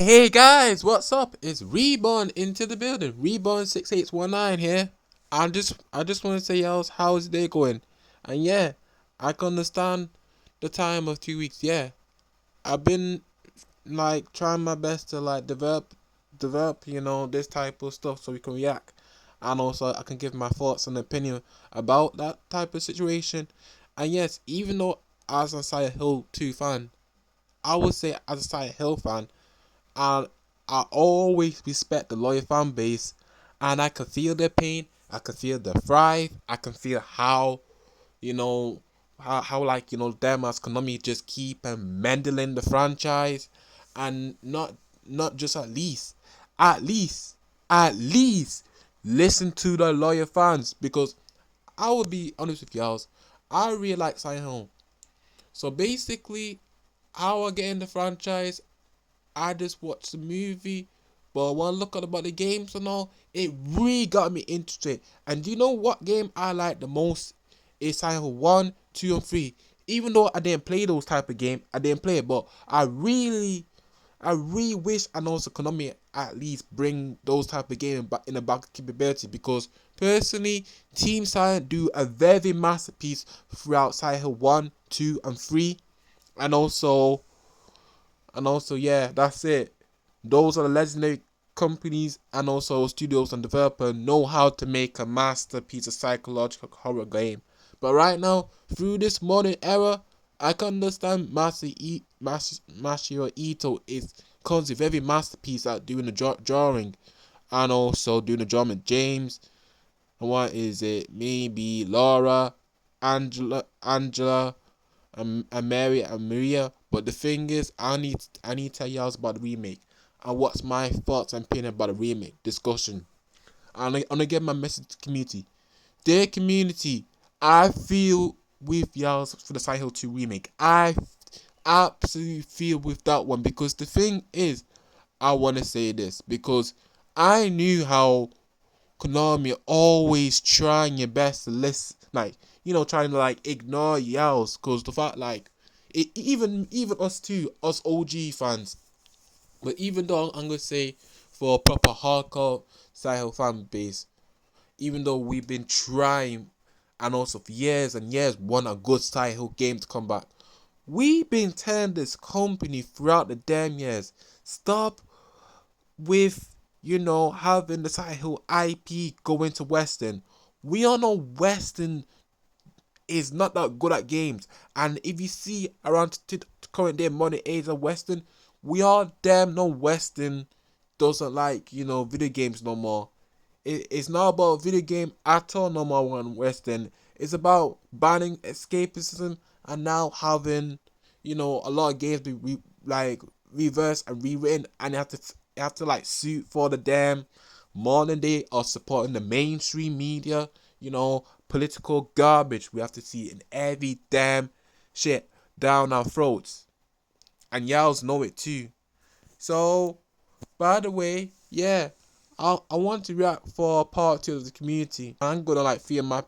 Hey guys, what's up? It's Reborn into the building. Reborn 6819 here. I just want to say how's the day going? And yeah, I can understand the time of 2 weeks. Yeah, I've been like trying my best to like develop this type of stuff so we can react, and also I can give my thoughts and opinion about that type of situation. And yes, even though as a Silent Hill 2 fan, I would say as a Silent Hill fan, and I always respect the loyal fan base, and I can feel their pain. I can feel their thrive. I can feel how you know how like them as Konami just keep mending the franchise, and not just at least at least listen to the loyal fans, because I will be honest with y'all, I really like Silent Hill. So basically, how I get in the franchise, I just watched the movie, but when I look at about the games and all, it really got me interested. And do you know what game I like the most? It's Silent Hill 1, 2, and 3. Even though I didn't play those type of game, I didn't play it, but I really wish, and also Konami at least bring those type of game back in the back capability, because personally, Team Silent do a very masterpiece throughout Silent Hill 1, 2, and 3, and also, yeah, that's it. Those are the legendary companies, and also studios and developers know how to make a masterpiece of psychological horror game. But right now, through this modern era, I can understand Masahiro Ito is constantly very masterpiece at doing the drawing, and also doing the drawing with James. And what is it? Maybe Laura, Angela, and Mary and Maria. But the thing is, I need to tell y'all about the remake and what's my thoughts and opinion about the remake discussion. And I'm gonna get my message to the community. Dear community, I feel with y'all for the Silent Hill 2 remake. I absolutely feel with that one, because the thing is, I want to say this because I knew how Konami always trying your best to listen, like trying to like ignore yells, cause the fact like even us too, us OG fans. But even though I'm gonna say for a proper hardcore Sahel fan base, even though we've been trying and also for years and years want a good Sahel game to come back, we've been telling this company throughout the damn years, stop with having the Silent Hill IP go into Western. We all know Western is not that good at games, and if you see around current day modern age of Western, we all damn know Western doesn't like video games no more. It's not about video game at all no more on Western. It's about banning escapism, and now having a lot of games be like reversed and rewritten, and you have to like suit for the damn modern day of supporting the mainstream media. Political garbage we have to see in every damn shit down our throats, and y'all know it too. So, by the way, yeah, I want to react for part two of the community. I'm gonna like feel my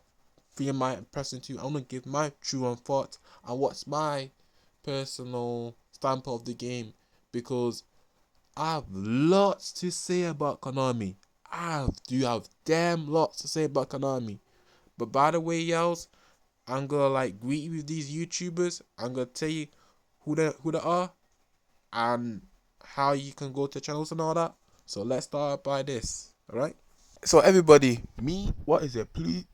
impression too. I'm gonna give my true on thoughts and what's my personal standpoint of the game, because I have lots to say about Konami. I do have damn lots to say about Konami. But by the way, y'all, I'm gonna like greet you with these YouTubers. I'm gonna tell you who they are and how you can go to channels and all that. So let's start by this. Alright? So everybody, me, what is it?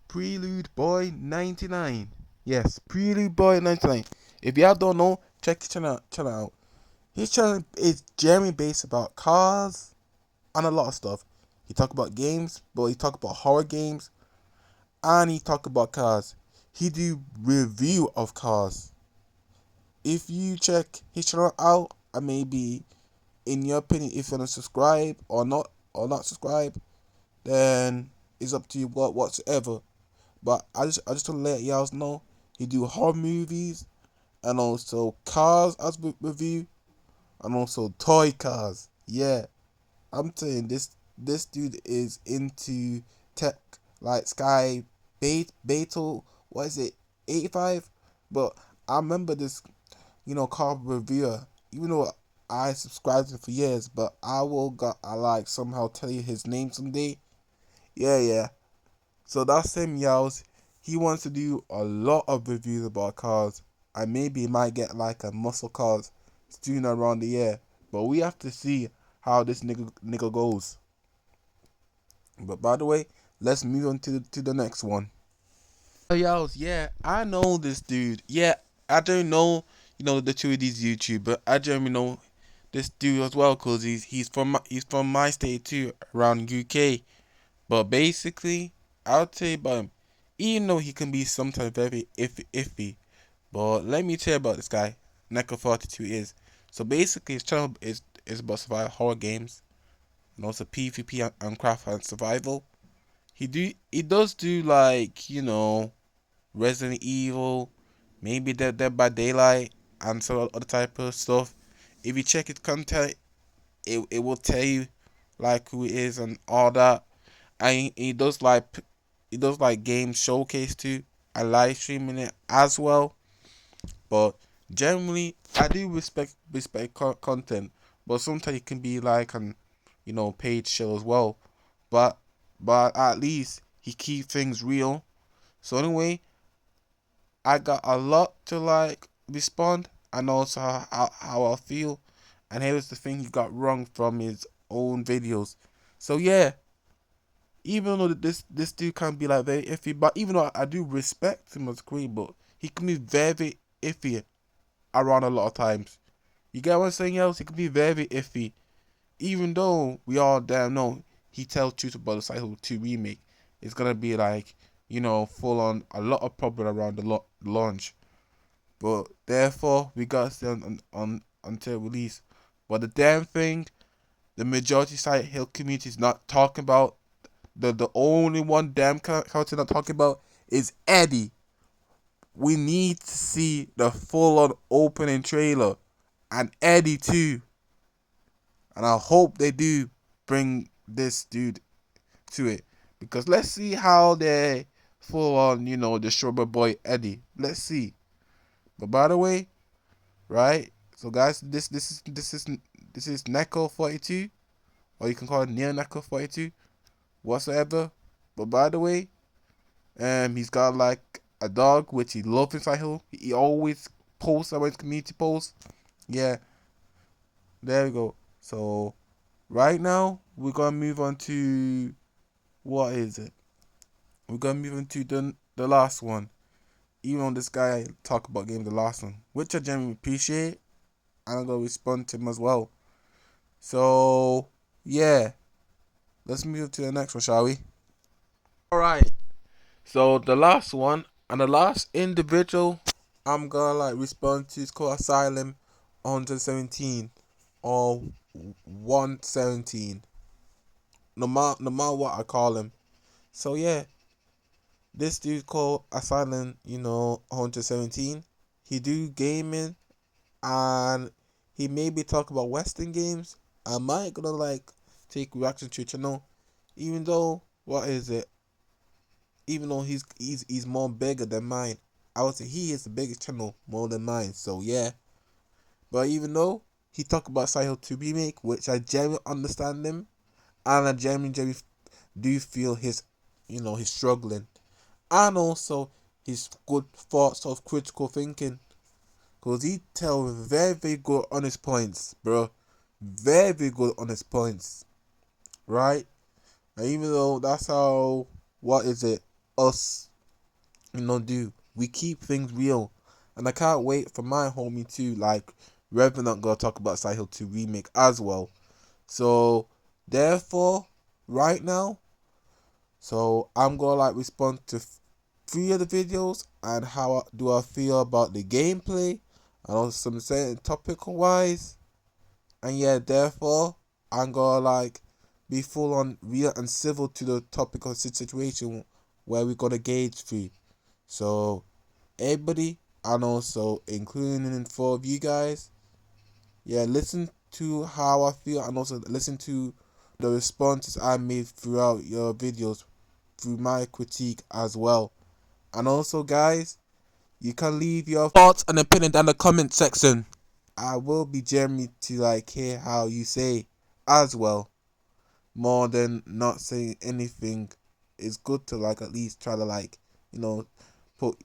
Prelude Boy 99. Yes, Prelude Boy 99. If y'all don't know, check his channel out. His channel is generally based about cars and a lot of stuff. He talk about games, but he talk about horror games, and he talk about cars. He do review of cars. If you check his channel out, and maybe in your opinion, if you wanna subscribe or not subscribe, then it's up to you whatsoever. But I just want to let y'all know he do horror movies and also cars as review, and also toy cars. Yeah, I'm saying this dude is into tech like Sky Beetle. What is it? 85. But I remember this car reviewer. Even though I subscribed to him for years, but I like somehow tell you his name someday. Yeah, yeah. So that's him, yells. He wants to do a lot of reviews about cars, and maybe he might get like a muscle cars soon around the year. But we have to see how this nigga goes. But by the way, let's move on to the next one. Oh, yo, yeah, I know this dude. Yeah, I don't know, the two of these YouTube, but I generally know this dude as well, cause he's from my state too, around UK. But basically, I'll tell you about him. Even though he can be sometimes very iffy, but let me tell you about this guy. Neko42 is. So basically, his channel is about survival horror games and also PvP and craft and survival. He does do like Resident Evil, maybe Dead by Daylight, and some other type of stuff. If you check his content, it will tell you like who he is and all that. And he does like game showcase too. I live streaming it as well. But generally, I do respect content, but sometimes it can be like an paid show as well. But at least he keep things real. So anyway, I got a lot to like respond and also how I feel. And here's the thing he got wrong from his own videos. So yeah, even though this dude can be like very iffy, but even though I do respect him as queen, but he can be very iffy around a lot of times. You get what I'm saying, else? He can be very iffy. Even though we all damn know he tells truth about the Cycle 2 remake, it's gonna be like, full on a lot of problem around the launch. But therefore we gotta stay on until release. But the damn thing, the majority side Hill community is not talking about. The only one damn character not talking about is Eddie. We need to see the full on opening trailer and Eddie too. And I hope they do bring this dude to it. Because let's see how they full on, the Strawberry Boy Eddie. Let's see. But by the way, right? So guys, this is Neko42, or you can call it Neo Neko42, whatsoever. But by the way, he's got like a dog which he loves inside him. He always posts about his community posts. Yeah, there we go. So right now we're gonna move on to what is it? We're gonna move on to the last one. Even on this guy talk about game the last one, which I genuinely appreciate, and I'm gonna respond to him as well. So yeah, let's move to the next one, shall we? All right. So the last one and the last individual I'm gonna like respond to is called Asylum 117 or 117. No matter what I call him. So yeah, this dude called Asylum, 117. He do gaming and he maybe talk about Western games. I might gonna like take reaction to it, even though what is it? Even though he's more bigger than mine, I would say he is the biggest channel more than mine. So yeah, but even though he talk about Silent 2 remake, which I genuinely understand him, and I genuinely do feel his struggling, and also his good thoughts of critical thinking, cause he tell very very good on his points, bro, very very good on his points, right? And even though that's how what is it us do. We keep things real. And I can't wait for my homie to like Revenant gonna talk about Silent Hill 2 remake as well. So therefore, right now, so I'm gonna like respond to three of the videos and how do I feel about the gameplay and also some certain topical wise. And yeah, therefore I'm gonna like be full on real and civil to the topical situation where we're gonna gauge through. So everybody, and also including four of you guys, yeah, listen to how I feel and also listen to the responses I made throughout your videos through my critique as well. And also guys, you can leave your thoughts and opinions in the comment section. I will be genuinely to like hear how you say as well, more than not saying anything. It's good to like at least try to like, you know, put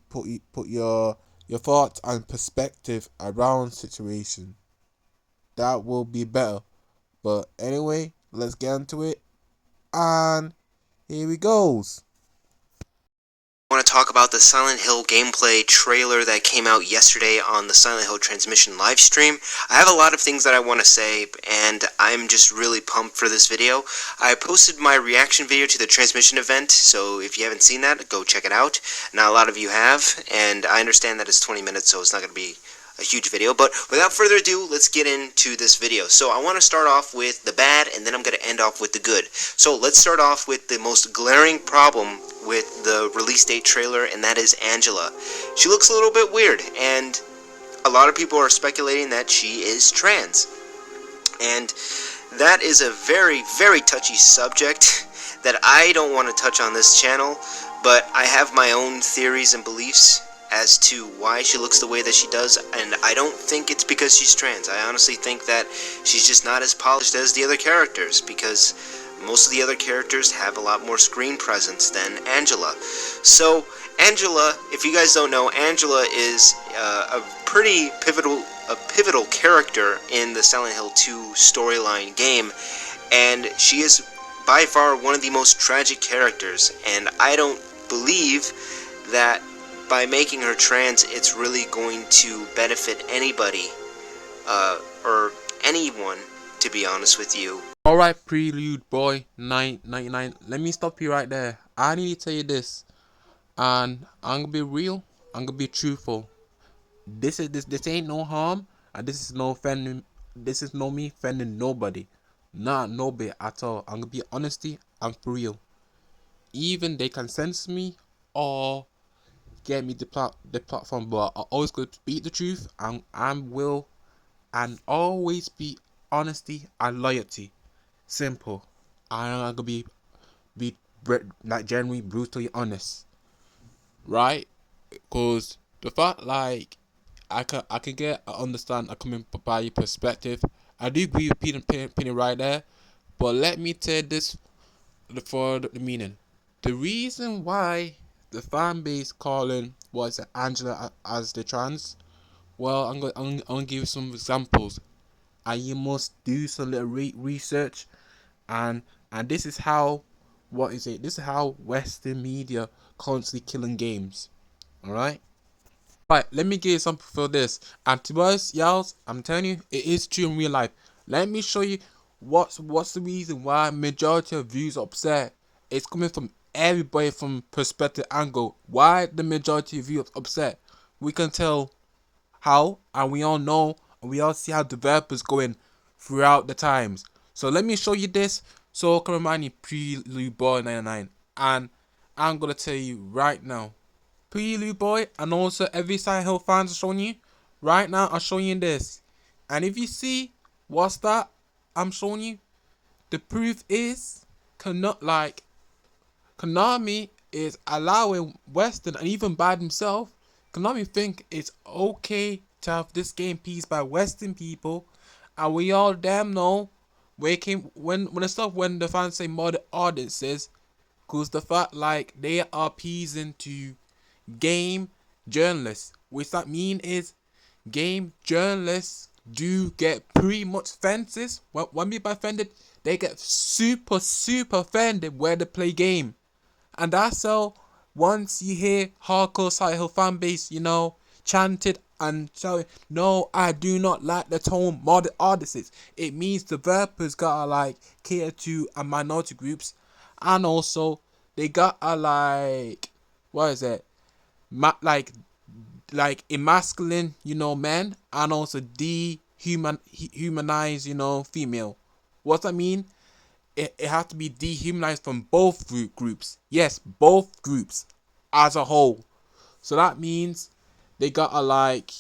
your thoughts and perspective around situation. That will be better. But anyway, let's get into it. And here we goes. I want to talk about the Silent Hill gameplay trailer that came out yesterday on the Silent Hill Transmission livestream. I have a lot of things that I want to say, and I'm just really pumped for this video. I posted my reaction video to the Transmission event, so if you haven't seen that, go check it out. Not a lot of you have, and I understand that it's 20 minutes, so it's not going to be a huge video, but without further ado, let's get into this video. So I want to start off with the bad, and then I'm going to end off with the good. So let's start off with the most glaring problem with the release date trailer, and that is Angela. She looks a little bit weird, and a lot of people are speculating that she is trans. And that is a very, very touchy subject that I don't want to touch on this channel, but I have my own theories and beliefs as to why she looks the way that she does, and I don't think it's because she's trans. I honestly think that she's just not as polished as the other characters, because most of the other characters have a lot more screen presence than Angela. So Angela, if you guys don't know, Angela is a pretty pivotal character in the Silent Hill 2 storyline game, and she is by far one of the most tragic characters, and I don't believe that by making her trans, it's really going to benefit anybody, or anyone, to be honest with you. Alright, Prelude Boy 999. Let me stop you right there. I need to tell you this, and I'm gonna be real. I'm gonna be truthful. This ain't no harm, and this is no offending. This is no me offending nobody, not nobody at all. I'm gonna be honesty. I'm for real. Even they can censor me or get me the platform, but I always going to speak the truth, and will and always be honesty and loyalty. Simple. I'm gonna be like generally brutally honest, right? Cause the fact like I can understand I coming by your perspective. I do agree with Peter right there, but let me tell this for the meaning. The reason why the fan base calling was Angela as the trans, well, I'm gonna give you some examples, and you must do some little research, and this is how, what is it? This is how Western media constantly killing games. All right. Right, let me give you something for this. And to us, y'all, I'm telling you, it is true in real life. Let me show you what's the reason why majority of views are upset. It's coming from everybody from perspective angle. Why the majority of views upset? We can tell how, and we all know, and we all see how developers going throughout the times. So let me show you this. So come remind you, Prelude Boy 99, and I'm gonna tell you right now. Prelude Boy, and also every Silent Hill fans are showing you. Right now, I'm showing you this. And if you see, what's that I'm showing you? The proof is, Konami is allowing Western, and even by themselves, Konami think it's okay to have this game pieced by Western people. And we all damn know when the fans say modern audiences, cause the fact like they are appeasing to game journalists, which that mean is game journalists do get pretty much fences. When people are offended, they get super offended where they play game, and that's how once you hear hardcore Silent Hill fan base, chanted and shouting, "No, I do not like the tone modern audiences." It means developers gotta like cater to a minority groups, and also they gotta like, what is it? Like emasculine, men, and also humanize, female. What that mean? It has to be dehumanized from both groups. Yes, both groups as a whole. So that means they gotta like,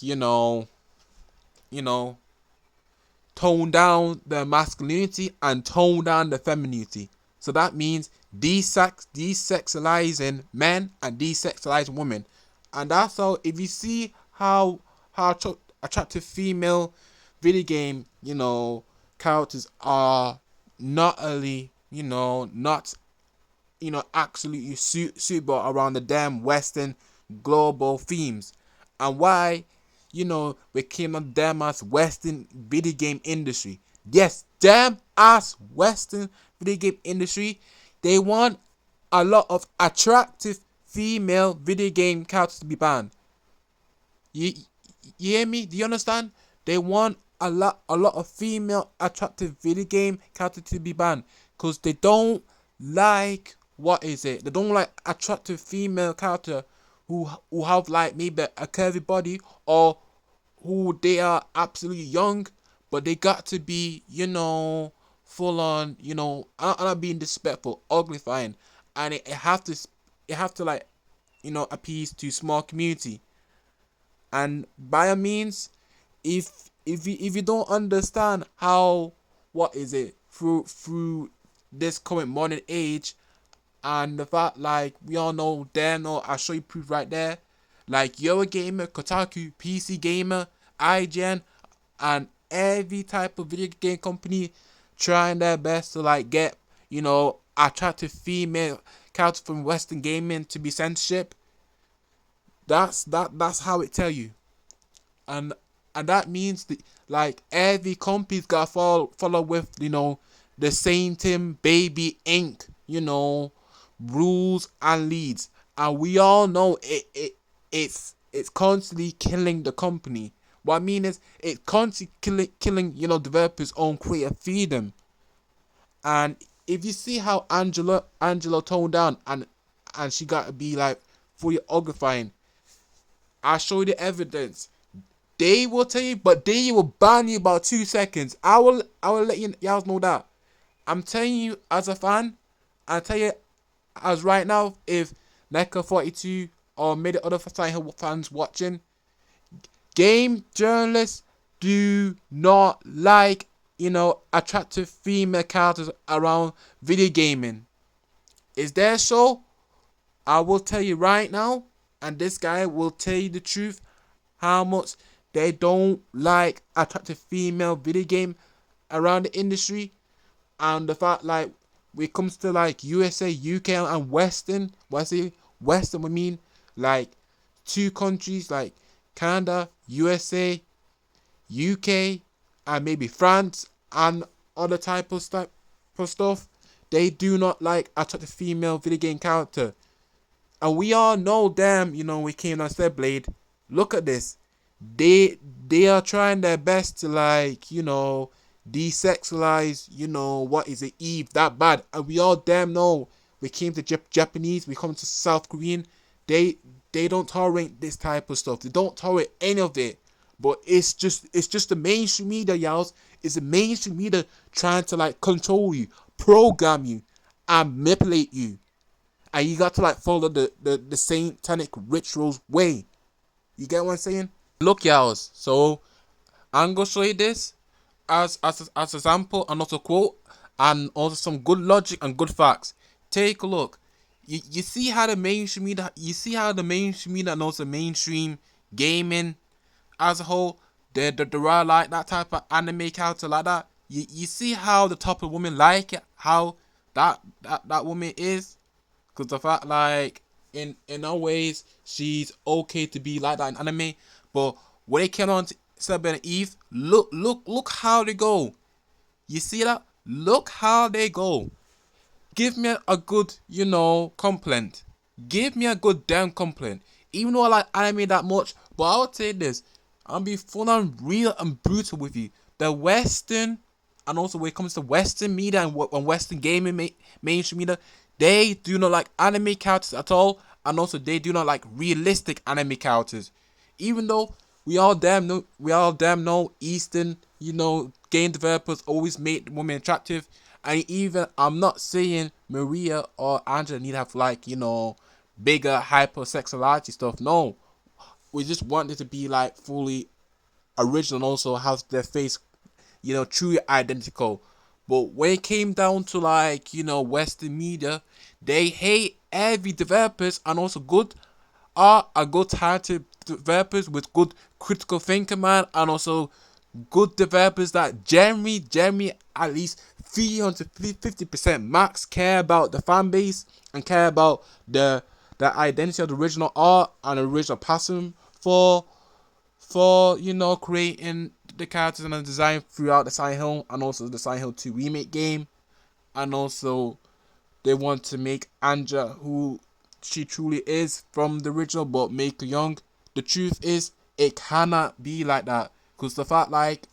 tone down the masculinity and tone down the femininity. So that means desexualizing men and desexualizing women. And that's how, if you see how attractive female video game, characters are not only, not, absolutely suitable around the damn Western global themes. And why, we came on damn ass Western video game industry. Yes, damn ass Western video game industry. They want a lot of attractive female video game characters to be banned. You hear me? Do you understand? They want a lot of female attractive video game characters to be banned because they don't like, what is it? They don't like attractive female character who have like maybe a curvy body, or who they are absolutely young, but they got to be, full on, I'm not being disrespectful, ugly fine, and it have to like, appease to small community. And by a means, if you don't understand how, what is it, through this current modern age, and the fact, like, we all know, I'll show you proof right there, like Eurogamer, Kotaku, PC Gamer, IGN, and every type of video game company trying their best to like get, attractive female characters from Western gaming to be censorship. That's how it tell you. And that means that, like, every company's got to follow with, the same Tim Baby Inc., rules and leads. And we all know it's constantly killing the company. What I mean is, it's constantly killing, developers' own creative freedom. And if you see how Angela toned down, and she got to be like fully uglifying, I show you the evidence. They will tell you, but they will ban you about 2 seconds. I will let y'all know that. I'm telling you as a fan. I tell you as right now, if NECA 42 or maybe other fans watching, game journalists do not like, attractive female characters around video gaming. Is there so? I will tell you right now, and this guy will tell you the truth, how much they don't like attractive female video game around the industry. And the fact, like, when it comes to like USA, UK, and Western, Western, I mean, like, two countries like Canada, USA, UK, and maybe France, and other type of stuff, they do not like attractive female video game character. And we all know them, we came on said Blade. Look at this. They are trying their best to, like, desexualize, what is it, Eve, that bad. And we all damn know, we came to Japanese, we come to South Korean, they don't tolerate this type of stuff. They don't tolerate any of it. But it's just the mainstream media, y'all. It's the mainstream media trying to like control you, program you, and manipulate you. And you got to like follow the satanic rituals way. You get what I'm saying? Look, y'all. So I'm gonna show you this as example, and also quote, and also some good logic and good facts. Take a look. You see how the mainstream media, and also mainstream gaming as a whole, they are like that type of anime character like that. You see how the type of woman like it, how that woman is, because the fact, like, in our ways, she's okay to be like that in anime. But when it came on to Sabine and Eve, look how they go. You see that? Look how they go. Give me a good, complaint. Give me a good damn complaint. Even though I like anime that much, but I'll say this. I'll be full on real and brutal with you. The Western, and also when it comes to Western media and Western gaming mainstream media, they do not like anime characters at all, and also they do not like realistic anime characters. Even though we all damn know Eastern, game developers always make women attractive, and even I'm not saying Maria or Angela need to have like, bigger hypersexuality stuff. No, we just want it to be like fully original and also have their face, truly identical. But when it came down to like, Western media, they hate every developers, and also good art and good talented developers with good critical thinking, man, and also good developers that generally at least 350% max care about the fan base and care about the identity of the original art and original passion for creating the characters and the design throughout the Silent Hill and also the Silent Hill 2 remake game. And also they want to make Anja who she truly is from the original, but make her young. The truth is, it cannot be like that. Because the fact, like,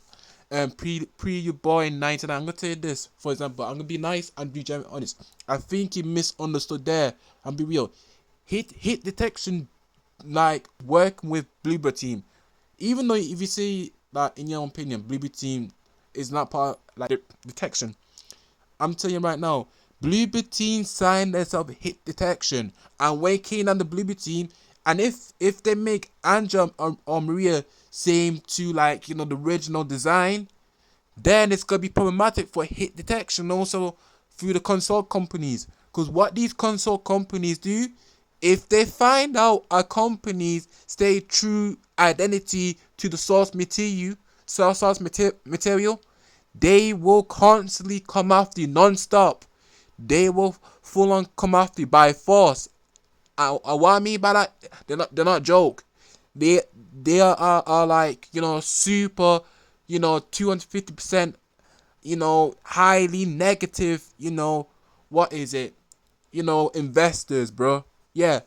pre you boy in 99, I'm gonna tell you this, for example, I'm gonna be nice and be genuinely honest. I think he misunderstood there, and be real. Hit detection, like, working with Bluebird team. Even though if you say that, in your opinion, Bluebird team is not part, like, the detection, I'm telling you right now, Bluebird team signed themselves hit detection, and when came on the Bluebird team, and if they make Anja or Maria same to, like, the original design, then it's gonna be problematic for hit detection also through the console companies. Because what these console companies do, if they find out a company's stay true identity to the source material, they will constantly come after you non-stop. They will full on come after you by force. What I mean by that, they're not joke. They are like, super, 250%, highly negative, what is it, investors, bro. Yeah,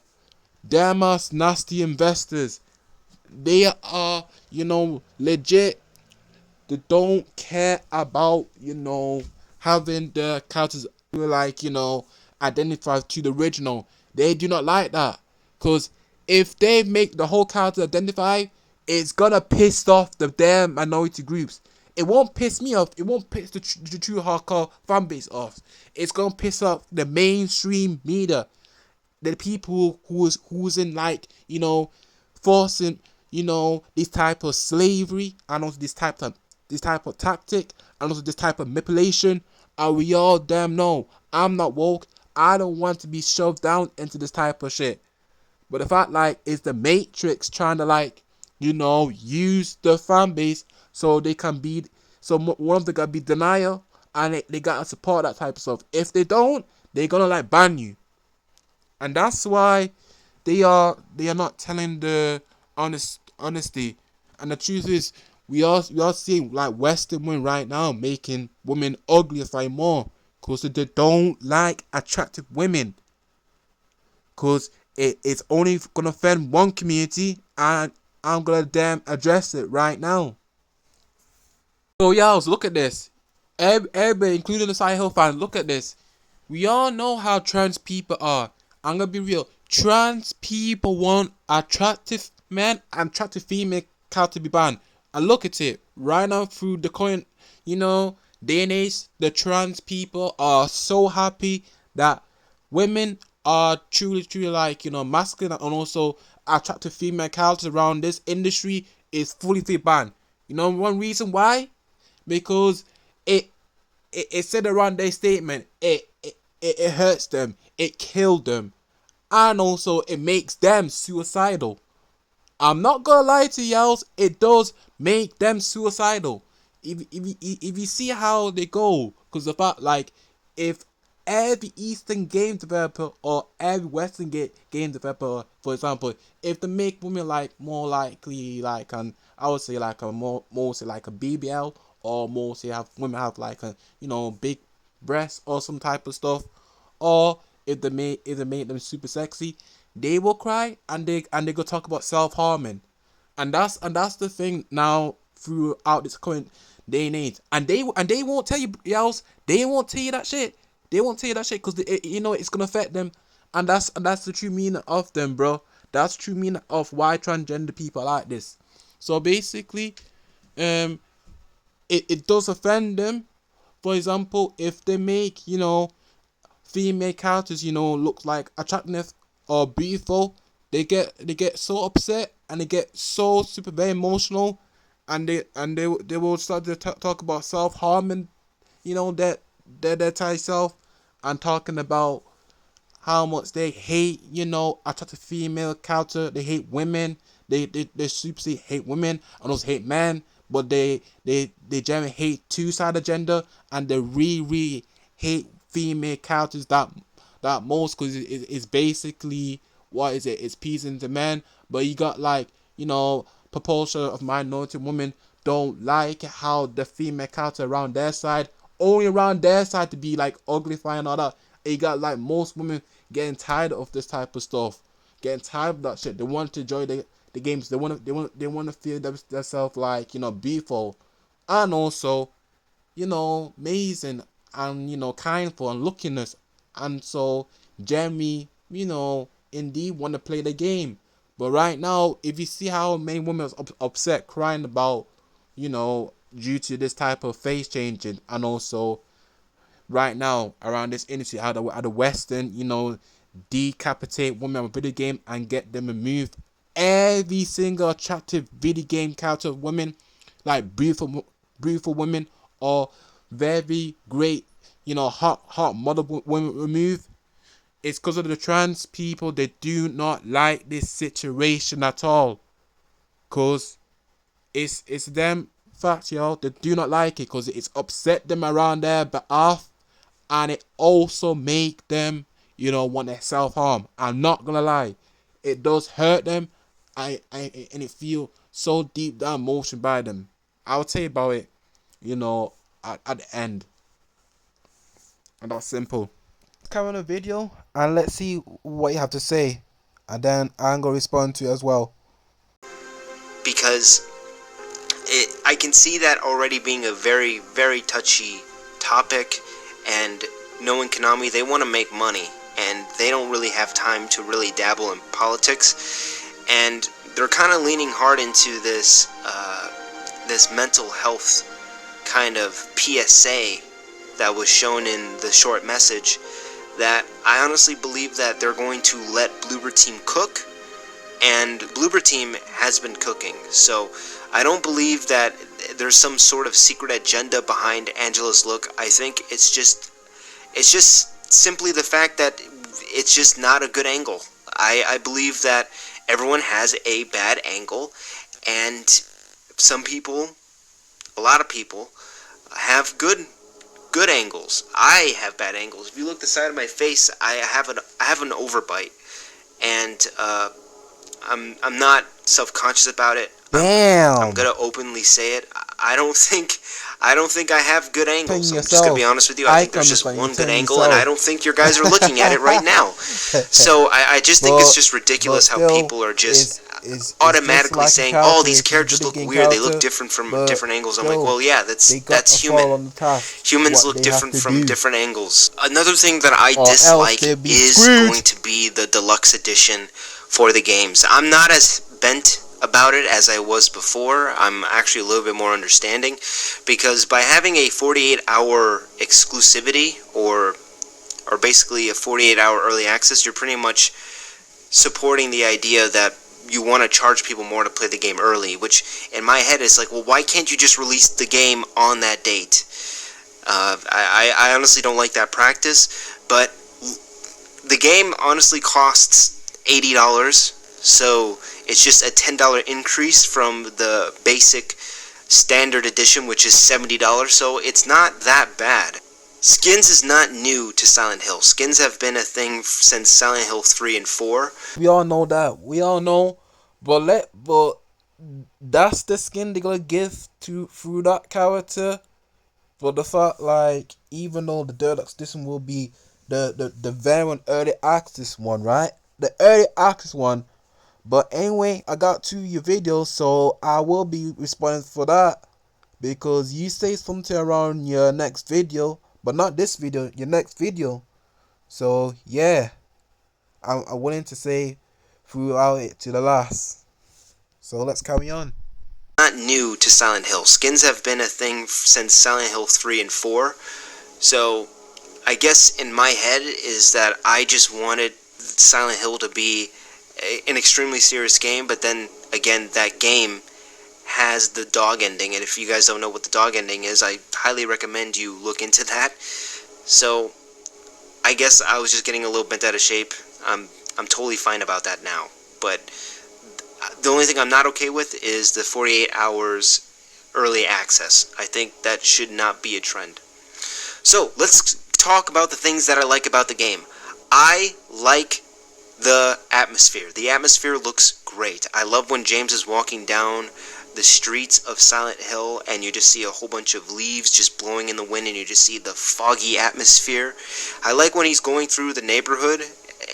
damn us nasty investors. They are, legit. They don't care about, having the characters, like, identify to the original. They do not like that. Because if they make the whole character identify, it's gonna piss off the damn minority groups. It won't piss me off. It won't piss the true hardcore fan base off. It's gonna piss off the mainstream media, the people who's in, like, forcing, this type of slavery, and also this type of tactic, and also this type of manipulation. And we all damn know I'm not woke. I don't want to be shoved down into this type of shit. But the fact, like, is the Matrix trying to, like, use the fan base so they can be, so one of them gotta be denial, and they gotta support that type of stuff. If they don't, they're gonna, like, ban you. And that's why they are not telling the honesty. And the truth is, we are seeing, like, Western women right now making women uglier far more, because they don't like attractive women, because it's only gonna offend one community, and I'm gonna damn address it right now. So y'all, look at this. Everybody, including the Silent Hill fan, look at this. We all know how trans people are. I'm gonna be real. Trans people want attractive men and attractive female character to be banned. And look at it. Right now, through the current, day and age, the trans people are so happy that women are truly, like, masculine, and also attractive female characters around this industry is fully banned. You know one reason why? Because it it said around their statement, it hurts them, it killed them, and also it makes them suicidal. I'm not gonna lie to y'all, it does make them suicidal. If you see how they go, because the fact, like, if every Eastern game developer or every Western game developer, for example, if they make women, like, more likely, like, I would say, like, a more say, like, a BBL, or more say have women have, like, a, big breasts or some type of stuff, or if they make them super sexy, they will cry, and they go talk about self-harming. And that's the thing now throughout this current day and age. And they won't tell you else. They won't tell you that shit. They won't tell you that shit, because it's gonna affect them. And that's the true meaning of them, bro. That's the true meaning of why transgender people are like this. So basically, it does offend them. For example, if they make, female characters, look like attractive or beautiful, they get so upset, and they get so super very emotional, and they will start to talk about self harming, their entire self, and talking about how much they hate, attractive female character. They hate women. They super hate women, and also hate men. but they generally hate two-sided gender, and they really hate female characters that most, because it's basically, what is it? It's pleasing to men, but you got like, proportion of minority women don't like how the female character around their side, only around their side, to be like uglifying and all that. And you got like most women getting tired of this type of stuff, getting tired of that shit. They want to enjoy the games. They want to feel themselves like, beautiful, and also, amazing, and kindful and lookiness. And so Jeremy, indeed want to play the game. But right now, if you see how many women are upset, crying about, due to this type of face changing, and also right now around this industry, how the Western, decapitate women on a video game and get them removed every single attractive video game character of women, like beautiful women, or very great, hot model women removed. It's because of the trans people. They do not like this situation at all, cause it's them facts, y'all. They do not like it because it's upset them around their behalf, and it also make them, want to self-harm. I'm not gonna lie, it does hurt them. And it feel so deep down emotion by them. I'll tell you about it, at the end. And that's simple. Carry on the video and let's see what you have to say, and then I'm gonna respond to it as well. Because I can see that already being a very, very touchy topic, and knowing Konami, they want to make money, and they don't really have time to really dabble in politics, and they're kind of leaning hard into this mental health kind of PSA that was shown in the short message, that I honestly believe that they're going to let Bloober Team cook, and Bloober Team has been cooking. So I don't believe that there's some sort of secret agenda behind Angela's look. I think it's just simply the fact that it's just not a good angle. I believe that everyone has a bad angle, and some people, a lot of people, have good angles. I have bad angles. If you look the side of my face, I have an overbite, and I'm not self-conscious about it. Damn. I'm gonna openly say it. I don't think I have good angles. I'm just gonna be honest with you. I think there's just one good angle, and I don't think your guys are looking at it right now. So I just think it's just ridiculous how people are just automatically saying, "Oh, these characters look weird. They look different from different angles." I'm like, well, yeah, that's human. Humans look different from different angles. Another thing that I dislike is going to be the deluxe edition for the games. I'm not as bent about it as I was before. I'm actually a little bit more understanding, because by having a 48-hour exclusivity, or basically a 48-hour early access, you're pretty much supporting the idea that you want to charge people more to play the game early, which in my head is like, well, why can't you just release the game on that date? I honestly don't like that practice, but the game honestly costs $80, so it's just a $10 increase from the basic standard edition, which is $70, so it's not that bad. Skins is not new to Silent Hill. Skins have been a thing since Silent Hill 3 and 4. We all know that. We all know. But that's the skin they're gonna give through that character. For the fact, like, even though the deluxe edition will be the very early access one, right? The early access one. But anyway, I got to your video, so I will be responding for that, because you say something around your next video, but not this video, your next video. So yeah, I'm willing to say throughout it to the last. So let's carry on. Not new to Silent Hill. Skins have been a thing since Silent Hill 3 and 4. So I guess in my head is that I just wanted Silent Hill to be an extremely serious game, but then again, that game has the dog ending, and if you guys don't know what the dog ending is, I highly recommend you look into that. So I guess I was just getting a little bent out of shape. I'm totally fine about that now, but the only thing I'm not okay with is the 48 hours early access. I think that should not be a trend. So let's talk about the things that I like about the game. I like the atmosphere. The atmosphere looks great. I love when James is walking down the streets of Silent Hill and you just see a whole bunch of leaves just blowing in the wind and you just see the foggy atmosphere. I like when he's going through the neighborhood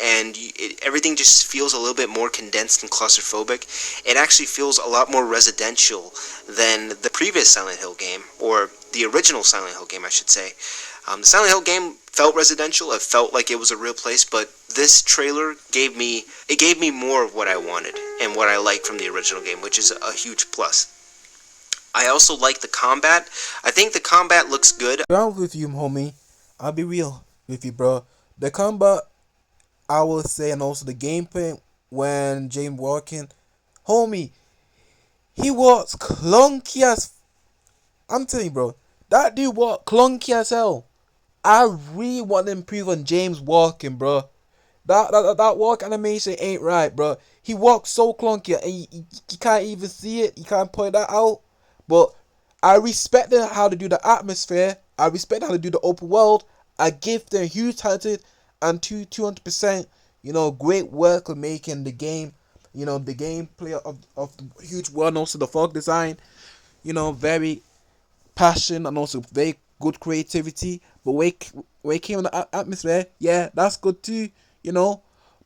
and everything just feels a little bit more condensed and claustrophobic. It actually feels a lot more residential than the previous Silent Hill game, or the original Silent Hill game, I should say. The Silent Hill game felt residential. It felt like it was a real place, but this trailer gave me more of what I wanted and what I liked from the original game, which is a huge plus. I also like the combat. I think the combat looks good. I'm with you, homie. I'll be real with you, bro. The combat, I will say, and also the gameplay when James walking, homie, he walks clunky as. I'm telling you, bro, that dude walk clunky as hell. I really want to improve on James walking, bro. That walk animation ain't right, bro. He walks so clunky and you can't even see it. You can't point that out. But I respect how to do the atmosphere. I respect how to do the open world. I give them huge talented and 200%, great work on making the game, the gameplay of the huge world, and also the fog design, very passion and also very good creativity. But when it came on the atmosphere, yeah, that's good too,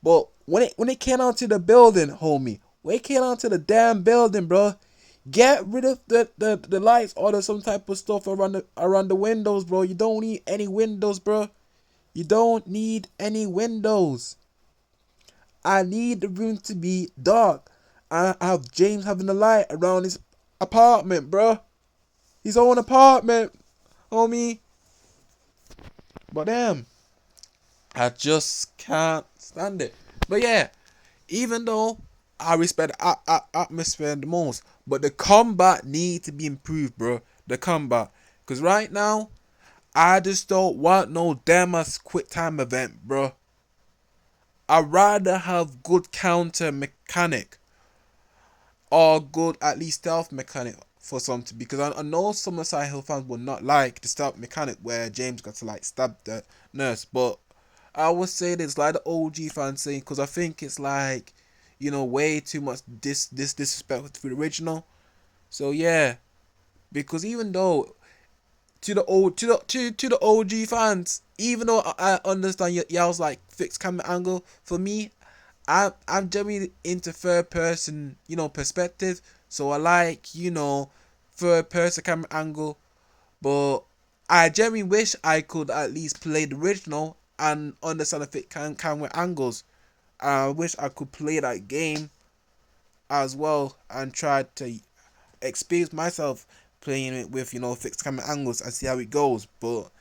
But when it came out to the building, homie, when it came out to the damn building, bro, get rid of the lights or some type of stuff around the windows, bro. You don't need any windows, bro. You don't need any windows. I need the room to be dark. I have James having the light around his apartment, bro. His own apartment, homie. But damn, I just can't stand it. But yeah, even though I respect the atmosphere the most, but the combat need to be improved, bro. The combat, cause right now, I just don't want no damn ass quick time event, bro. I'd rather have good counter mechanic or good at least stealth mechanic for something, because I know some of Silent Hill fans will not like the stealth mechanic where James got to like stab the nurse, but I would say it's like the OG fans saying, because I think it's like, way too much disrespect for the original. So yeah, because even though to the old to the OG fans, even though I understand y'all's like fixed camera angle, for me, I'm generally into third person, perspective. So I like, third person camera angle, but I generally wish I could at least play the original and understand the fixed camera angles. I wish I could play that game as well and try to experience myself playing it with fixed camera angles and see how it goes. But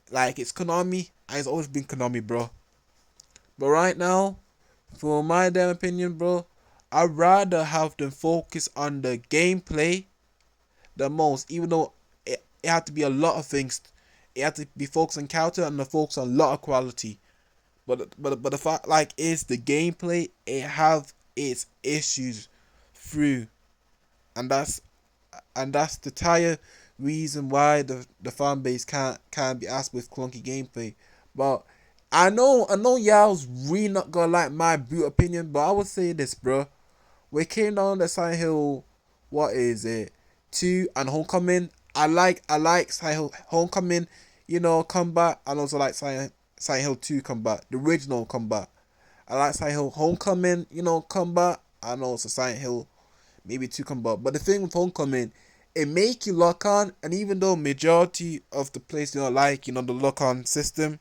like, it's Konami and it's always been Konami, bro. But right now, for my damn opinion, bro, I'd rather have them focus on the gameplay the most, even though it had to be a lot of things. It had to be focused on counter and the focus on a lot of quality. But the fact like is the gameplay, it have its issues through, and that's the entire reason why the fan base can't be asked with clunky gameplay. But I know y'all's really not gonna like my brute opinion, but I would say this, bro. We came down to Silent Hill, what is it, 2 and Homecoming. I like Silent Hill Homecoming, combat, and also like Silent Hill 2 combat, the original combat. I like Silent Hill Homecoming, combat, and also Silent Hill maybe 2 combat. But the thing with Homecoming, it make you lock on, and even though majority of the players don't like, the lock on system,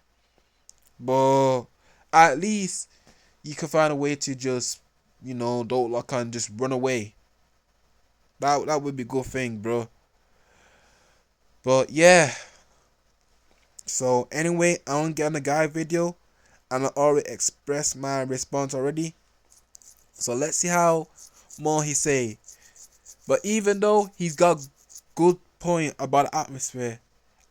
but at least you can find a way to just, don't lock on, just run away. That would be a good thing, bro. But yeah. So anyway, I don't get on the guy video, and I already expressed my response already. So let's see how more he say. But even though he's got good point about the atmosphere,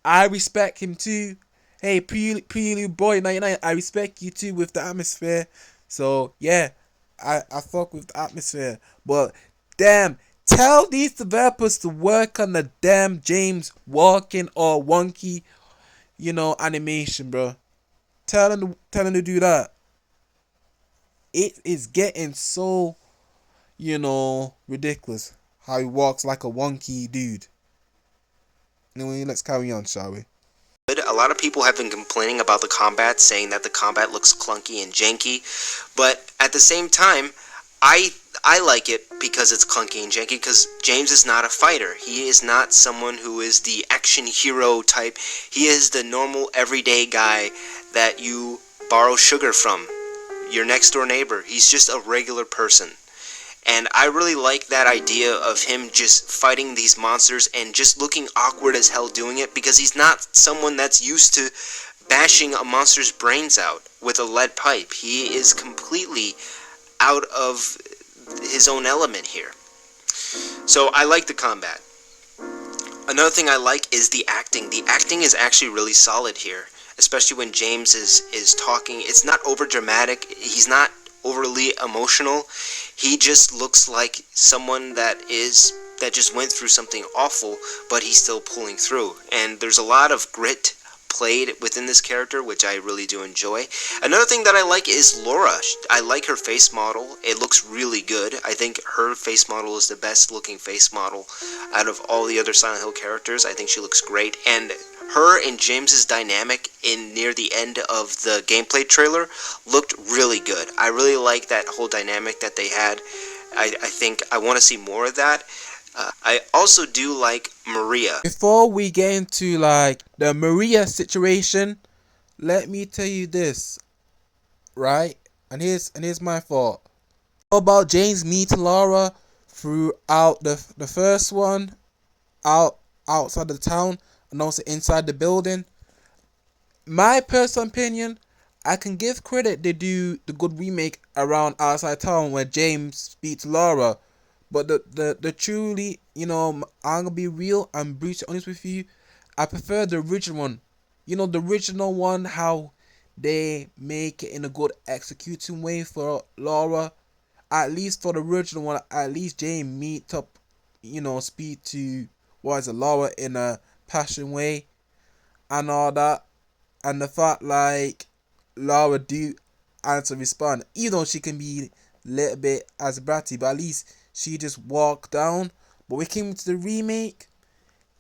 I respect him too. Hey, pretty boy 99, I respect you too with the atmosphere. So yeah, I fuck with the atmosphere. But damn, Tell these developers to work on the damn James walking or wonky, animation, bro. Tell them to do that. It is getting so, ridiculous how he walks like a wonky dude. Anyway, let's carry on, shall we? A lot of people have been complaining about the combat, saying that the combat looks clunky and janky, but at the same time, I I like it because it's clunky and janky, because James is not a fighter. He is not someone who is the action hero type. He is the normal everyday guy that you borrow sugar from, your next door neighbor. He's just a regular person. And I really like that idea of him just fighting these monsters and just looking awkward as hell doing it, because he's not someone that's used to bashing a monster's brains out with a lead pipe. He is completely out of his own element here. So I like the combat. Another thing I like is the acting. The acting is actually really solid here, especially when James is talking. It's not over dramatic. He's not overly emotional. He just looks like someone that just went through something awful, but he's still pulling through. And there's a lot of grit played within this character, which I really do enjoy. Another thing that I like is Laura. I like her face model. It looks really good. I think her face model is the best looking face model out of all the other Silent Hill characters. I think she looks great. And her and James's dynamic in near the end of the gameplay trailer looked really good. I really like that whole dynamic that they had. I think I want to see more of that. I also do like Maria. Before we get into like the Maria situation, let me tell you this, right? And here's my thought about James meeting Laura throughout the first one, outside the town and also inside the building. My personal opinion, I can give credit they do the good remake around outside town where James speaks to Laura. But the truly, I'm gonna be real and brutally honest with you, I prefer the original one. The original one, how they make it in a good executing way for Laura. At least for the original one, at least James meet up, speak to Laura in a passion way and all that. And the fact like Laura do answer respond, even though she can be a little bit as bratty, but at least she just walked down. But we came to the remake,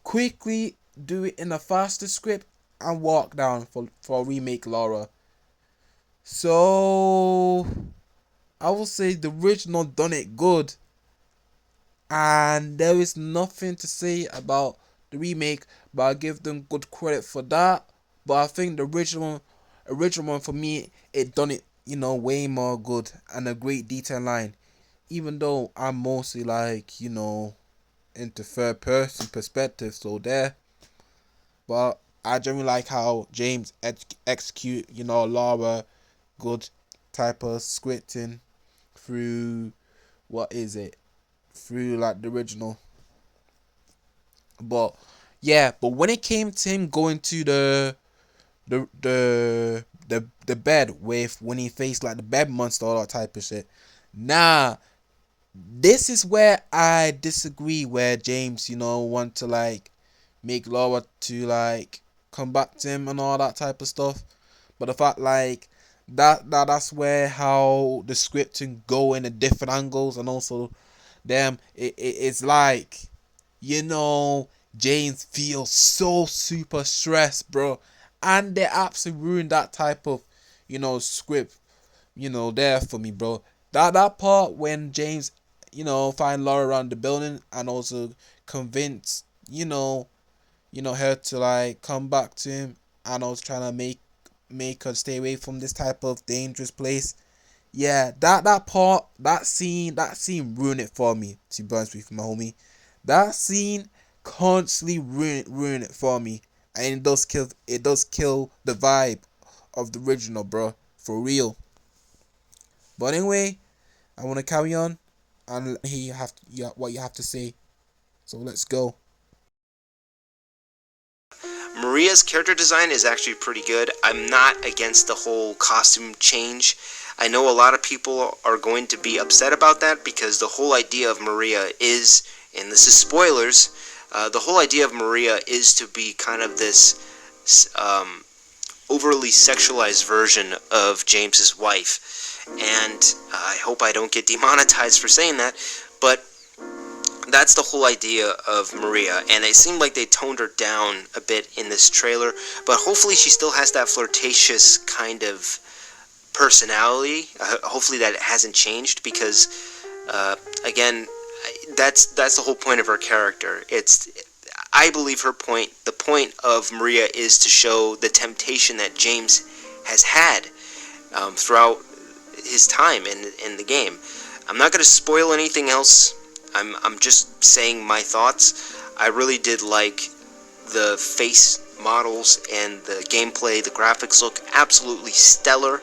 quickly do it in a faster script and walk down for remake Laura. So I will say the original done it good, and there is nothing to say about the remake, but I give them good credit for that. But I think the original one for me, it done it, way more good and a great detail line. Even though I'm mostly like, into third person perspective, so there. But I generally like how James execute, Laura good type of scripting through through like the original. But yeah, but when it came to him going to the bed with when he faced like the bed monster, all that type of shit. Nah, this is where I disagree. Where James, want to like make Laura to like come back to him and all that type of stuff. But the fact like that's where how the scripting go in the different angles, and also it's like, James feels so super stressed, bro. And they absolutely ruined that type of, script, there for me, bro. That part when James, find Laura around the building and also convince, her to like come back to him, and also trying to make her stay away from this type of dangerous place. Yeah, that part, that scene ruined it for me, to be honest with you, my homie. That scene constantly ruin it for me. And it does kill the vibe of the original, bro. For real. But anyway, I wanna carry on and hear what you have to say. So let's go. Maria's character design is actually pretty good. I'm not against the whole costume change. I know a lot of people are going to be upset about that, because the whole idea of Maria is and this is spoilers, the whole idea of Maria is to be kind of this overly sexualized version of James's wife. And I hope I don't get demonetized for saying that, but that's the whole idea of Maria, and it seemed like they toned her down a bit in this trailer, but hopefully she still has that flirtatious kind of personality. Hopefully that hasn't changed, because again, that's the whole point of her character. I believe the point of Maria is to show the temptation that James has had throughout his time in the game. I'm not going to spoil anything else. I'm just saying my thoughts. I really did like the face models and the gameplay. The graphics look absolutely stellar.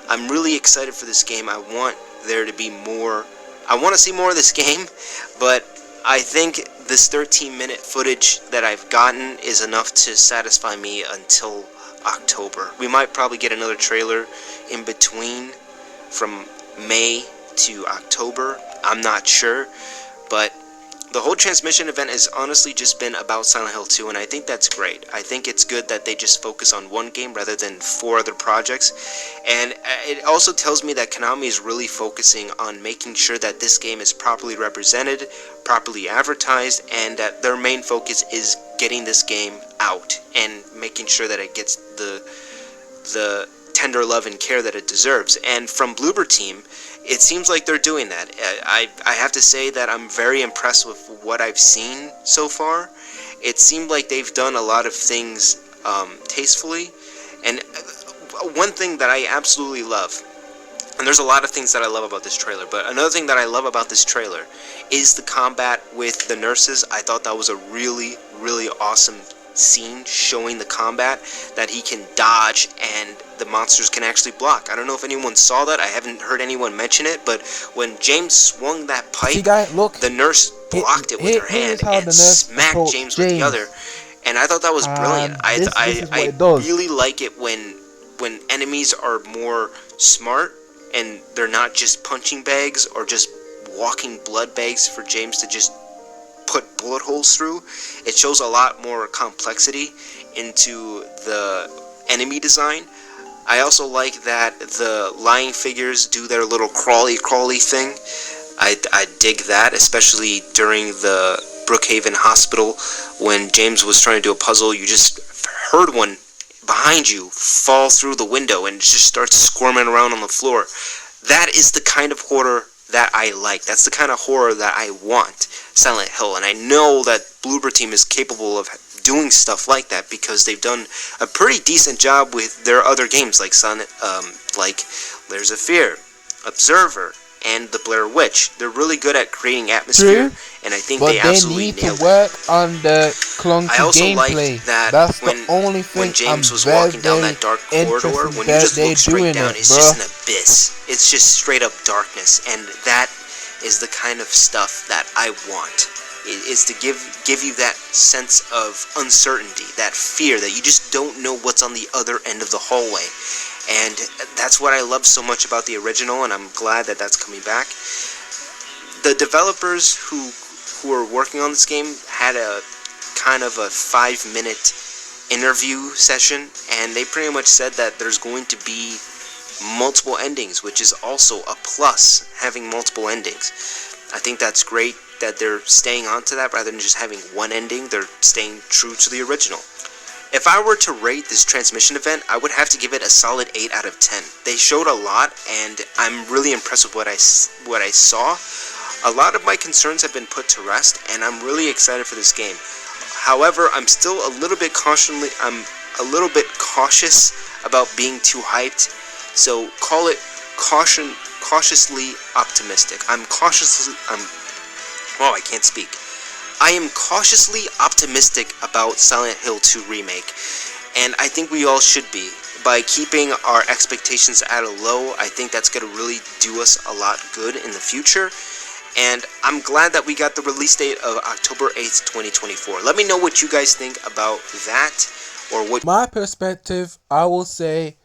I'm really excited for this game. I want there to be more. I want to see more of this game, but I think this 13-minute footage that I've gotten is enough to satisfy me until October. We might probably get another trailer in between from May to October. I'm not sure. But the whole transmission event has honestly just been about Silent Hill 2, and I think that's great. I think it's good that they just focus on one game rather than 4 other projects. And it also tells me that Konami is really focusing on making sure that this game is properly represented, properly advertised, and that their main focus is getting this game out and making sure that it gets the tender love and care that it deserves. And from Bloober Team, it seems like they're doing that. I have to say that I'm very impressed with what I've seen so far. It seemed like they've done a lot of things tastefully. And one thing that I absolutely love, and there's a lot of things that I love about this trailer, but another thing that I love about this trailer is the combat with the nurses. I thought that was a really, really awesome scene, showing the combat, that he can dodge and the monsters can actually block. I don't know if anyone saw that. I haven't heard anyone mention it, but when James swung that pipe, See, guys, look, the nurse blocked it with her hand and smacked James with the other. And I thought that was brilliant. I really like it when enemies are more smart and they're not just punching bags or just walking blood bags for James to just put bullet holes through. It shows a lot more complexity into the enemy design. I also like that the lying figures do their little crawly thing. I dig that, especially during the Brookhaven Hospital when James was trying to do a puzzle. You just heard one behind you fall through the window and just starts squirming around on the floor. That is the kind of horror that I like. That's the kind of horror that I want Silent Hill, and I know that Bloober Team is capable of doing stuff like that because they've done a pretty decent job with their other games like Layers of Fear, Observer, and the Blair Witch. They're really good at creating atmosphere, and I think they absolutely nailed it. But they need to work on the clunky gameplay. I also liked that that's when, the only thing when James was very, walking down that dark corridor, when you just look straight down, it's just an abyss. It's just straight up darkness, and that is the kind of stuff that I want. It is to give you that sense of uncertainty, that fear that you just don't know what's on the other end of the hallway. And that's what I love so much about the original, and I'm glad that that's coming back. The developers who are working on this game had a kind of a 5-minute interview session, and they pretty much said that there's going to be multiple endings, which is also a plus, having multiple endings. I think that's great that they're staying on to that rather than just having one ending. They're staying true to the original. If I were to rate this transmission event, I would have to give it a solid 8 out of 10. They showed a lot, and I'm really impressed with what I saw. A lot of my concerns have been put to rest, and I'm really excited for this game. However, I'm still a little bit cautious about being too hyped. So call it cautiously optimistic. I can't speak. I am cautiously optimistic about Silent Hill 2 Remake, and I think we all should be. By keeping our expectations at a low, I think that's going to really do us a lot good in the future, and I'm glad that we got the release date of October 8th, 2024. Let me know what you guys think about that, or what... My perspective, I will say,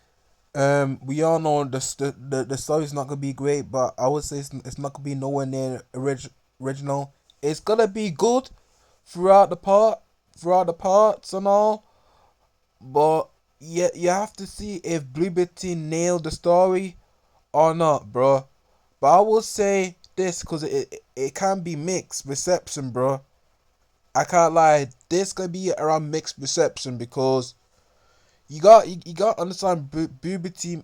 we all know the story's not going to be great, but I would say it's not going to be nowhere near original. it's gonna be good throughout the parts and all. But you have to see if Blue Team nailed the story or not, bro. But I will say this because it can be mixed reception, bro. I can't lie. This gonna be around mixed reception because you got to understand Booby Team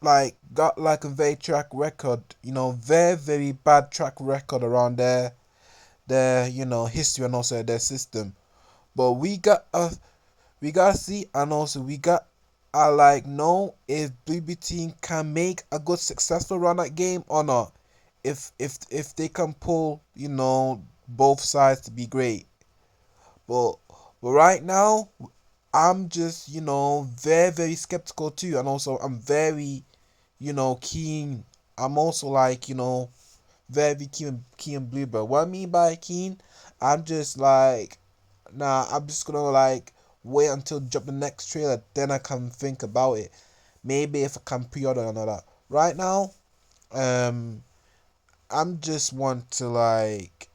got like a very track record, very very bad track record around their history and also their system. But we gotta see, and also we got I like know if BB Team can make a good successful run at game or not. If they can pull both sides to be great. But right now I'm just very very skeptical too, and also I'm very keen. I'm also like very keen Bluebird. What I mean by keen, I'm just like nah. I'm just gonna like wait until drop the next trailer, then I can think about it. Maybe if I can pre-order and all that. Right now, um, I'm just want to like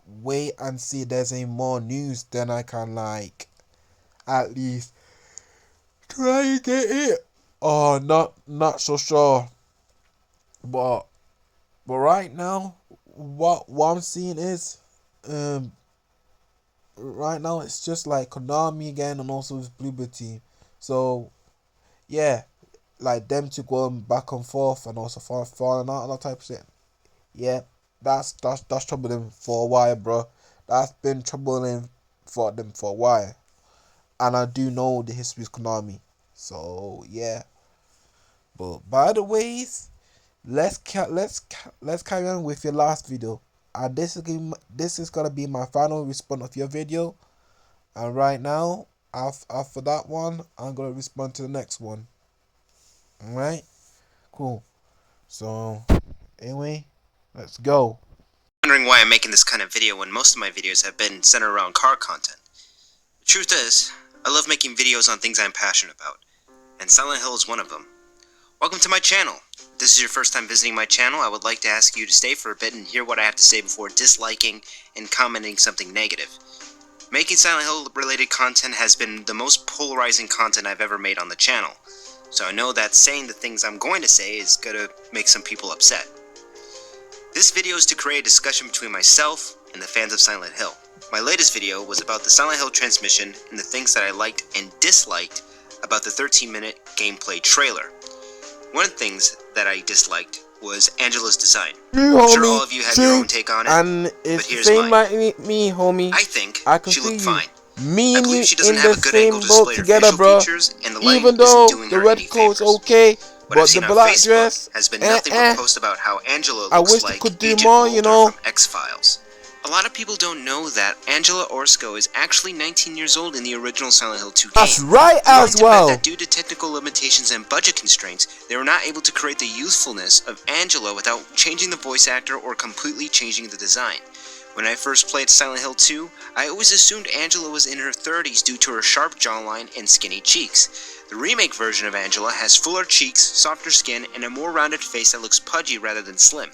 wait and see if there's any more news. Then I can like at least try and get it. Oh, not so sure, but right now, what I'm seeing is, um, right now it's just like Konami again and also with Bluebird Team. So yeah, like them two going back and forth and also falling out and that type of shit. Yeah, that's troubling for a while, bro. That's been troubling for them for a while, and I do know the history of Konami. So yeah, but by the ways, let's carry on with your last video. And this is gonna be my final response of your video. And right now, after that one, I'm gonna respond to the next one. Alright? Cool. So anyway, let's go. Wondering why I'm making this kind of video when most of my videos have been centered around car content. The truth is, I love making videos on things I'm passionate about, and Silent Hill is one of them. Welcome to my channel. If this is your first time visiting my channel, I would like to ask you to stay for a bit and hear what I have to say before disliking and commenting something negative. Making Silent Hill related content has been the most polarizing content I've ever made on the channel, so I know that saying the things I'm going to say is going to make some people upset. This video is to create a discussion between myself and the fans of Silent Hill. My latest video was about the Silent Hill transmission and the things that I liked and disliked about the 13-minute gameplay trailer. One of the things that I disliked was Angela's design. I'm sure all of you have your own take on it, and but it's here's same mine. like me, homie. I think I can she see looked you. fine. Me I and you believe she doesn't in have the a good same angle to boat display her together, facial bro. features, and the lighting Even isn't though doing the her red any coat's favors. okay, What I've but the seen on black Facebook dress, has been nothing but posts about how Angela I looks wish they like could do Agent more, Mulder from X-Files. A lot of people don't know that Angela Orsko is actually 19 years old in the original Silent Hill 2 game. That's right I'm willing as to bet well. that due to technical limitations and budget constraints, they were not able to create the youthfulness of Angela without changing the voice actor or completely changing the design. When I first played Silent Hill 2, I always assumed Angela was in her 30s due to her sharp jawline and skinny cheeks. The remake version of Angela has fuller cheeks, softer skin, and a more rounded face that looks pudgy rather than slim.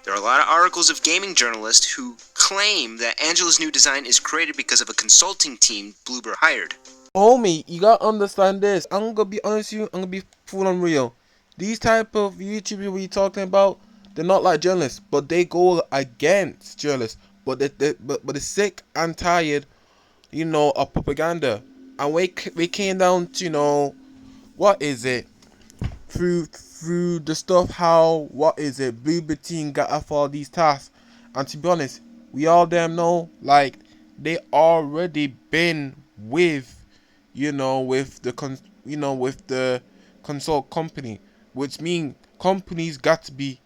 There are a lot of articles of gaming journalists who claim that Angela's new design is created because of a consulting team Bloober hired. Homie, you gotta understand this. I'm gonna be honest with you, I'm gonna be full on real. These type of YouTubers we talking about, they're not like journalists, but they go against journalists. But they're sick and tired, of propaganda. And we came down to, what is it? Through the stuff how, what is it, Blue Team got up for all these tasks. And to be honest, we all damn know, like, they already been with with the consult company, which mean companies got to be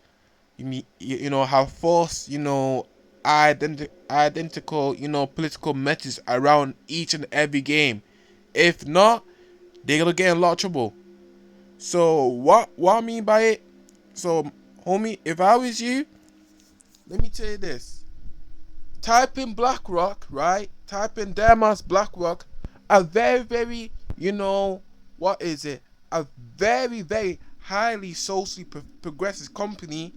have forced identical political messages around each and every game. If not, they're gonna get in a lot of trouble. So what I mean by it, so homie, if I was you, let me tell you this. Type in BlackRock, right? Type in Damas BlackRock, a very, very, what is it? A very, very highly socially progressive company,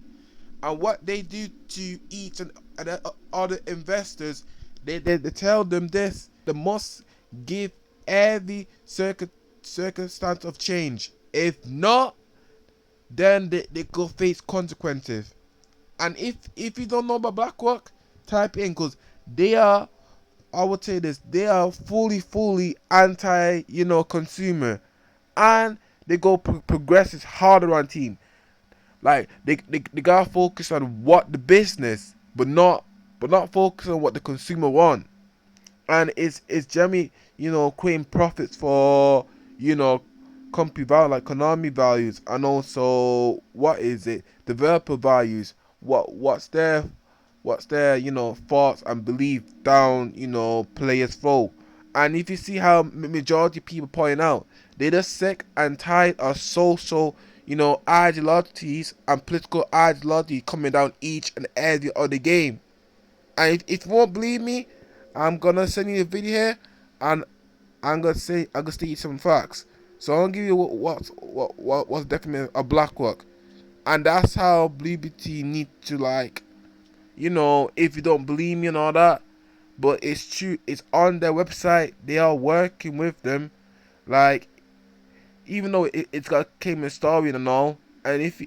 and what they do to each and other investors, they tell them this: they must give every circumstance of change. If not, then they could face consequences. And if you don't know about BlackRock, type in, because they are, I would say this, they are fully anti, consumer, and they go progressive harder on team. Like they gotta focus on what the business, but not focus on what the consumer want. And it's generally, creating profits for, company value, like Konami values, and also, what is it, developer values, what's their thoughts and belief down, players flow. And if you see how majority of people point out, they're just sick and tired of social, ideologies and political ideology coming down each and every other game. And if you won't believe me, I'm gonna send you a video here, and I'm gonna state you some facts. So I'm gonna give you what's definitely a BlackRock, and that's how Blue BT need to, like, if you don't believe me and all that, but it's true. It's on their website. They are working with them, like, even though it's got Cayman story and all, and if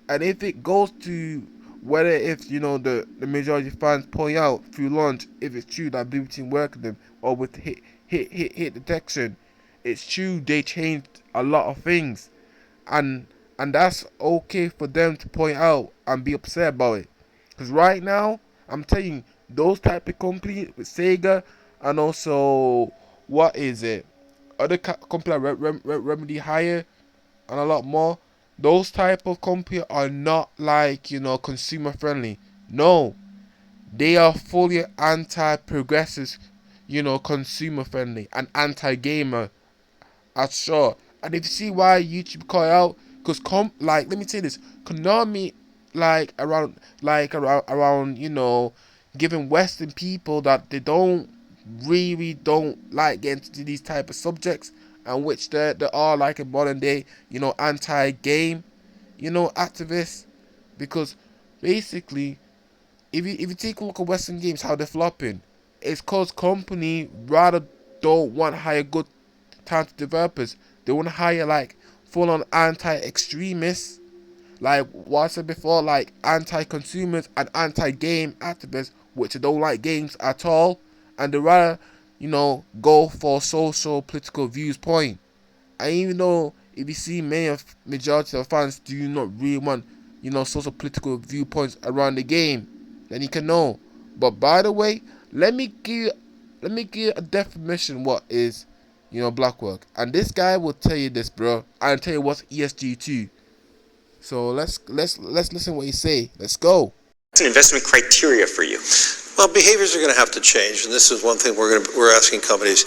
it goes to whether, if the majority of fans point out through launch, if it's true that Blue Team worked with them, or with hit detection, it's true they changed a lot of things, and that's okay for them to point out and be upset about it. Because right now, I'm telling you, those type of companies with Sega, and also, what is it, other company like Remedy Higher, and a lot more, those type of company are not, like, consumer friendly. No, they are fully anti-progressive, consumer friendly, and anti-gamer, as sure. And if you see why YouTube call out, because like, let me say this, Konami, around, giving Western people that they don't like getting into these type of subjects, and which they are, like, a modern day, anti-game, activists. Because basically, if you take a look at Western games, how they're flopping, it's cause company rather don't want to hire good talented developers. They want to hire, like, full on anti-extremists, like what I said before, like anti-consumers and anti-game activists, which don't like games at all, and they rather, go for social political views point. And even though, if you see, majority of fans do not really want, social political viewpoints around the game, then you can know. But by the way, let me give a definition what is, BlackRock. And this guy will tell you this, bro. And tell you what's ESG too. So let's listen what he say. Let's go. What's an investment criteria for you? Well, behaviors are going to have to change, and this is one thing we're asking companies.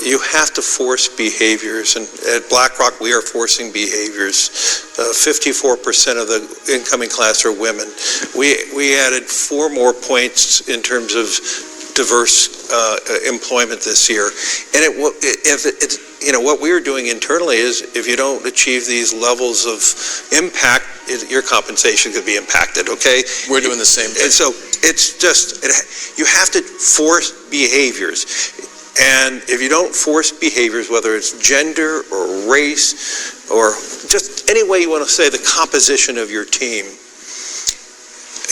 You have to force behaviors, and at BlackRock we are forcing behaviors. 54% of the incoming class are women. We added 4 more points in terms of diverse employment this year, and what we're doing internally is, if you don't achieve these levels of impact, your compensation could be impacted. Okay, we're doing the same thing. And so it's just, you have to force behaviors, and if you don't force behaviors, whether it's gender or race or just any way you want to say the composition of your team,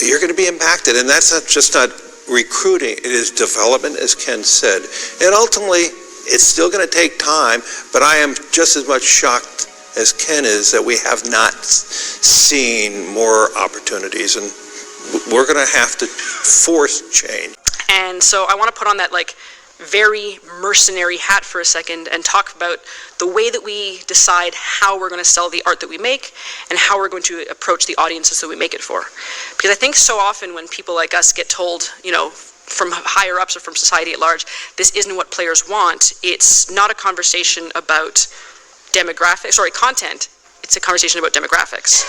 you're going to be impacted. And that's not recruiting, it is development, as Ken said. And ultimately, it's still going to take time, but I am just as much shocked as Ken is that we have not seen more opportunities, and we're going to have to force change. And so I want to put on that, like, very mercenary hat for a second and talk about the way that we decide how we're going to sell the art that we make and how we're going to approach the audiences that we make it for. Because I think so often when people like us get told, from higher ups or from society at large, this isn't what players want, it's not a conversation about content, it's a conversation about demographics.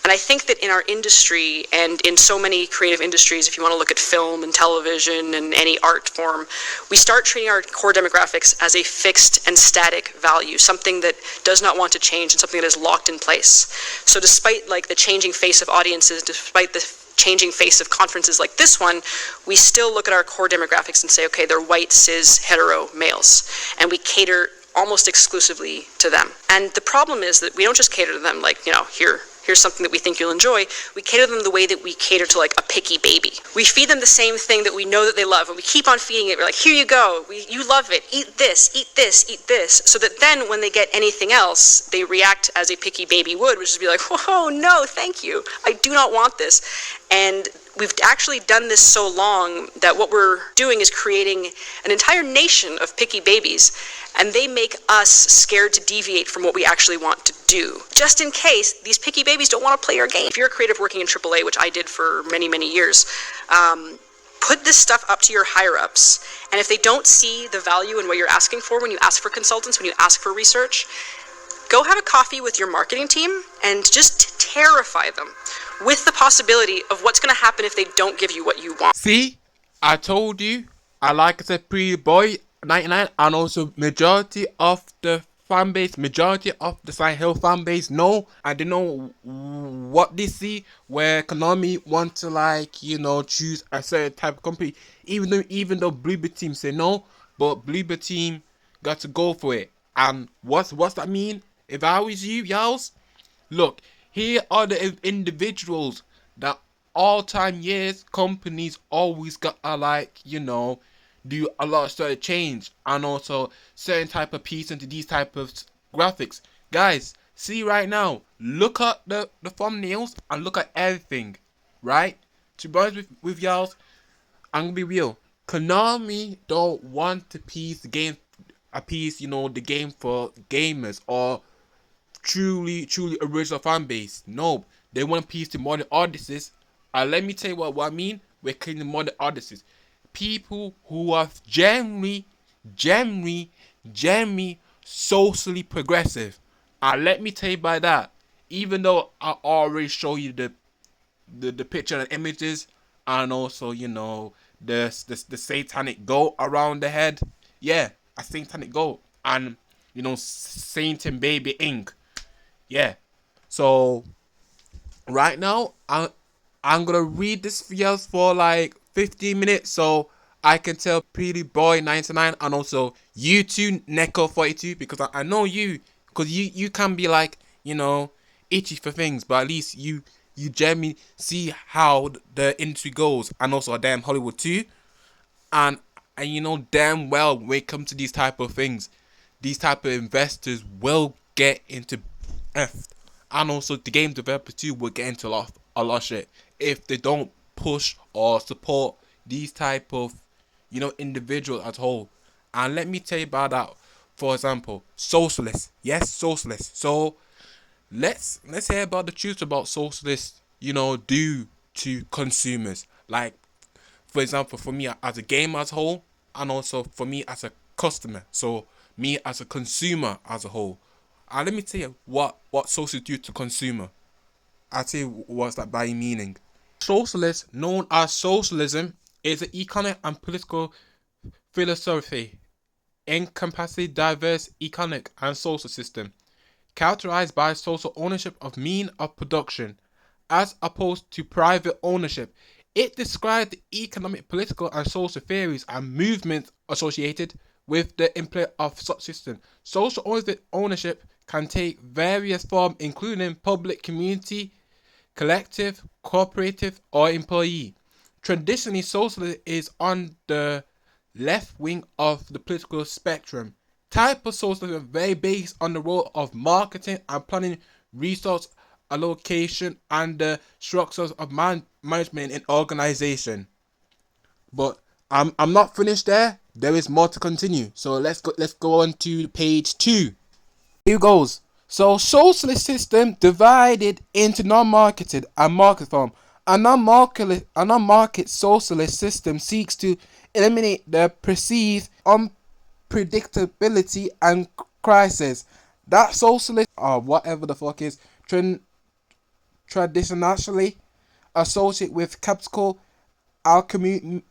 And I think that in our industry, and in so many creative industries, if you want to look at film and television and any art form, we start treating our core demographics as a fixed and static value, something that does not want to change and something that is locked in place. So despite, like, the changing face of audiences, despite the changing face of conferences like this one, we still look at our core demographics and say, okay, they're white, cis, hetero males, and we cater almost exclusively to them. And the problem is that we don't just cater to them like, here's something that we think you'll enjoy. We cater to them the way that we cater to like a picky baby. We feed them the same thing that we know that they love, and we keep on feeding it. We're like, here you go, you love it, eat this, eat this, eat this, so that then when they get anything else, they react as a picky baby would, which is be like, whoa, no, thank you, I do not want this. And we've actually done this so long that what we're doing is creating an entire nation of picky babies, and they make us scared to deviate from what we actually want to do, just in case these picky babies don't want to play your game. If you're a creative working in AAA, which I did for many, many years, put this stuff up to your higher-ups, and if they don't see the value in what you're asking for when you ask for consultants, when you ask for research, go have a coffee with your marketing team and just terrify them with the possibility of what's going to happen if they don't give you what you want. See, I told you. Like I said, Pretty Boy 99, and also majority of the fan base, majority of the Silent Hill fan base know, and they know what they see, where Konami want to choose a certain type of company, even though Bloober Team say no, but Bloober Team got to go for it. And what's that mean? If I was you, y'alls, look, here are the individuals that all time years companies always got do a lot of sort of change, and also certain type of piece into these type of graphics. Guys, see right now, look at the thumbnails and look at everything, right? To be honest with y'all, I'm gonna be real. Konami don't want to appease the game for gamers or truly original fan base. No, they want to appease to modern audiences. And let me tell you what I mean. We're cleaning modern audiences. People who are generally socially progressive. And let me tell you by that, even though I already show you the picture and images, and also the satanic goat around the head. Yeah, a satanic goat, and Saint and Baby ink. Yeah. So right now I'm gonna read this for you for like 15 minutes, so I can tell Pretty Boy 99 and also you too, Neko 42, because I know you, because you can be itchy for things, but at least you generally see how the industry goes, and also damn Hollywood too, and damn well when it comes to these type of things, these type of investors will get into F, and also the game developers too will get into a lot of shit if they don't push or support these type of individuals at whole. And let me tell you about that. For example, socialists. Yes, socialists. So let's hear about the truth about socialists do to consumers. Like, for example, for me as a gamer as a whole, and also for me as a customer, so me as a consumer as a whole. And let me tell you what socialists do to consumer. I'll tell you what's that by meaning. Socialist, known as socialism, is an economic and political philosophy encompassing diverse economic and social system, characterized by social ownership of means of production, as opposed to private ownership. It describes the economic, political, and social theories and movements associated with the implement of such system. Social ownership can take various forms, including public, community, collective, cooperative, or employee. Traditionally, socialism is on the left wing of the political spectrum. Type of socialism is very based on the role of marketing and planning, resource allocation, and the structures of management in organization. But I'm not finished there. There is more to continue. So let's go on to page 2. Here goes. So socialist system divided into non-marketed and market form. A non-market socialist system seeks to eliminate the perceived unpredictability and crisis that socialist or whatever the fuck is traditionally associate with capital accumulation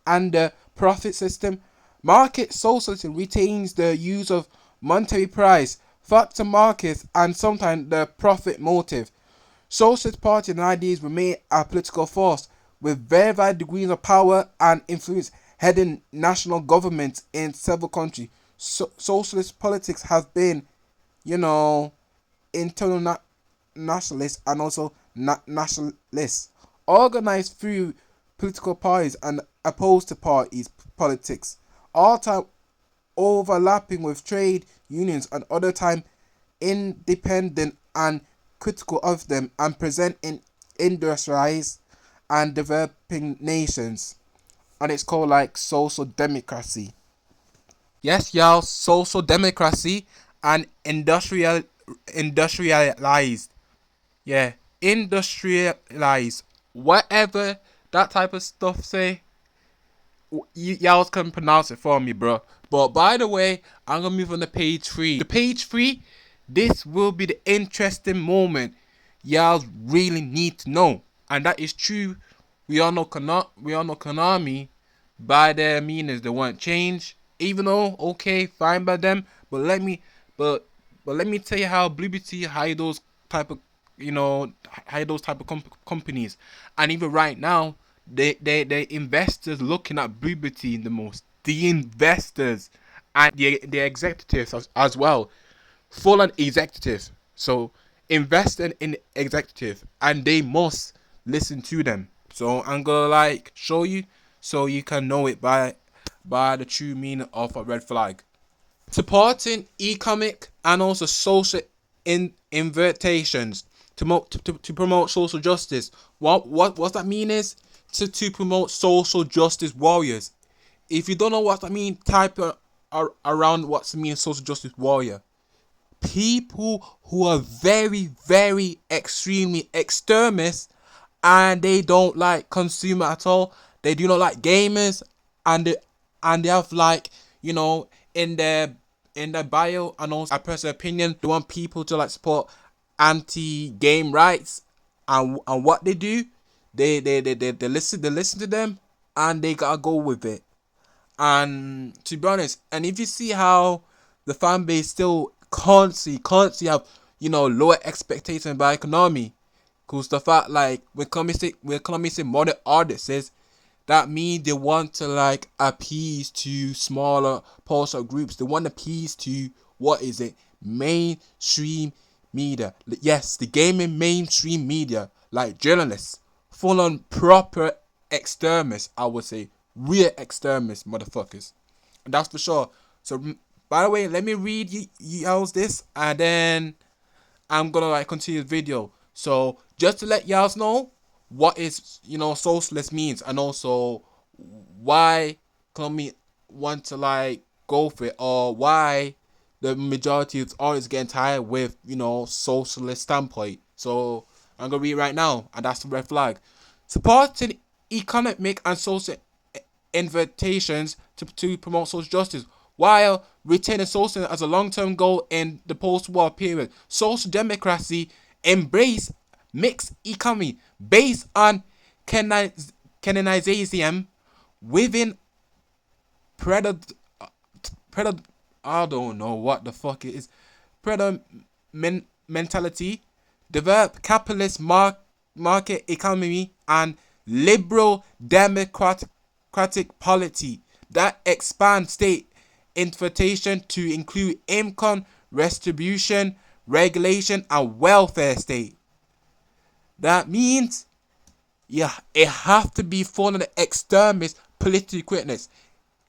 and the profit system. Market socialism retains the use of monetary price, factor markets, and sometimes the profit motive. Socialist party and ideas remain a political force with very degrees of power and influence, heading national governments in several countries. Socialist politics has been, you know, internal nationalists and also nationalists, organized through political parties and opposed to parties politics, all time overlapping with trade unions and other time independent and critical of them, and present in industrialized and developing nations. And it's called like social democracy. Yes, y'all, social democracy and industrialized. Yeah, industrialized. Whatever that type of stuff say, y'all can pronounce it for me, bro. But by the way, I'm gonna move on to page 3. The page 3, this will be the interesting moment y'all really need to know, and that is true. We all know Konami by their meanings they want change, even though okay, fine by them. But but let me tell you how Blue BT hide those type of companies, and even right now they investors looking at Blue BT the most. The investors and the executives as well, full on executive. So investing in executive, and they must listen to them. So I'm gonna like show you so you can know it by the true meaning of a red flag. Supporting economic and also social invitations to promote social justice. What that mean is to promote social justice warriors. If you don't know what that mean, type around what's mean social justice warrior. People who are very extremely extremist, and they don't like consumer at all. They do not like gamers, and they have like, in their bio and also a personal opinion, they want people to like support anti-game rights, and what they do, they listen to them, and they gotta go with it. And to be honest, and if you see how the fan base still constantly have, lower expectations by Konami, cause the fact like when Konami say modern artists, that means they want to like appease to smaller partial groups. They want to appease to mainstream media. Yes, the gaming mainstream media, like journalists, full on proper extremists. I would say real extremists, motherfuckers. And that's for sure. So by the way, let me read y'all's this, and then I'm gonna like continue the video. So just to let y'all know what is socialist means, and also why Colombia want to like go for it, or why the majority is always getting tired with socialist standpoint. So I'm gonna read it right now, and that's the red flag. Supporting economic and social invitations to promote social justice while retaining socialism as a long-term goal in the post-war period. Social democracy embrace mixed economy based on Keynesianism within predator. I don't know what the fuck it is. Predator mentality, develop capitalist market economy, and liberal democratic polity that expand state interpretation to include income redistribution, regulation, and welfare state. That means, yeah, it have to be for the extremist political correctness.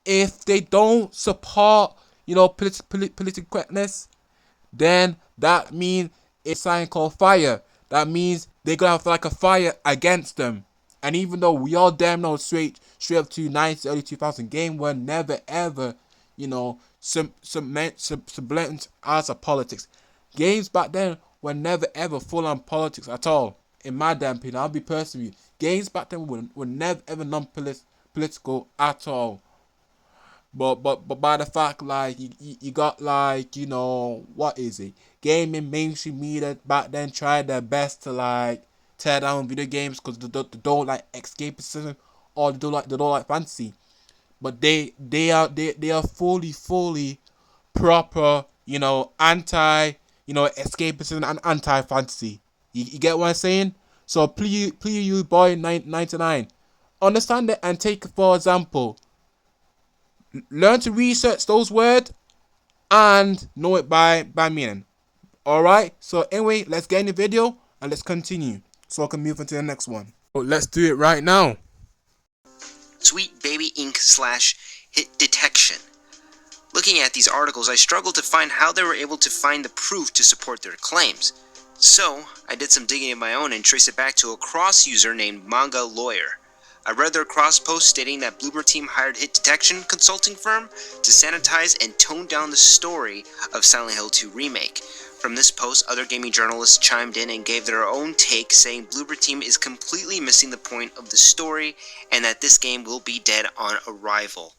If they don't support, political correctness, then that means it's something called fire. That means they're gonna have like a fire against them. And even though we all damn know straight up to 90s, early 2000 game were never ever, blatant as a politics. Games back then were never ever full on politics at all. In my damn opinion, I'll be personally. Games back then were never ever non-political at all. But by the fact like you got like what is it? Gaming mainstream media back then tried their best to like tear down video games because they don't like escapism, or they don't like fantasy. But they are fully proper, anti escapism and anti fantasy. You get what I'm saying? So please you boy 99, understand it and take for example. Learn to research those words and know it by meaning. Alright, so anyway, let's get in the video and let's continue so I can move into the next one. So let's do it right now. Sweet Baby Inc. / hit detection. Looking at these articles, I struggled to find how they were able to find the proof to support their claims. So, I did some digging of my own and traced it back to a cross user named Manga Lawyer. I read their cross post stating that Bloober Team hired hit detection consulting firm to sanitize and tone down the story of Silent Hill 2 Remake. From this post, other gaming journalists chimed in and gave their own take, saying Bloober Team is completely missing the point of the story and that this game will be dead on arrival.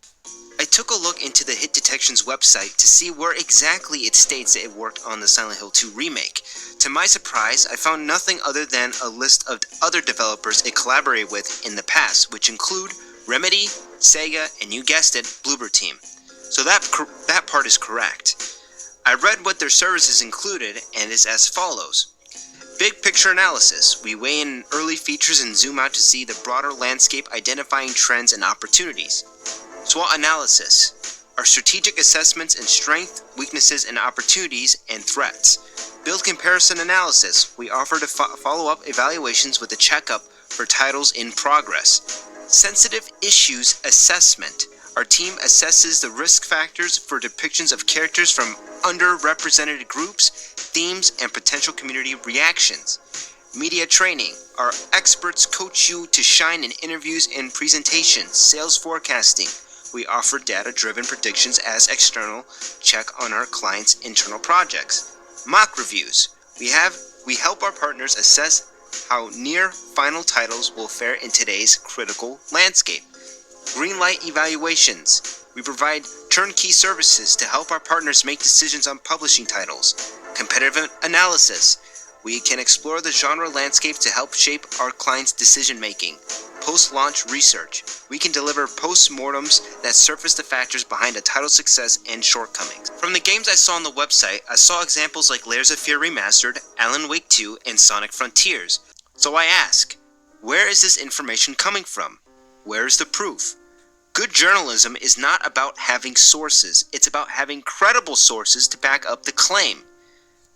I took a look into the Hit Detection's website to see where exactly it states that it worked on the Silent Hill 2 remake. To my surprise, I found nothing other than a list of other developers it collaborated with in the past, which include Remedy, Sega, and you guessed it, Bloober Team. So that part is correct. I read what their services included and is as follows. Big picture analysis. We weigh in early features and zoom out to see the broader landscape, identifying trends and opportunities. SWOT analysis. Our strategic assessments and strengths, weaknesses, and opportunities and threats. Build comparison analysis. We offer to follow up evaluations with a checkup for titles in progress. Sensitive issues assessment. Our team assesses the risk factors for depictions of characters from underrepresented groups, themes, and potential community reactions. Media training. Our experts coach you to shine in interviews and presentations. Sales forecasting. We offer data-driven predictions as external check on our clients' internal projects. Mock reviews. We help our partners assess how near final titles will fare in today's critical landscape. Greenlight evaluations. We provide turnkey services to help our partners make decisions on publishing titles. Competitive analysis. We can explore the genre landscape to help shape our clients' decision-making. Post-launch research. We can deliver post-mortems that surface the factors behind a title's success and shortcomings. From the games I saw on the website, I saw examples like Layers of Fear Remastered, Alan Wake 2, and Sonic Frontiers. So I ask, where is this information coming from? Where is the proof? Good journalism is not about having sources, it's about having credible sources to back up the claim.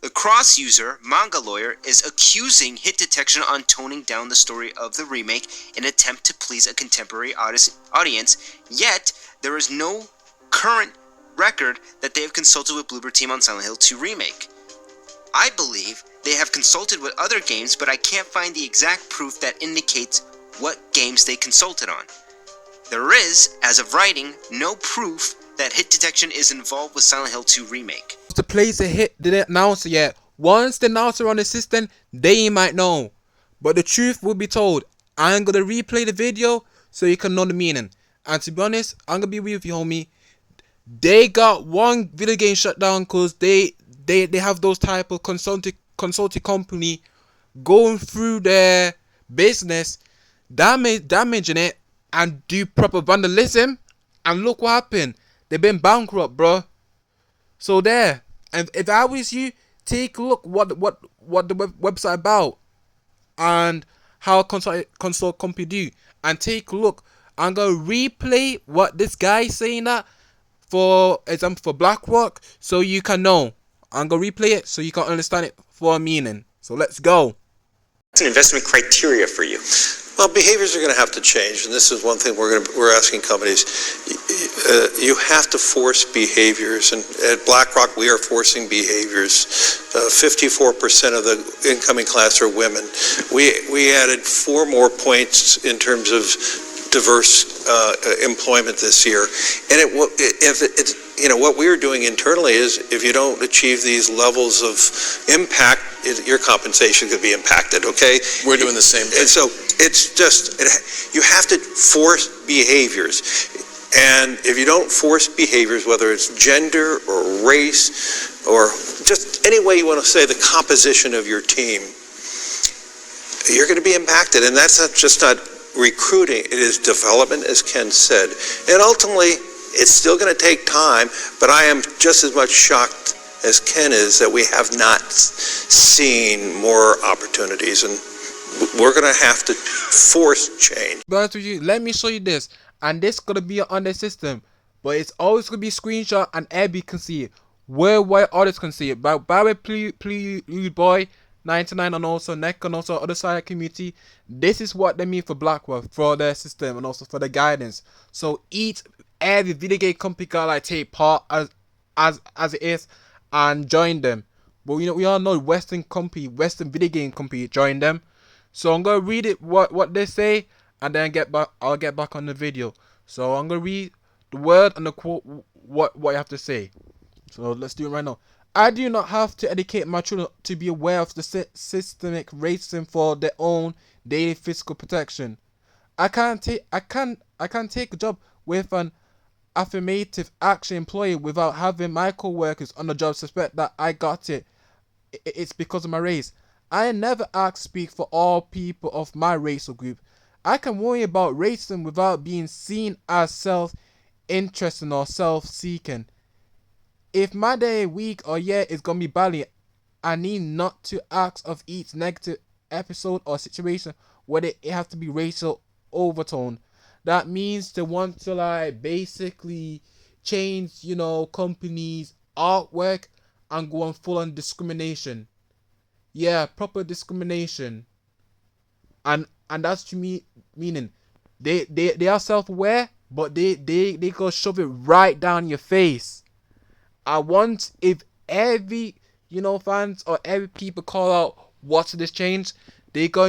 The cross user, Manga Lawyer, is accusing Hit Detection on toning down the story of the remake in an attempt to please a contemporary audience, yet there is no current record that they have consulted with Bloober Team on Silent Hill 2 Remake. I believe they have consulted with other games, but I can't find the exact proof that indicates what games they consulted on. There is, as of writing, no proof that Hit Detection is involved with Silent Hill 2 Remake. The place a hit didn't announce it yet. Once the announcer on the system, they might know. But the truth will be told. I'm gonna replay the video so you can know the meaning. And to be honest, I'm gonna be with you, homie. They got one video game shut down because they have those type of consulting company going through their business, damaging it, and do proper vandalism. And look what happened. They've been bankrupt, bro. So there. And if I was you, take a look what the website about and how consult company do, and take a look. I'm gonna replay what this guy is saying that, for example, for BlackRock, so you can know. I'm gonna replay it so you can understand it for a meaning. So let's go. What's an investment criteria for you? Well, behaviors are going to have to change, and this is one thing we're asking companies. You have to force behaviors, and at BlackRock we are forcing behaviors. 54% of the incoming class are women. We added 4 more points in terms of diverse employment this year, and what we're doing internally is, if you don't achieve these levels of impact, your compensation could be impacted. Okay, we're doing the same thing. And so it's just you have to force behaviors, and if you don't force behaviors, whether it's gender or race or just any way you want to say the composition of your team, you're going to be impacted, and that's not recruiting, it is development, as Ken said. And ultimately, it's still going to take time, but I am just as much shocked as Ken is, that we have not seen more opportunities, and we're going to have to force change. But with you, let me show you this, and this gonna be on the system, but it's always gonna be screenshot and everybody can see it. Worldwide artists can see it. But by the way, please, boy 99 and also Neck and also other side of the community. This is what they mean for Blackwell, for their system and also for the guidance. So every video game company gotta like take part as it is and join them. But we all know Western video game company join them. So I'm gonna read it what they say and then I'll get back on the video. So I'm gonna read the word and the quote what you have to say. So let's do it right now. I do not have to educate my children to be aware of the systemic racism for their own daily physical protection. I can't take a job with an affirmative action employee without having my co-workers on the job suspect that I got it. It's because of my race. I never ask to speak for all people of my racial group. I can worry about racism without being seen as self-interested or self-seeking. If my day, week, or year is gonna be badly, I need not to ask of each negative episode or situation whether it has to be racial overtone. That means they want to like basically change, companies' artwork and go on full on discrimination. Yeah, proper discrimination. And that's to me meaning they are self-aware, but they go shove it right down your face. I want if every fans or every people call out what's this change, they go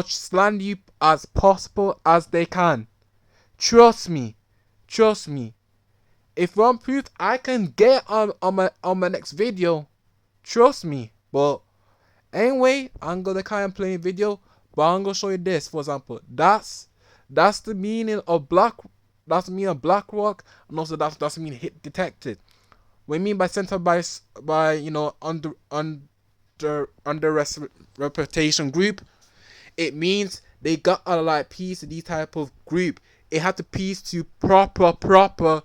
slander you as possible as they can. Trust me. If one proof I can get on my next video, trust me. But anyway, I'm gonna kind of play a video, but I'm gonna show you this. For example, that's the meaning of that's the meaning of BlackRock, and also that's the meaning hit detected. What I mean by center by under reputation group, it means they got a like piece of these type of group. It had to piece to proper,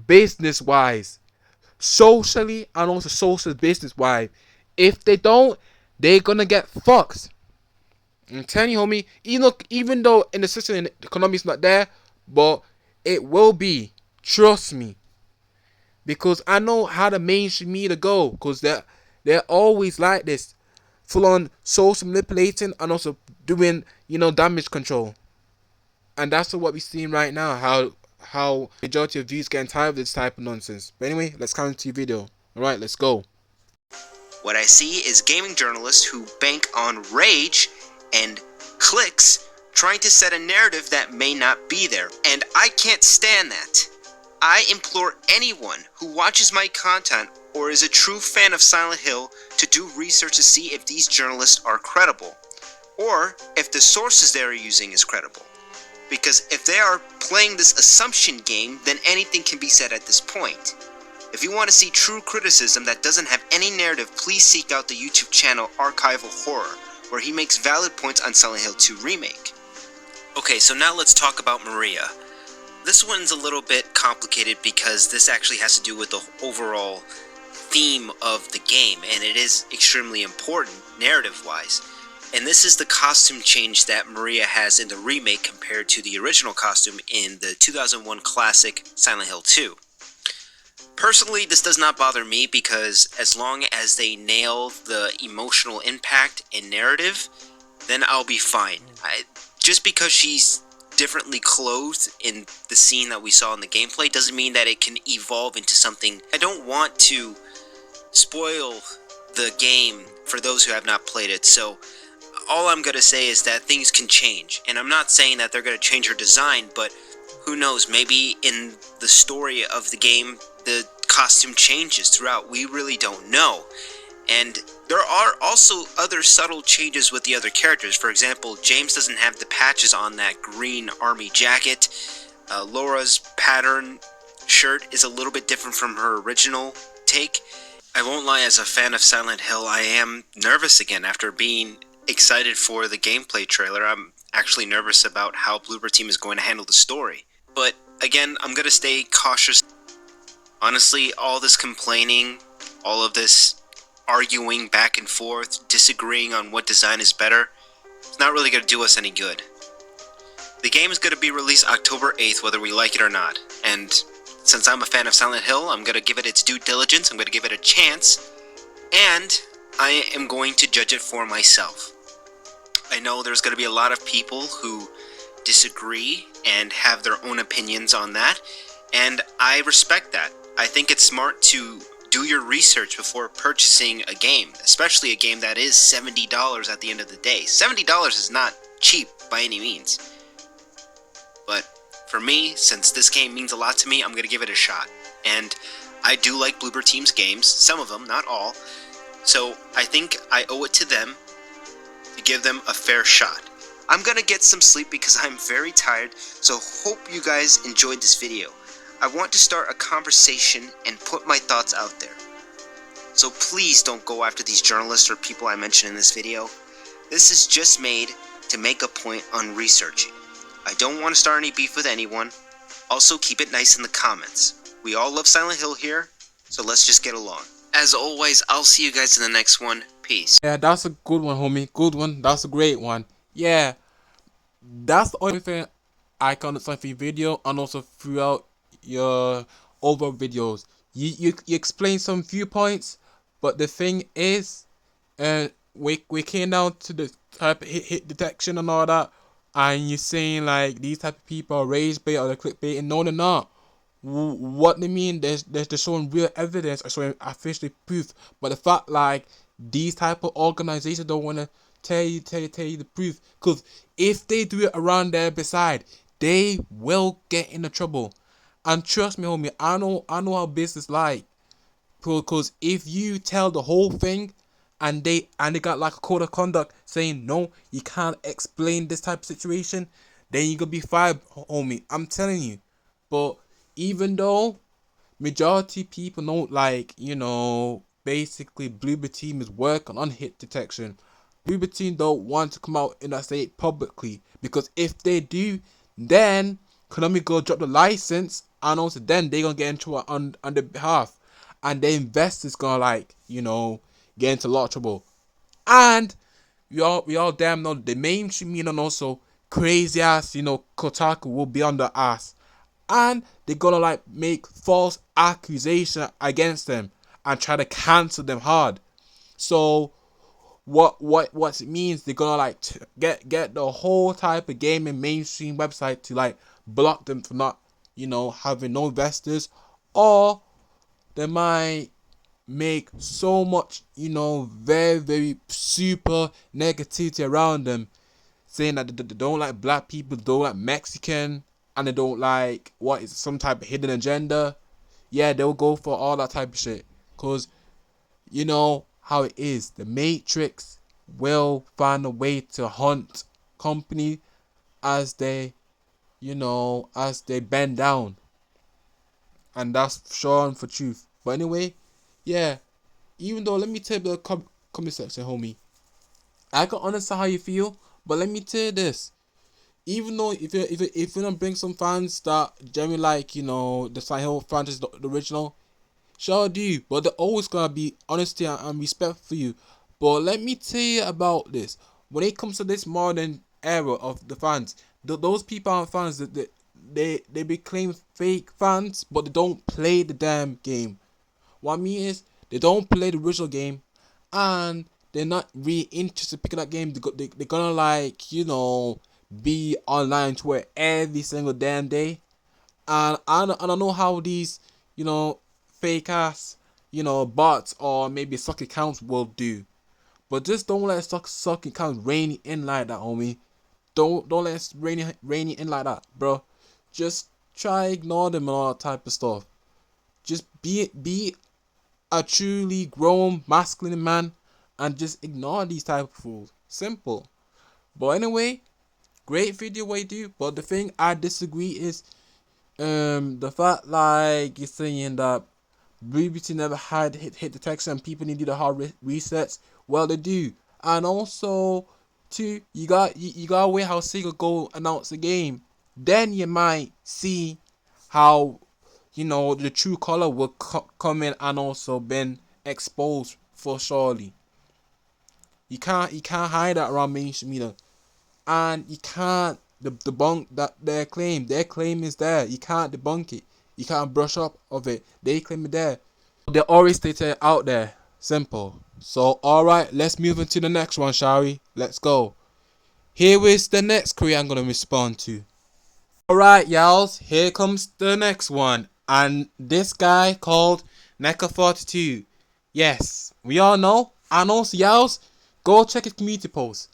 business wise, socially and also social business wise. If they don't, they're gonna get fucked. I'm telling you, homie. Even though in the system the economy is not there, but it will be. Trust me. Because I know how the mainstream media go. Because they're always like this. Full on social manipulating and also doing, damage control. And that's what we're seeing right now. How majority of views getting tired of this type of nonsense. But anyway, let's come to your video. Alright, let's go. What I see is gaming journalists who bank on rage and clicks trying to set a narrative that may not be there. And I can't stand that. I implore anyone who watches my content or is a true fan of Silent Hill to do research to see if these journalists are credible, or if the sources they are using is credible. Because if they are playing this assumption game, then anything can be said at this point. If you want to see true criticism that doesn't have any narrative, please seek out the YouTube channel Archival Horror, where he makes valid points on Silent Hill 2 Remake. Okay, so now let's talk about Maria. This one's a little bit complicated because this actually has to do with the overall theme of the game, and it is extremely important narrative-wise. And this is the costume change that Maria has in the remake compared to the original costume in the 2001 classic Silent Hill 2. Personally, this does not bother me because as long as they nail the emotional impact and narrative, then I'll be fine. Just because she's differently clothed in the scene that we saw in the gameplay doesn't mean that it can evolve into something. I don't want to spoil the game for those who have not played it, so all I'm going to say is that things can change. And I'm not saying that they're going to change her design, but who knows, maybe in the story of the game, the costume changes throughout. We really don't know. And there are also other subtle changes with the other characters. For example, James doesn't have the patches on that green army jacket. Laura's pattern shirt is a little bit different from her original take. I won't lie, as a fan of Silent Hill, I am nervous again after being excited for the gameplay trailer. I'm actually nervous about how Bloober Team is going to handle the story. But again, I'm going to stay cautious. Honestly, all this complaining all of this arguing back and forth, disagreeing on what design is better, it's not really going to do us any good. The game is going to be released October 8th, whether we like it or not. And since I'm a fan of Silent Hill, I'm going to give it its due diligence, I'm going to give it a chance, and I am going to judge it for myself. I know there's going to be a lot of people who disagree and have their own opinions on that, and I respect that. I think it's smart to do your research before purchasing a game, especially a game that is $70 at the end of the day. $70 is not cheap by any means. But for me, since this game means a lot to me, I'm going to give it a shot. And I do like Bloober Team's games, some of them, not all. So I think I owe it to them to give them a fair shot. I'm going to get some sleep because I'm very tired, so hope you guys enjoyed this video. I want to start a conversation and put my thoughts out there. So please don't go after these journalists or people I mentioned in this video. This is just made to make a point on researching. I don't want to start any beef with anyone. Also, keep it nice in the comments. We all love Silent Hill here, so let's just get along. As always, I'll see you guys in the next one. Peace. Yeah, that's a good one, homie. Good one. That's a great one. Yeah, that's the only thing I can understand for your video, and also throughout your overall videos. You explain some viewpoints, but the thing is, we came down to the type of hit detection and all that, and you're saying like these type of people are rage bait or they're clickbait, and no, they're not. What they mean, they're showing real evidence or showing official proof, but the fact like these type of organizations don't want to tell you the proof, because if they do it around their beside, they will get into trouble. And trust me, homie, I know how business like, because if you tell the whole thing and they got like a code of conduct saying no, you can't explain this type of situation, then you gonna be fired, homie. I'm telling you. But even though majority people don't like, basically Bloober Team is working on hit detection, Bloober Team don't want to come out and say it publicly, because if they do, then Konami go drop the license, and also then they gonna get into it on their behalf, and the investors gonna get into a lot of trouble. And we all damn know the mainstream media and also crazy ass Kotaku will be on their ass, and they're gonna make false accusation against them and try to cancel them hard. So what it means, they're gonna get the whole type of gaming mainstream website to block them for not having no investors, or they might make so much very very super negativity around them, saying that they don't like black people, they don't like Mexican, and they don't like what is some type of hidden agenda. Yeah, they'll go for all that type of shit, because you know how it is. The Matrix will find a way to hunt company as they bend down, and that's shown for truth. But anyway, yeah, even though, let me tell you the comment section, homie, I can understand how you feel, but let me tell you this. Even though if you don't bring some fans that generally like the Silent Hill franchise, the original, sure do, but they're always gonna be honesty and respect for you. But let me tell you about this. When it comes to this modern era of the fans, those people aren't fans. That they beclaim fake fans, but they don't play the damn game. What I mean is, they don't play the original game, and they're not really interested in picking that game. They're gonna be online to it every single damn day. And I don't know how these fake ass bots or maybe suck accounts will do, but just don't let suck accounts rain in like that, homie. Don't let it rain in like that, bro. Just try ignore them and all that type of stuff. Just be a truly grown masculine man and just ignore these type of fools. Simple. But anyway, great video what you do. But the thing I disagree is the fact you're saying that BBC never had hit detection and people need to do the hard resets. Well, they do. And also too, you got wait how Sega go announce the game, then you might see how the true color will come in and also been exposed for surely. You can't hide that around mainstream media, and you can't debunk that their claim. Their claim is there. You can't debunk it. You can't brush up of it. They claim it there. They always stated it out there. Simple. So alright, let's move into the next one, shall we? Let's go. Here is the next query I'm gonna respond to. Alright, y'alls, here comes the next one. And this guy called NECA42. Yes, we all know. And also, y'alls, go check his community post.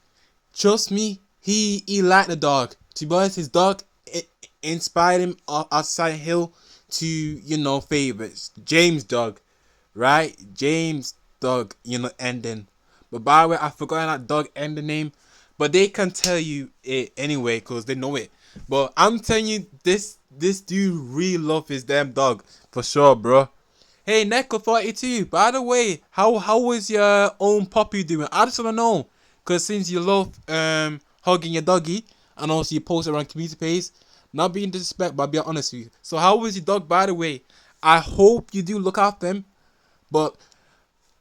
Trust me, he liked the dog. To be honest, his dog inspired him outside Hill to, you know, favorites. James dog, right? James dog, you know, ending. But by the way, I forgot that dog ending name. But they can tell you it anyway, because they know it. But I'm telling you, this dude really love his damn dog. For sure, bro. Hey, Neko42, by the way, how was your own puppy doing? I just want to know. Because since you love hugging your doggy, and also you post it on community page, not being disrespectful, but being honest with you. So how was your dog, by the way? I hope you do look after him. But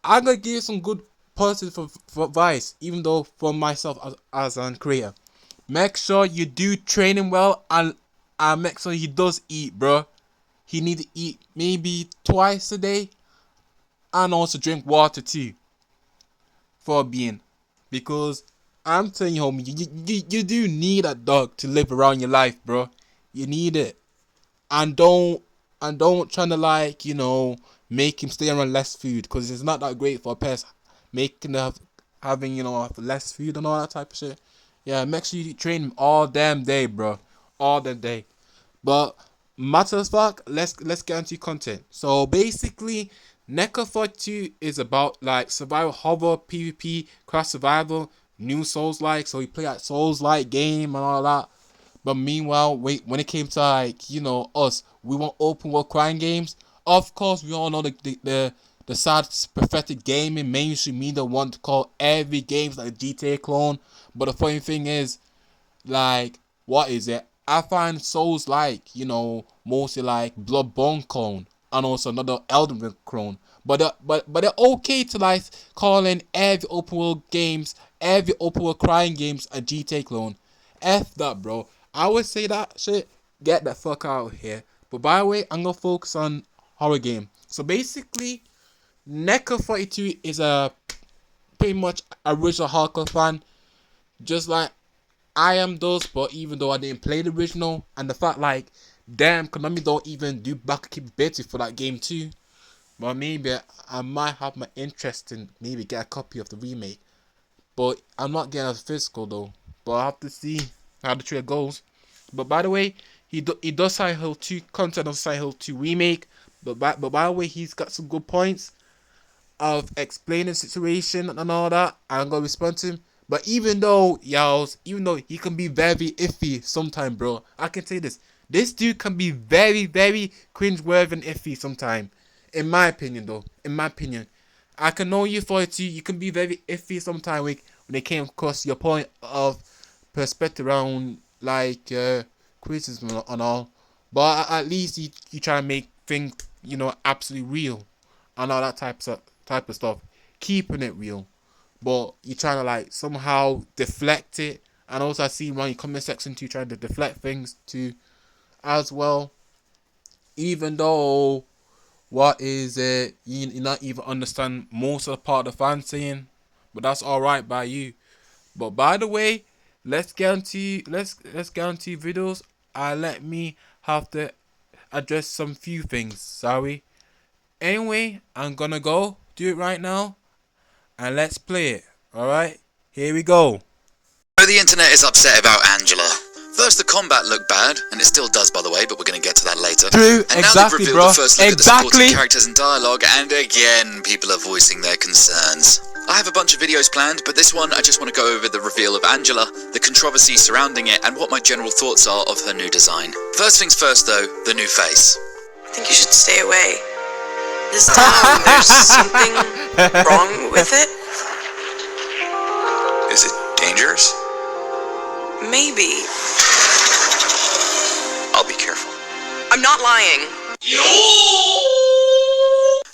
I'm going to give you some good positive advice, even though for myself as a creator. Make sure you do train him well, and make sure he does eat, bro. He need to eat maybe twice a day, and also drink water too. For being, because I'm telling you, homie, you do need a dog to live around your life, bro. You need it, and don't try to, like, you know, make him stay around less food, because it's not that great for a pet. Making having, you know, less food and all that type of shit. Yeah, make sure you train him all damn day, bro. All damn day. But matter of fact, let's get into content. So basically, NECA 42 is about like survival horror, PvP, cross survival, new Souls-like. So he play like Souls-like game and all that. But meanwhile, when it came to, like, you know, us, we want open world crime games. Of course, we all know the sad pathetic gaming mainstream media want to call every game like a GTA clone. But the funny thing is, like, what is it? I find Souls like, you know, mostly like Bloodborne clone and also another Elden Ring clone. But they're okay to, like, calling every open world crime games a GTA clone. F that, bro. I would say that shit. Get the fuck out of here. But by the way, I'm gonna focus on horror game. So basically, NECA 42 is a pretty much original hardcore fan, just like I am those. But even though I didn't play the original, and the fact, like, damn, Konami don't even do back capability for that game too. But maybe I might have my interest in maybe get a copy of the remake. But I'm not getting a physical though. But I have to see how the trailer goes. But by the way, he does Silent Hill 2 content of Silent Hill 2 remake. But by the way, he's got some good points of explaining the situation and all that. I'm gonna respond to him. But even though he can be very iffy sometimes, bro. I can say this. This dude can be very, very cringe-worthy and iffy sometimes. In my opinion, though. In my opinion. I can know you for it too. You can be very iffy sometimes when they came across your point of perspective around, like, criticism and all. But at least you try to make things, you know, absolutely real. And all that type of stuff. Keeping it real. But you're trying to, like, somehow deflect it. And also I see around your comment section too, trying to deflect things too as well. Even though, what is it, you not even understand most of the part of the fan saying. But that's alright by you. But by the way, let's get into videos. Let me have to address some few things. Sorry. Anyway, I'm gonna go do it right now, and let's play it. Alright, here we go. The internet is upset about Angela. First, the combat looked bad, and it still does, by the way, but we're going to get to that later. True, and exactly, now they've revealed bro. the first look at the Exactly. supporting characters and dialogue, and again, people are voicing their concerns. I have a bunch of videos planned, but this one, I just want to go over the reveal of Angela, the controversy surrounding it, and what my general thoughts are of her new design. First things first, though, the new face. I think you should stay away. This town, there's something wrong with it. Is it dangerous? Maybe. I'll be careful. I'm not lying.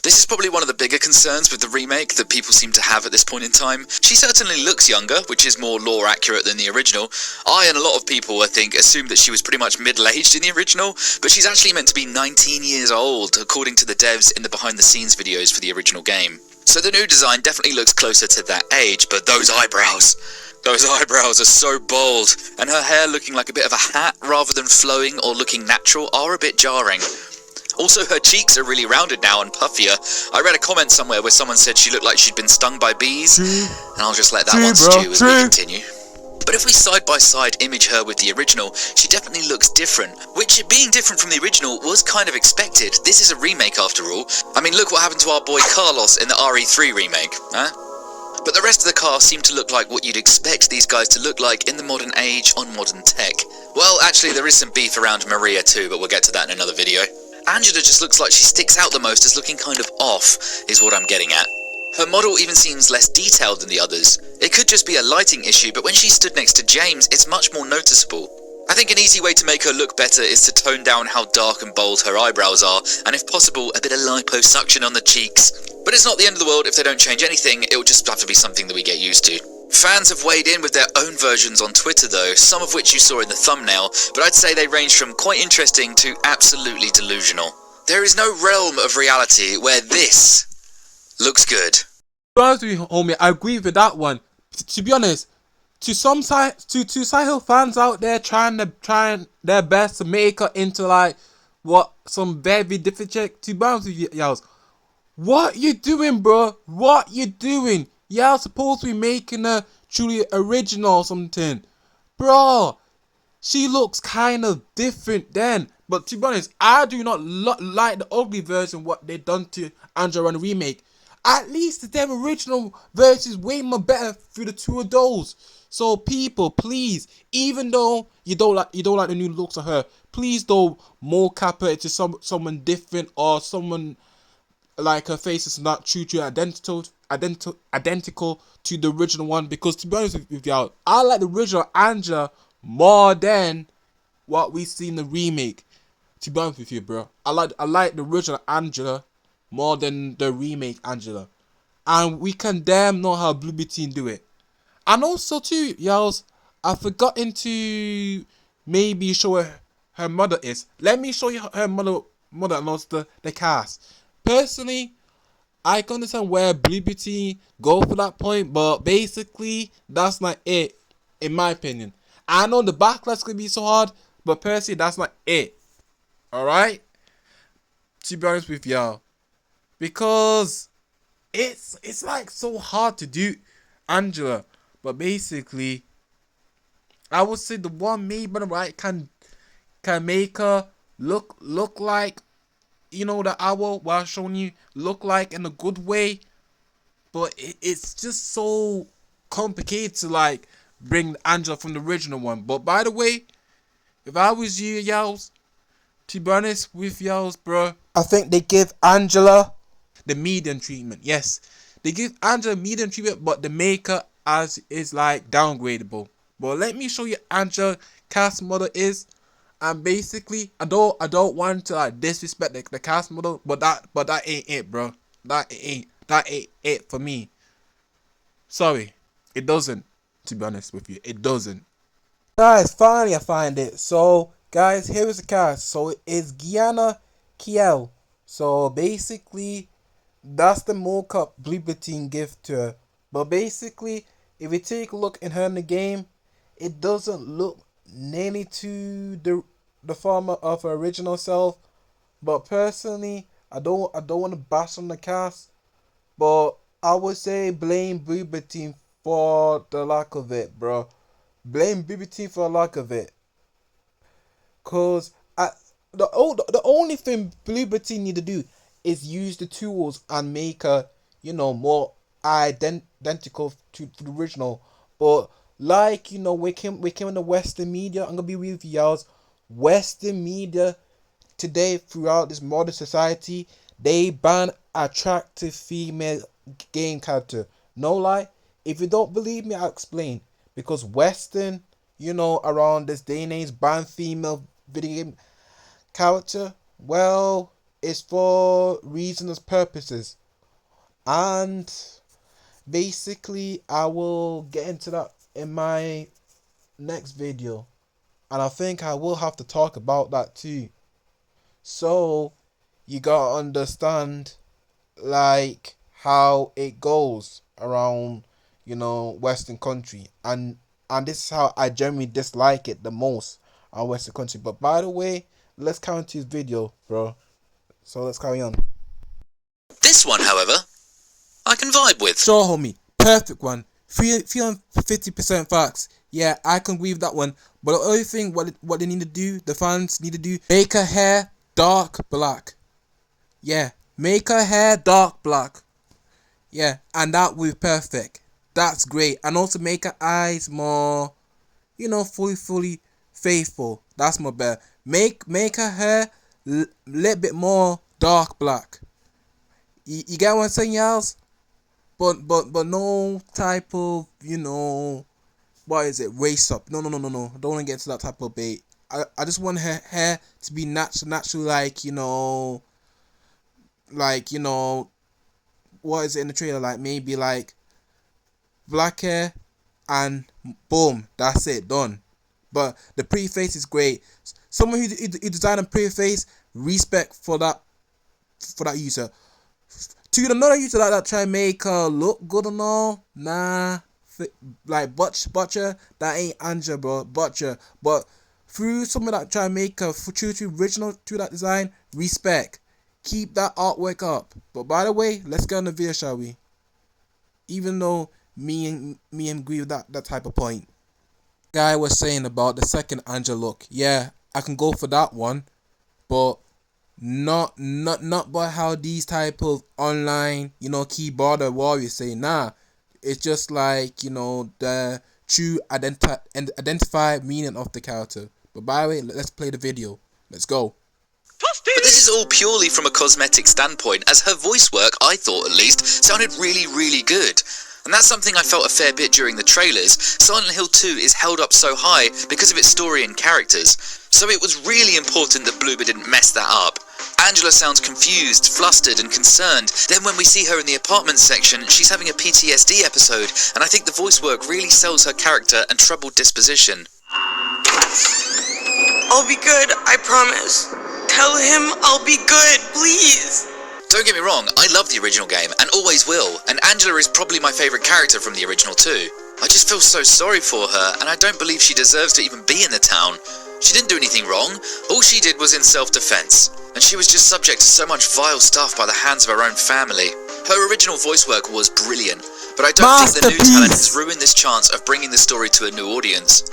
This is probably one of the bigger concerns with the remake that people seem to have at this point in time. She certainly looks younger, which is more lore accurate than the original. I and a lot of people, I think, assumed that she was pretty much middle-aged in the original, but she's actually meant to be 19 years old, according to the devs in the behind-the-scenes videos for the original game. So the new design definitely looks closer to that age, but those eyebrows are so bold, and her hair looking like a bit of a hat rather than flowing or looking natural are a bit jarring. Also, her cheeks are really rounded now and puffier. I read a comment somewhere where someone said she looked like she'd been stung by bees, and I'll just let that one stew as we continue. But if we side-by-side image her with the original, she definitely looks different, which, being different from the original, was kind of expected. This is a remake after all. I mean, look what happened to our boy Carlos in the RE3 remake, huh? But the rest of the cast seem to look like what you'd expect these guys to look like in the modern age on modern tech. Well, actually there is some beef around Maria too, but we'll get to that in another video. Angela just looks like she sticks out the most as looking kind of off, is what I'm getting at. Her model even seems less detailed than the others. It could just be a lighting issue, but when she stood next to James, it's much more noticeable. I think an easy way to make her look better is to tone down how dark and bold her eyebrows are, and if possible, a bit of liposuction on the cheeks. But it's not the end of the world if they don't change anything, it'll just have to be something that we get used to. Fans have weighed in with their own versions on Twitter though, some of which you saw in the thumbnail, but I'd say they range from quite interesting to absolutely delusional. There is no realm of reality where this looks good. To be honest with you, homie, I agree with that one. To be honest, to some Silent Hill fans out there trying their best to make her into like what some very different chick. To be honest with you, y'all, what you doing, bro? What you doing? Y'all supposed to be making her truly original or something, bro. She looks kind of different then. But to be honest, I do not like the ugly version what they done to Angela in the remake. At least the damn original version is way more better through the two of those. So people, please, even though you don't like the new looks of her, please don't mocap her to someone different or someone like her face is not true to identical to the original one. Because to be honest with y'all, I like the original Angela more than what we see in the remake. To be honest with you, bro, I like the original Angela more than the remake Angela, and we can damn know how Blue Team do it. And also too, y'all, I've forgotten to maybe show her mother is. Let me show you her mother and also the cast. Personally, I can understand where Blue Team go for that point, but basically that's not it, in my opinion. I know the backlash could be so hard, but personally that's not it. Alright? To be honest with y'all. Because it's like so hard to do Angela. But basically, I would say the one made by the right can make her look like, you know, the owl while showing you look like in a good way. But it's just so complicated to like bring Angela from the original one. But by the way, if I was you, y'all, to be honest with y'all, bro, I think they give Angela the medium treatment. Yes, they give Angela medium treatment, but the maker as is like downgradable. But let me show you Angela cast model is, and basically I don't want to like disrespect the cast model, but that ain't it, bro. That ain't it for me. Sorry, it doesn't. To be honest with you, it doesn't. Guys, finally I find it. So guys, here is the cast. So it is Gianna Kiel. So basically that's the mocap Blue Team give to her. But basically, if you take a look in her in the game, it doesn't look nearly to the former of her original self. But personally, I don't want to bash on the cast, but I would say blame Blue Team for the lack of it, bro. Blame Blue Team for the lack of it. Cause the only thing Blue Team need to do is use the tools and make her, you know, more identical to the original. But like, you know, we came in the Western media. I'm gonna be with y'all. Western media today, throughout this modern society, they ban attractive female game character. No lie. If you don't believe me, I'll explain. Because Western, you know, around this day and age, ban female video game character. Well, it's for reasons, purposes, and basically I will get into that in my next video, and I think I will have to talk about that too. So you gotta understand like how it goes around, Western country, and this is how I generally dislike it the most on Western country. But by the way, let's carry on to his video, bro. So let's carry on. This one, however, I can vibe with. Sure, homie, perfect one. 350% facts. Yeah, I can agree with that one. But the only thing, what they need to do, the fans need to do, make her hair dark black. Yeah, make her hair dark black. Yeah, and that will be perfect. That's great. And also make her eyes more, fully faithful. That's more better. Make her hair little bit more dark black. You get what I'm saying, y'all? But no type of, what is it, race up. No. I don't want to get to that type of bait. I just want her hair to be natural, what is it in the trailer, like maybe like black hair and boom, that's it, done. But the pretty face is great. Someone who designed a pretty face, respect for that user. To another user that try and make her look good and all, nah, like Butcher, that ain't Angela, bro, Butcher. But through someone that try and make her true to original to that design, respect. Keep that artwork up. But by the way, let's get on the video, shall we? Even though me and agree with that type of point. Guy was saying about the second Angela look. Yeah, I can go for that one, but not by how these type of online, keyboard warriors say. Nah, it's just like, the true identified meaning of the character. But by the way, let's play the video. Let's go. But this is all purely from a cosmetic standpoint, as her voice work, I thought at least, sounded really, really good. And that's something I felt a fair bit during the trailers. Silent Hill 2 is held up so high because of its story and characters, so it was really important that Bloober didn't mess that up. Angela sounds confused, flustered and concerned. Then when we see her in the apartment section, she's having a PTSD episode, and I think the voice work really sells her character and troubled disposition. I'll be good, I promise. Tell him I'll be good, please. Don't get me wrong, I love the original game, and always will, and Angela is probably my favourite character from the original too. I just feel so sorry for her, and I don't believe she deserves to even be in the town. She didn't do anything wrong, all she did was in self-defense, and she was just subject to so much vile stuff by the hands of her own family. Her original voice work was brilliant, but I don't think the new talent has ruined this chance of bringing the story to a new audience.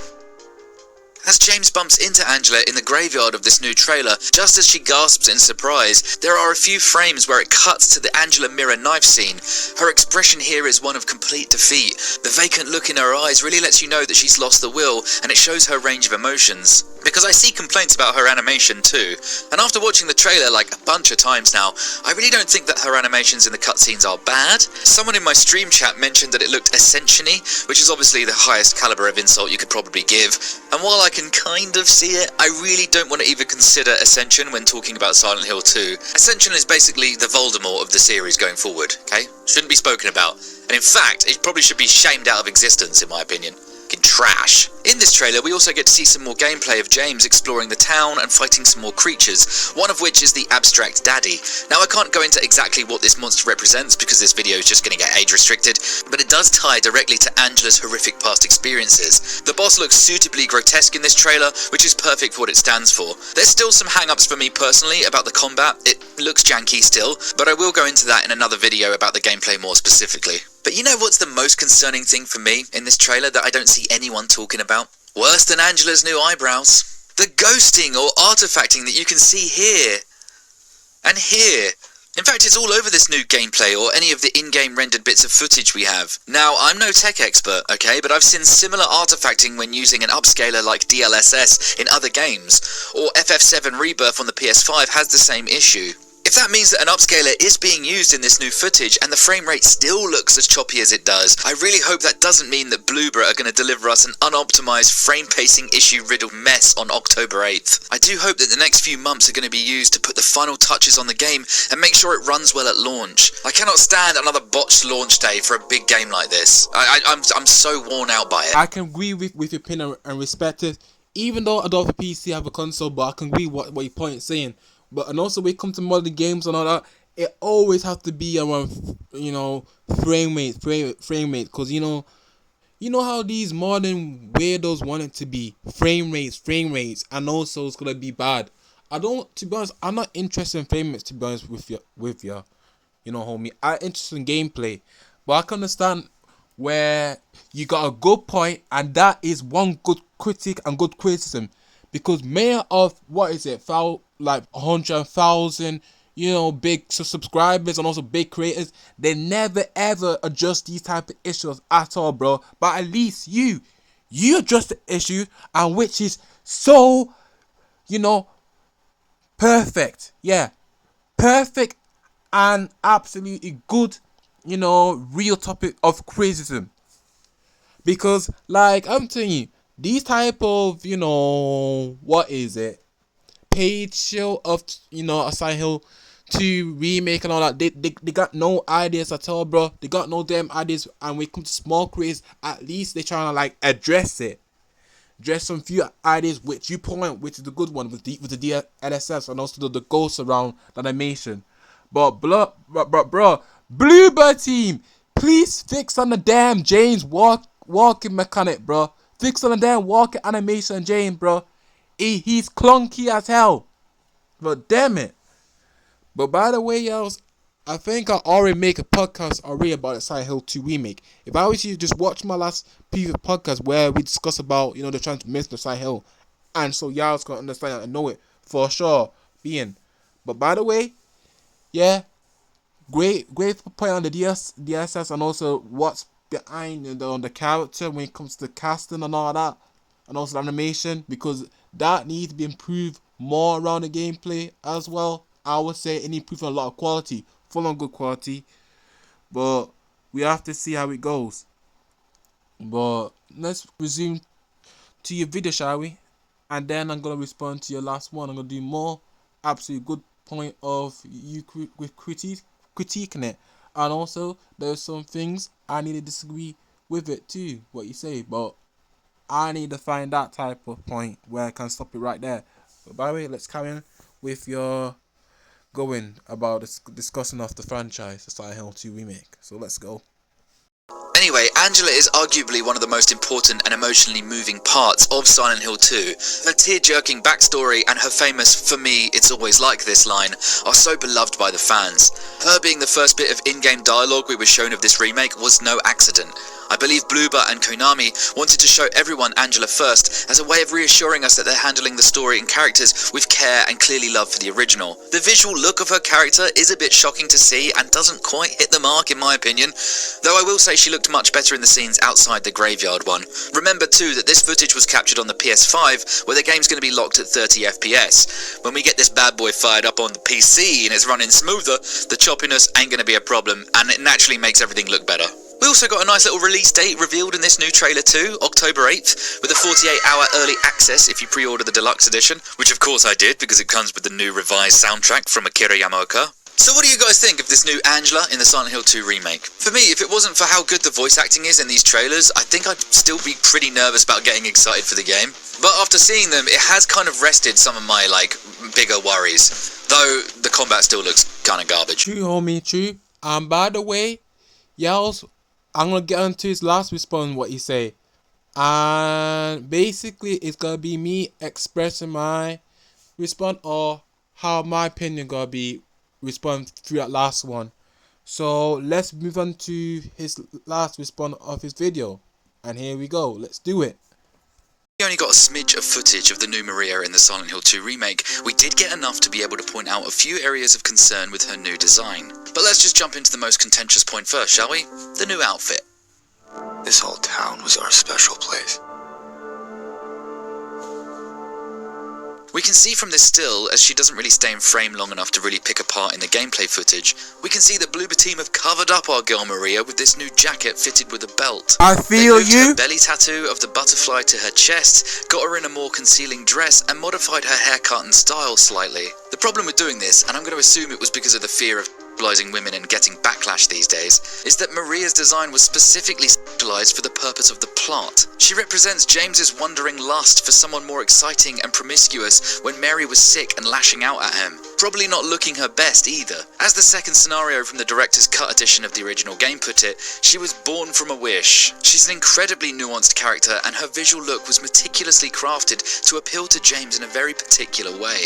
As James bumps into Angela in the graveyard of this new trailer, just as she gasps in surprise, there are a few frames where it cuts to the Angela mirror knife scene. Her expression here is one of complete defeat. The vacant look in her eyes really lets you know that she's lost the will, and it shows her range of emotions. Because I see complaints about her animation too, and after watching the trailer like a bunch of times now, I really don't think that her animations in the cutscenes are bad. Someone in my stream chat mentioned that it looked Ascension-y, which is obviously the highest caliber of insult you could probably give, and while I can kind of see it, I really don't want to even consider Ascension when talking about Silent Hill 2. Ascension is basically the Voldemort of the series going forward, okay? Shouldn't be spoken about, and in fact, it probably should be shamed out of existence in my opinion. Trash. In this trailer, we also get to see some more gameplay of James exploring the town and fighting some more creatures, one of which is the Abstract Daddy. Now, I can't go into exactly what this monster represents because this video is just going to get age restricted, but it does tie directly to Angela's horrific past experiences. The boss looks suitably grotesque in this trailer, which is perfect for what it stands for. There's still some hang-ups for me personally about the combat. It looks janky still, but I will go into that in another video about the gameplay more specifically. But you know what's the most concerning thing for me in this trailer that I don't see anyone talking about? Worse than Angela's new eyebrows. The ghosting or artifacting that you can see here. And here. In fact, it's all over this new gameplay or any of the in-game rendered bits of footage we have. Now, I'm no tech expert, okay, but I've seen similar artifacting when using an upscaler like DLSS in other games, or FF7 Rebirth on the PS5 has the same issue. If that means that an upscaler is being used in this new footage and the frame rate still looks as choppy as it does, I really hope that doesn't mean that Bloober are going to deliver us an unoptimized frame pacing issue riddled mess on October 8th. I do hope that the next few months are going to be used to put the final touches on the game and make sure it runs well at launch. I cannot stand another botched launch day for a big game like this. I'm so worn out by it. I can agree with your opinion and respect it. Even though I don't have a PC, I have a console, but I can agree what your point is saying. But and also when it comes to modern games and all that, it always has to be around, frame rate, because you know how these modern weirdos want it to be frame rates, and also it's gonna be bad. To be honest, I'm not interested in frame rates. To be honest with you, homie, I'm interested in gameplay, but I can understand where you got a good point, and that is one good critique and good criticism. Because many of, 100,000, big subscribers and also big creators, they never ever adjust these type of issues at all, bro. But at least you address the issue, and which is so, perfect. Yeah, perfect and absolutely good, real topic of criticism. Because, I'm telling you, these type of, page show of, a Silent Hill 2 remake and all that, they got no ideas at all, bro. They got no damn ideas, and when it comes to small creators, at least they trying to, address it. Address some few ideas, which you point, which is the good one, with the DLSS, and also the ghosts around the animation. But, bro, Bluebird team, please fix on the damn James walking mechanic, bro. Fix on the damn walking animation, James, bro. He's clunky as hell. But damn it. But by the way, y'all, I think I already make a podcast already about the Silent Hill 2 remake. If I was you, just watch my last previous podcast where we discuss about, the transmission of Silent Hill. And so y'all's gonna understand and know it for sure. But by the way, yeah, great point on the DSS and also what's behind the character when it comes to casting and all that, and also the animation, because that needs to be improved more around the gameplay as well. I would say it needs to improve a lot of quality, full on good quality, but we have to see how it goes. But let's resume to your video, shall we? And then I'm gonna respond to your last one. I'm gonna do more absolute good point of you with critiquing it. And also, there's some things I need to disagree with it too, what you say. But I need to find that type of point where I can stop it right there. But by the way, let's carry on with your going about discussing of the franchise, the Silent Hill 2 remake. So let's go. Anyway, Angela is arguably one of the most important and emotionally moving parts of Silent Hill 2. Her tear-jerking backstory and her famous, "For me, it's always like this" line are so beloved by the fans. Her being the first bit of in-game dialogue we were shown of this remake was no accident. I believe Bloober and Konami wanted to show everyone Angela first as a way of reassuring us that they're handling the story and characters with care and clearly love for the original. The visual look of her character is a bit shocking to see and doesn't quite hit the mark in my opinion, though I will say she looked much better in the scenes outside the graveyard one. Remember too that this footage was captured on the PS5 where the game's going to be locked at 30 FPS. When we get this bad boy fired up on the PC and it's running smoother, the choppiness ain't going to be a problem and it naturally makes everything look better. We also got a nice little release date revealed in this new trailer too, October 8th, with a 48-hour early access if you pre-order the deluxe edition, which of course I did because it comes with the new revised soundtrack from Akira Yamaoka. So what do you guys think of this new Angela in the Silent Hill 2 remake? For me, if it wasn't for how good the voice acting is in these trailers, I think I'd still be pretty nervous about getting excited for the game. But after seeing them, it has kind of rested some of my, bigger worries. Though, the combat still looks kind of garbage. True, homie, true. And by the way, y'all, I'm gonna get onto his last response, what he say. And basically, it's gonna be me expressing my response or how my opinion gonna be respond through that last one. So let's move on to his last response of his video. And here we go. Let's do it. We only got a smidge of footage of the new Maria in the Silent Hill 2 remake. We did get enough to be able to point out a few areas of concern with her new design. But let's just jump into the most contentious point first, shall we? The new outfit. This whole town was our special place. We can see from this still, as she doesn't really stay in frame long enough to really pick apart in the gameplay footage, we can see the Bloober team have covered up our girl Maria with this new jacket fitted with a belt. I feel They moved you. her belly tattoo of the butterfly to her chest, got her in a more concealing dress, and modified her haircut and style slightly. The problem with doing this, and I'm going to assume it was because of the fear of sexualizing women and getting backlash these days, is that Maria's design was specifically sexualized for the purpose of the plot. She represents James's wandering lust for someone more exciting and promiscuous when Mary was sick and lashing out at him. Probably not looking her best either. As the second scenario from the director's cut edition of the original game put it, she was born from a wish. She's an incredibly nuanced character, and her visual look was meticulously crafted to appeal to James in a very particular way.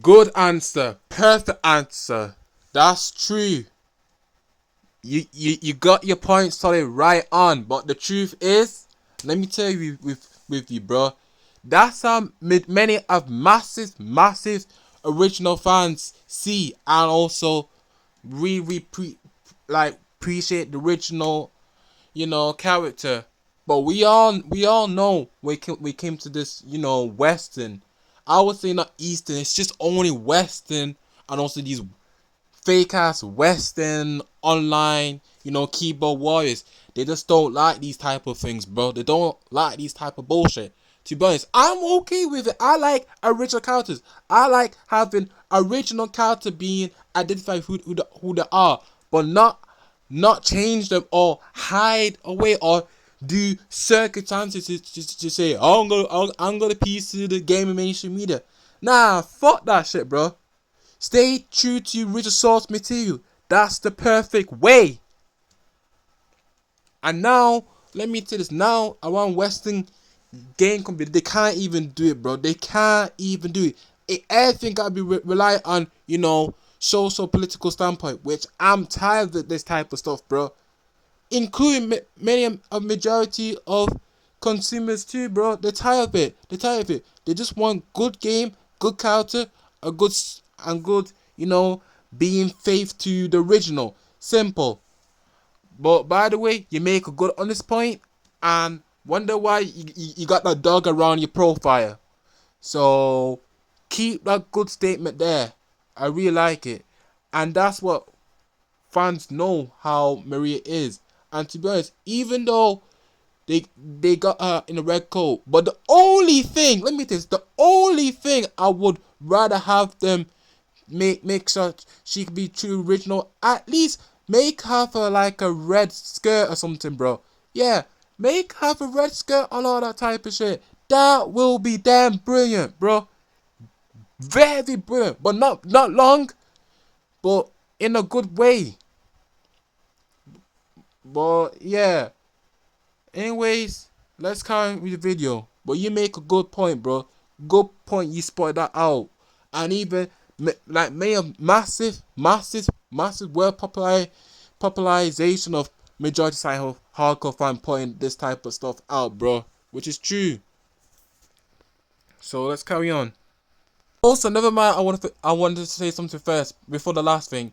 Good answer. Perfect answer. That's true. You got your point solid right on. But the truth is, let me tell you with you, bro. That's how many of massive original fans see, and also appreciate the original, character. But we all know we came to this, Western. I would say not Eastern. It's just only Western, and also these fake ass Western online, keyboard warriors. They just don't like these type of things, bro. They don't like these type of bullshit. To be honest, I'm okay with it. I like original characters. I like having original character being identified who they are, but not change them or hide away or do circumstances to say, oh, I'm gonna piece to the game and mainstream media. Nah, fuck that shit, bro. Stay true to your original source material. That's the perfect way. And now, let me tell you this. Now, around Western game company, they can't even do it, bro. They can't even do it. Everything gotta be rely on, social political standpoint, which I'm tired of this type of stuff, bro. Including a majority of consumers too, bro. They're tired of it. They just want good game, good character, a good, being faith to the original. Simple. But by the way, you make a good honest point, and wonder why you got that dog around your profile. So keep that good statement there. I really like it, and that's what fans know how Maria is. And to be honest, even though they got her in a red coat, but the only thing I would rather have them make sure she could be true original. At least make her for like a red skirt or something, bro. Yeah, make her a red skirt on all that type of shit. That will be damn brilliant, bro. Very brilliant, but not long, but in a good way. But yeah. Anyways, let's carry on with the video. But you make a good point, bro. Good point. You spotted that out, and even made a massive world popularization of majority side hardcore fan pointing this type of stuff out, bro. Which is true. So let's carry on. Also, never mind. I wanted to say something first before the last thing.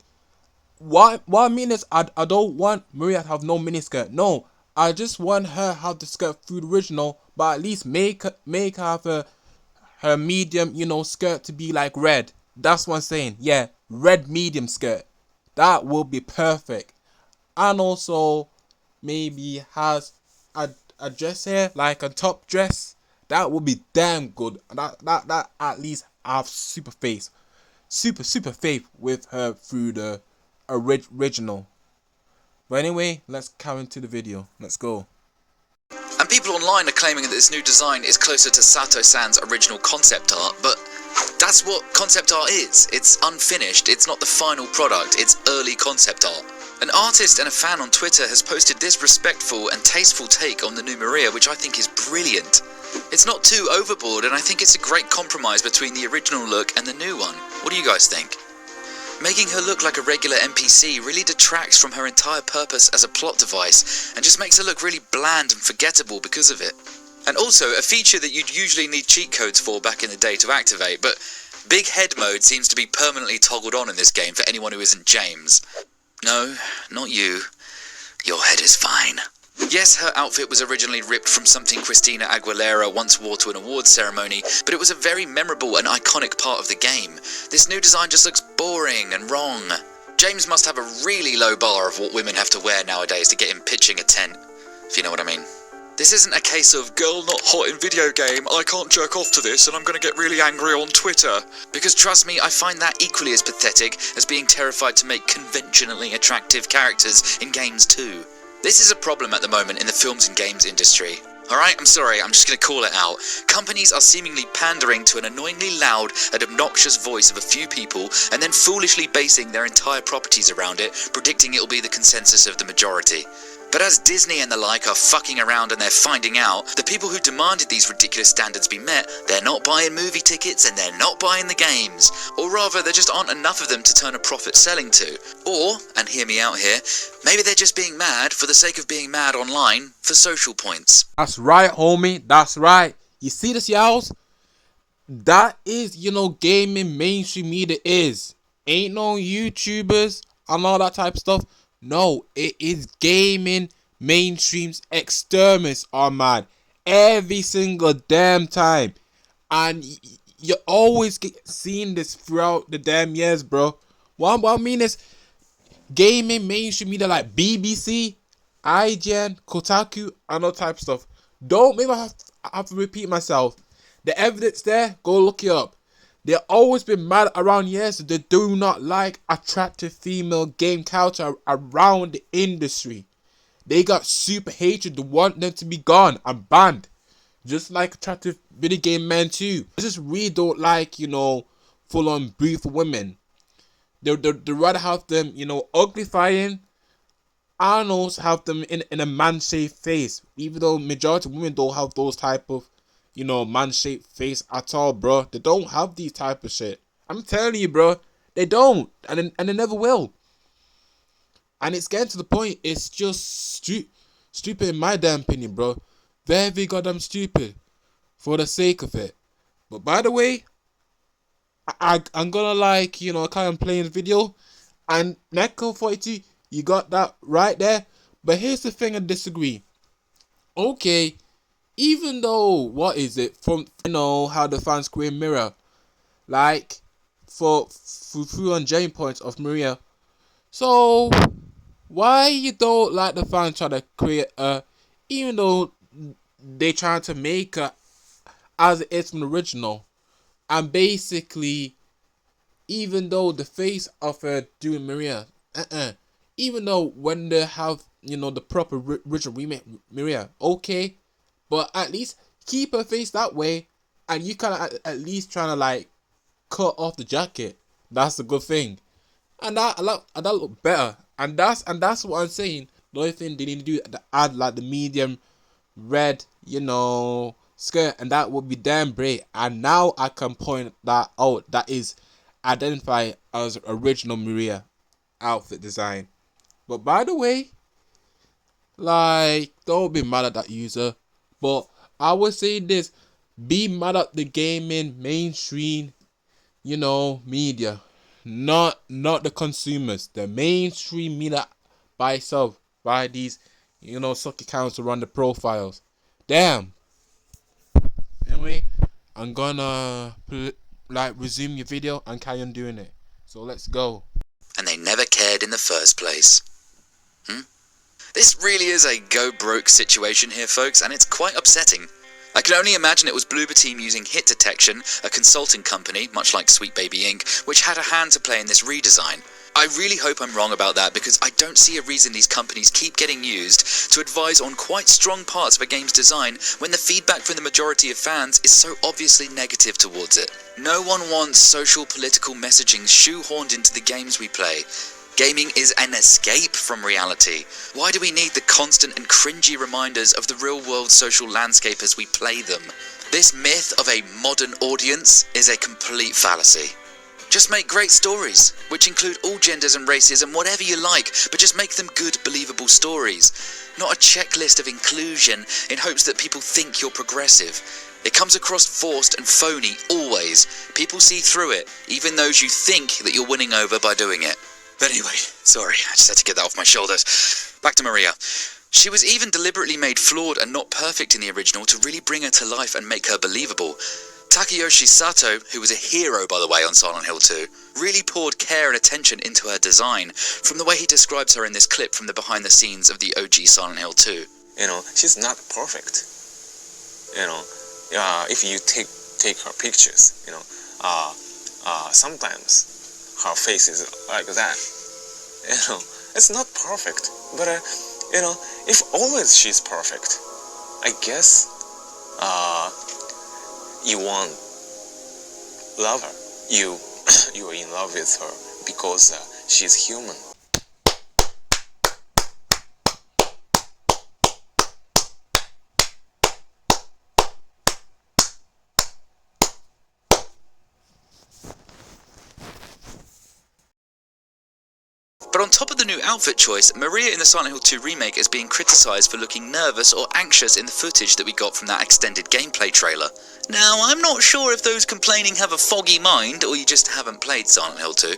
What I mean is, I don't want Maria to have no miniskirt. No, I just want her to have the skirt through the original, but at least make her her medium, skirt to be like red. That's what I'm saying. Yeah, red medium skirt. That will be perfect. And also, maybe has a dress here, like a top dress. That would be damn good. That at least I have super faith with her through the original. But anyway, let's carry into the video. Let's go. And people online are claiming that this new design is closer to Sato-san's original concept art, but that's what concept art is. It's unfinished, it's not the final product, it's early concept art. An artist and a fan on Twitter has posted this respectful and tasteful take on the new Maria, which I think is brilliant. It's not too overboard, and I think it's a great compromise between the original look and the new one. What do you guys think? Making her look like a regular NPC really detracts from her entire purpose as a plot device, and just makes her look really bland and forgettable because of it. And also, a feature that you'd usually need cheat codes for back in the day to activate, but Big head mode seems to be permanently toggled on in this game for anyone who isn't James. No, not you. Your head is fine. Yes, her outfit was originally ripped from something Christina Aguilera once wore to an awards ceremony, but it was a very memorable and iconic part of the game. This new design just looks boring and wrong. James must have a really low bar of what women have to wear nowadays to get him pitching a tent, if you know what I mean. This isn't a case of, girl not hot in video game, I can't jerk off to this and I'm gonna get really angry on Twitter. Because trust me, I find that equally as pathetic as being terrified to make conventionally attractive characters in games too. This is a problem at the moment in the films and games industry. Alright, I'm sorry, I'm just gonna call it out. Companies are seemingly pandering to an annoyingly loud and obnoxious voice of a few people and then foolishly basing their entire properties around it, predicting it'll be the consensus of the majority. But as Disney and the like are fucking around and they're finding out, the people who demanded these ridiculous standards be met, they're not buying movie tickets and they're not buying the games. Or rather, there just aren't enough of them to turn a profit selling to. Or, and hear me out here, maybe they're just being mad for the sake of being mad online for social points. That's right, homie. That's right. You see this, y'all? That is, gaming mainstream media is. Ain't no YouTubers and all that type of stuff. No, it is gaming mainstream's exterminators are mad every single damn time. And you always get seeing this throughout the damn years, bro. What I mean is, gaming mainstream media like BBC, IGN, Kotaku, and all type of stuff. Don't make me have to repeat myself. The evidence there, go look it up. They've always been mad around years that they do not like attractive female game characters around the industry. They got super hatred to want them to be gone and banned. Just like attractive video game men too. They just really don't like, full on beautiful women. They'd rather have them, uglifying and also have them in a man-shaped face. Even though majority of women don't have those type of man-shaped face at all, bro. They don't have these type of shit. I'm telling you, bro. They don't. And they never will. And it's getting to the point, it's just stupid in my damn opinion, bro. Very goddamn stupid. For the sake of it. But by the way, I'm gonna kind of playing the video. And Neko 42, you got that right there. But here's the thing I disagree. Okay. Even though, what is it, from, how the fans create Mirror, like, for through on Jane points of Maria, so, why you don't like the fans try to create even though they trying to make her as it is from the original, and basically, even though the face of her doing Maria, even though when they have, the proper original remake Maria, okay, but at least keep her face that way, and you kind of at least trying to cut off the jacket. That's a good thing, and that look better. And that's what I'm saying. The only thing they need to do is add the medium red, skirt, and that would be damn great. And now I can point that out. That is identified as original Maria outfit design. But by the way, don't be mad at that user. But I would say this, be mad at the gaming mainstream, media. Not the consumers. The mainstream media by itself. By these, suck accounts to run the profiles. Damn. Anyway, I'm gonna resume your video and carry on doing it. So let's go. And they never cared in the first place. This really is a go-broke situation here, folks, and it's quite upsetting. I can only imagine it was Bloober Team using Hit Detection, a consulting company, much like Sweet Baby Inc., which had a hand to play in this redesign. I really hope I'm wrong about that, because I don't see a reason these companies keep getting used to advise on quite strong parts of a game's design when the feedback from the majority of fans is so obviously negative towards it. No one wants social political messaging shoehorned into the games we play. Gaming is an escape from reality. Why do we need the constant and cringy reminders of the real-world social landscape as we play them? This myth of a modern audience is a complete fallacy. Just make great stories, which include all genders and races and whatever you like, but just make them good, believable stories. Not a checklist of inclusion in hopes that people think you're progressive. It comes across forced and phony always. People see through it, even those you think that you're winning over by doing it. But anyway, sorry, I just had to get that off my shoulders. Back to Maria. She was even deliberately made flawed and not perfect in the original to really bring her to life and make her believable. Takayoshi Sato, who was a hero by the way on Silent Hill 2, really poured care and attention into her design, from the way he describes her in this clip from the behind the scenes of the OG Silent Hill 2. She's not perfect. If you take her pictures, sometimes her face is like that. It's not perfect, but if always she's perfect, I guess you won't love her. You are in love with her because she's human. But on top of the new outfit choice, Maria in the Silent Hill 2 remake is being criticised for looking nervous or anxious in the footage that we got from that extended gameplay trailer. Now, I'm not sure if those complaining have a foggy mind or you just haven't played Silent Hill 2.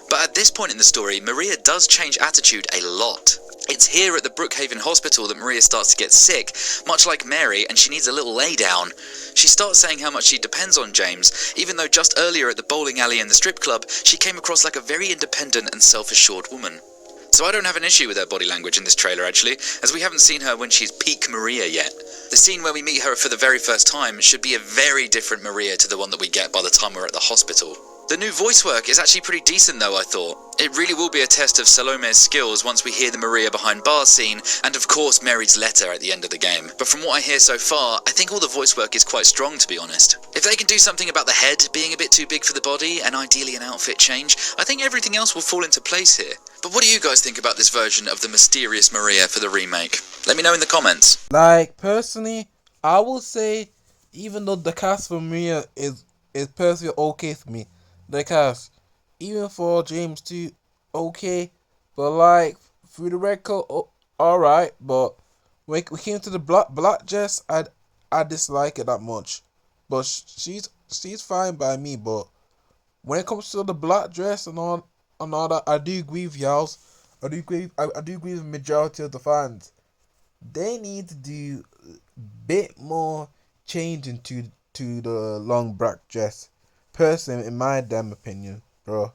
But at this point in the story, Maria does change attitude a lot. It's here at the Brookhaven Hospital that Maria starts to get sick, much like Mary, and she needs a little lay down. She starts saying how much she depends on James, even though just earlier at the bowling alley and the strip club, she came across like a very independent and self-assured woman. So I don't have an issue with her body language in this trailer actually, as we haven't seen her when she's peak Maria yet. The scene where we meet her for the very first time should be a very different Maria to the one that we get by the time we're at the hospital. The new voice work is actually pretty decent though, I thought. It really will be a test of Salome's skills once we hear the Maria behind bars scene, and of course Mary's letter at the end of the game. But from what I hear so far, I think all the voice work is quite strong to be honest. If they can do something about the head being a bit too big for the body, and ideally an outfit change, I think everything else will fall into place here. But what do you guys think about this version of the mysterious Maria for the remake? Let me know in the comments. Like, personally, I will say, even though the cast for Maria is personally okay for me, the cast, even for James too, okay, but like, through the record, alright, but when we came to the black dress, I dislike it that much, but she's fine by me, but when it comes to the black dress and all that, I do agree with y'all. I do agree with the majority of the fans. They need to do a bit more changing to the long black dress. Personally, in my damn opinion, bro.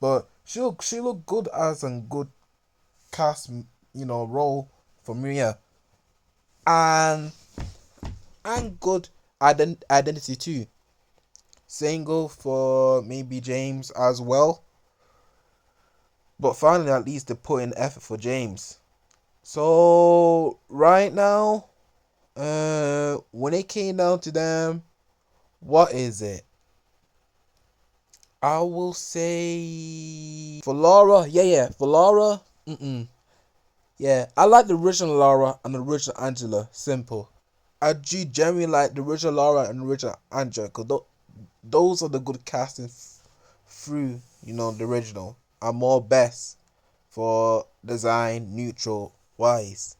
But she look good as a good cast, role for Maria. And good identity too. Single for maybe James as well. But finally, at least they put in effort for James. So right now, when it came down to them, what is it? I will say for Laura, for Laura, yeah, I like the original Laura and the original Angela. Simple. I do generally like the original Laura and the original Angela because those are the good casting through, the original. Are more best for design neutral wise.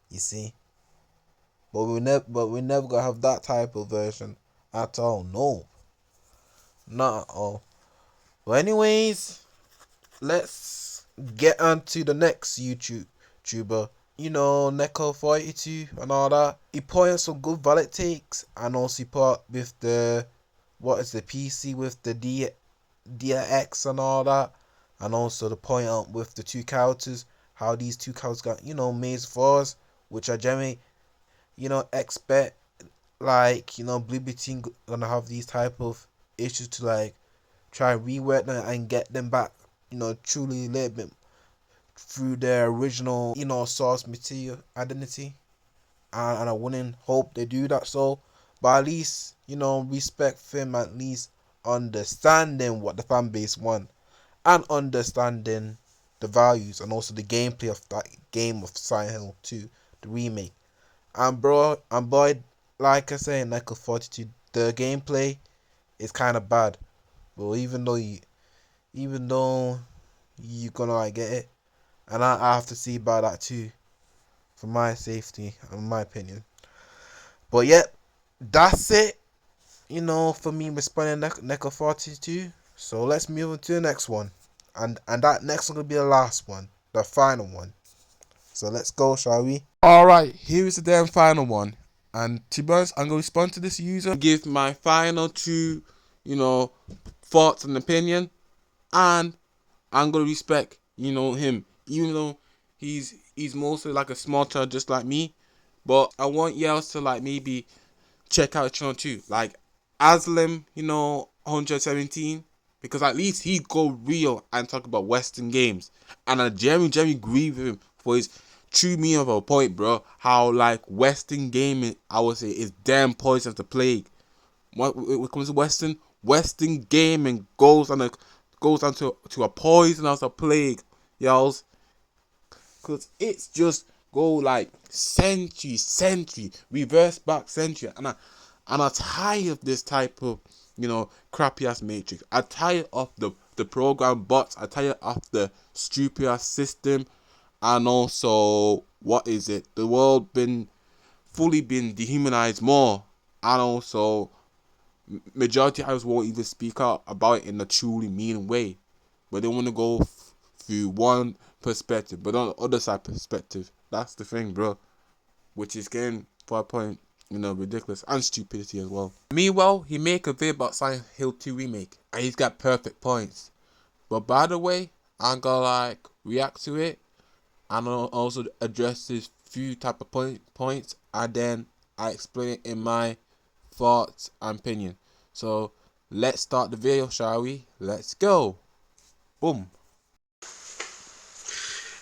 You see, but we never gonna have that type of version at all. No, not at all. But anyways, let's get on to the next YouTuber. Neko42 and all that. He put in some good valid takes, and also he put with the PC with the DX and all that, and also the point out with the two characters, how these two characters got made for us, which I generally expect, like Blue Team gonna have these type of issues to like try and rework them and get them back truly a little bit through their original source material identity, and I wouldn't hope they do that. So but at least respect him, at least understanding what the fan base want and understanding the values and also the gameplay of that game of Silent Hill 2, the remake. And boy, like I say, in Neko 42, the gameplay is kind of bad. But even though you're gonna like get it, and I have to see about that too, for my safety and my opinion. But yep, that's it. For me responding NECA 42. So let's move on to the next one, and that next one will be the last one, the final one. So let's go, shall we? Alright, here is the damn final one. And to be honest, I'm going to respond to this user. Give my final two, thoughts and opinion. And I'm going to respect, him. Even though he's mostly like a small child just like me. But I want y'all to like maybe check out channel too. Like Aslam, 117. Because at least he'd go real and talk about Western games. And I genuinely agree with him for his true meaning of a point, bro. How like Western gaming, I would say, is damn poison of the plague. When it comes to Western gaming goes on to a poison of the plague, y'all. Cause it's just go like century, reverse back century, and I'm tired of this type of crappy ass matrix. I'm tired of the program bots. I'm tired of the stupid ass system. And also, what is it? The world been dehumanized more, and also majority of us won't even speak out about it in a truly mean way, but they want to go through one perspective, but on the other side perspective. That's the thing, bro. Which is getting for a point, ridiculous and stupidity as well. Meanwhile, he make a video about Silent Hill 2 remake, and he's got perfect points. But by the way, I'm gonna like react to it, and I'll also address this few type of points, and then I explain it in my thoughts and opinion. So let's start the video, shall we? Let's go. Boom.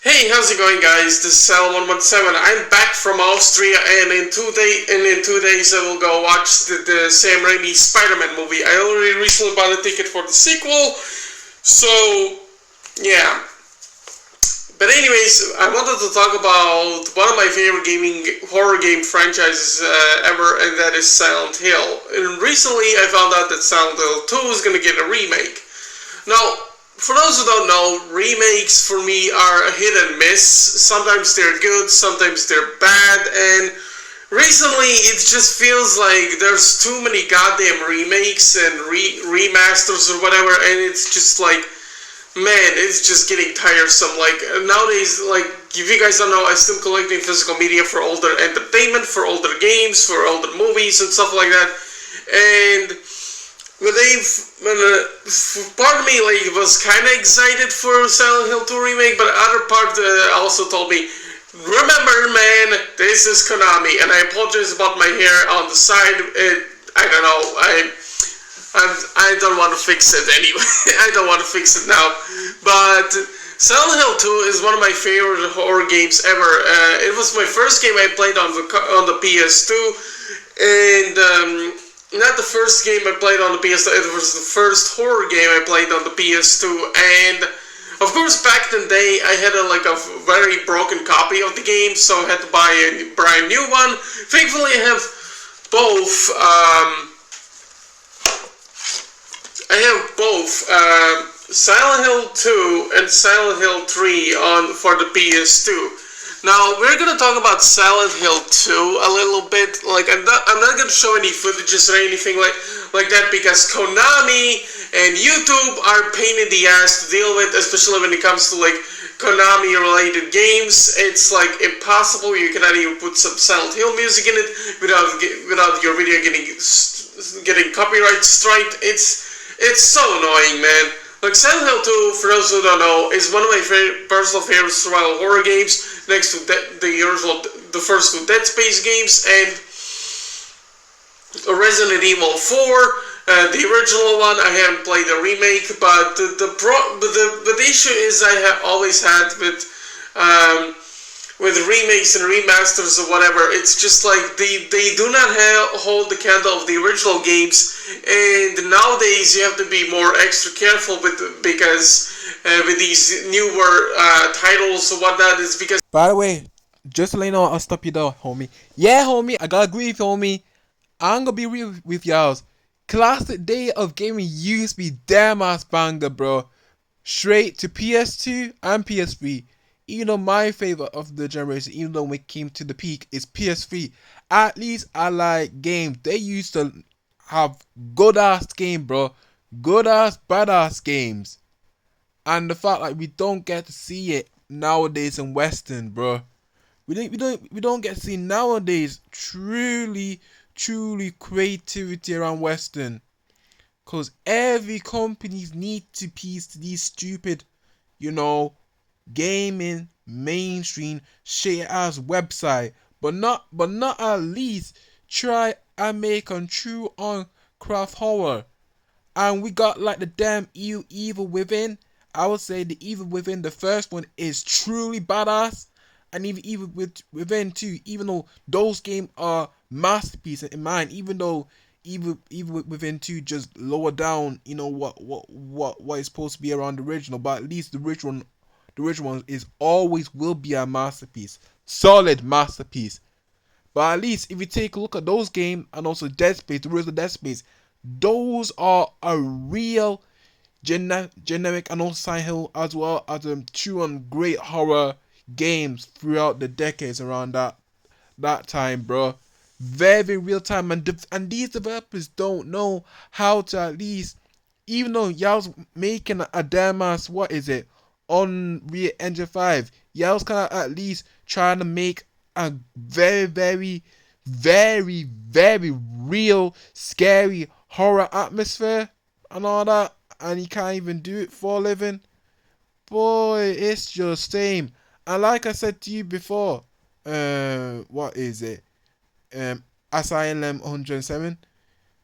Hey, how's it going, guys? This is Sal117. I'm back from Austria, and in 2 days I will go watch the Sam Raimi Spider-Man movie. I already recently bought a ticket for the sequel, so yeah. But anyways, I wanted to talk about one of my favorite horror game franchises ever, and that is Silent Hill. And recently I found out that Silent Hill 2 is going to get a remake. Now, for those who don't know, remakes for me are a hit and miss. Sometimes they're good, sometimes they're bad, and recently it just feels like there's too many goddamn remakes and remasters or whatever, and it's just like, man, it's just getting tiresome. Like, nowadays, like, if you guys don't know, I'm still collecting physical media for older entertainment, for older games, for older movies and stuff like that, and part of me like was kind of excited for Silent Hill 2 remake, but the other part also told me, remember, man, this is Konami, and I apologize about my hair on the side. I don't know, I don't want to fix it anyway. I don't want to fix it now, but Silent Hill 2 is one of my favorite horror games ever. It was my first game I played on the PS2, and not the first game I played on the PS2, it was the first horror game I played on the PS2, and of course back in the day I had a very broken copy of the game, so I had to buy a brand new one. Thankfully I have both, Silent Hill 2 and Silent Hill 3 for the PS2. Now, we're going to talk about Silent Hill 2 a little bit. Like, I'm not going to show any footages or anything like that, because Konami and YouTube are a pain in the ass to deal with, especially when it comes to, like, Konami-related games. It's, like, impossible. You cannot even put some Silent Hill music in it without your video getting copyright striked. It's so annoying, man. Like, Silent Hill 2, for those who don't know, is one of my personal favorite survival horror games, next to the first two Dead Space games, and Resident Evil 4, the original one. I haven't played the remake, but the issue is I have always had with remakes and remasters or whatever, it's just like they do not hold the candle of the original games, and nowadays you have to be more extra careful because with these newer titles or whatnot, it's because... By the way, just to let you know, I'll stop you there, homie. Yeah, homie, I gotta agree with you, homie. I'm gonna be real with y'all. Classic day of gaming used to be damn ass banger, bro. Straight to PS2 and PS3. Even though my favorite of the generation, even though when it came to the peak, is PS3. At least I like games. They used to have good ass game, bro. Good ass, badass games. And the fact like we don't get to see it nowadays in Western, bro. We don't get to see nowadays truly creativity around Western. Cause every companies need to piece these stupid, you know, gaming mainstream shit ass website, but not at least try and make a true on craft horror. And we got like the damn evil within. I would say the evil within, the first one is truly badass, and even within too. Even though those games are masterpieces in mine, even though evil within two just lower down, what is supposed to be around the original, but at least the original one is always will be a masterpiece, solid masterpiece. But at least if you take a look at those games and also Dead Space, the original Dead Space, those are a real generic and also Silent Hill as well as true and great horror games throughout the decades around that time, bro. Very real time, and these developers don't know how to at least, even though y'all's making a damn ass, what is it, on Unreal Engine 5, y'all's kind of at least trying to make a very real, scary horror atmosphere and all that, and you can't even do it for a living. Boy, it's just same. And like I said to you before, what is it? Asylum 107.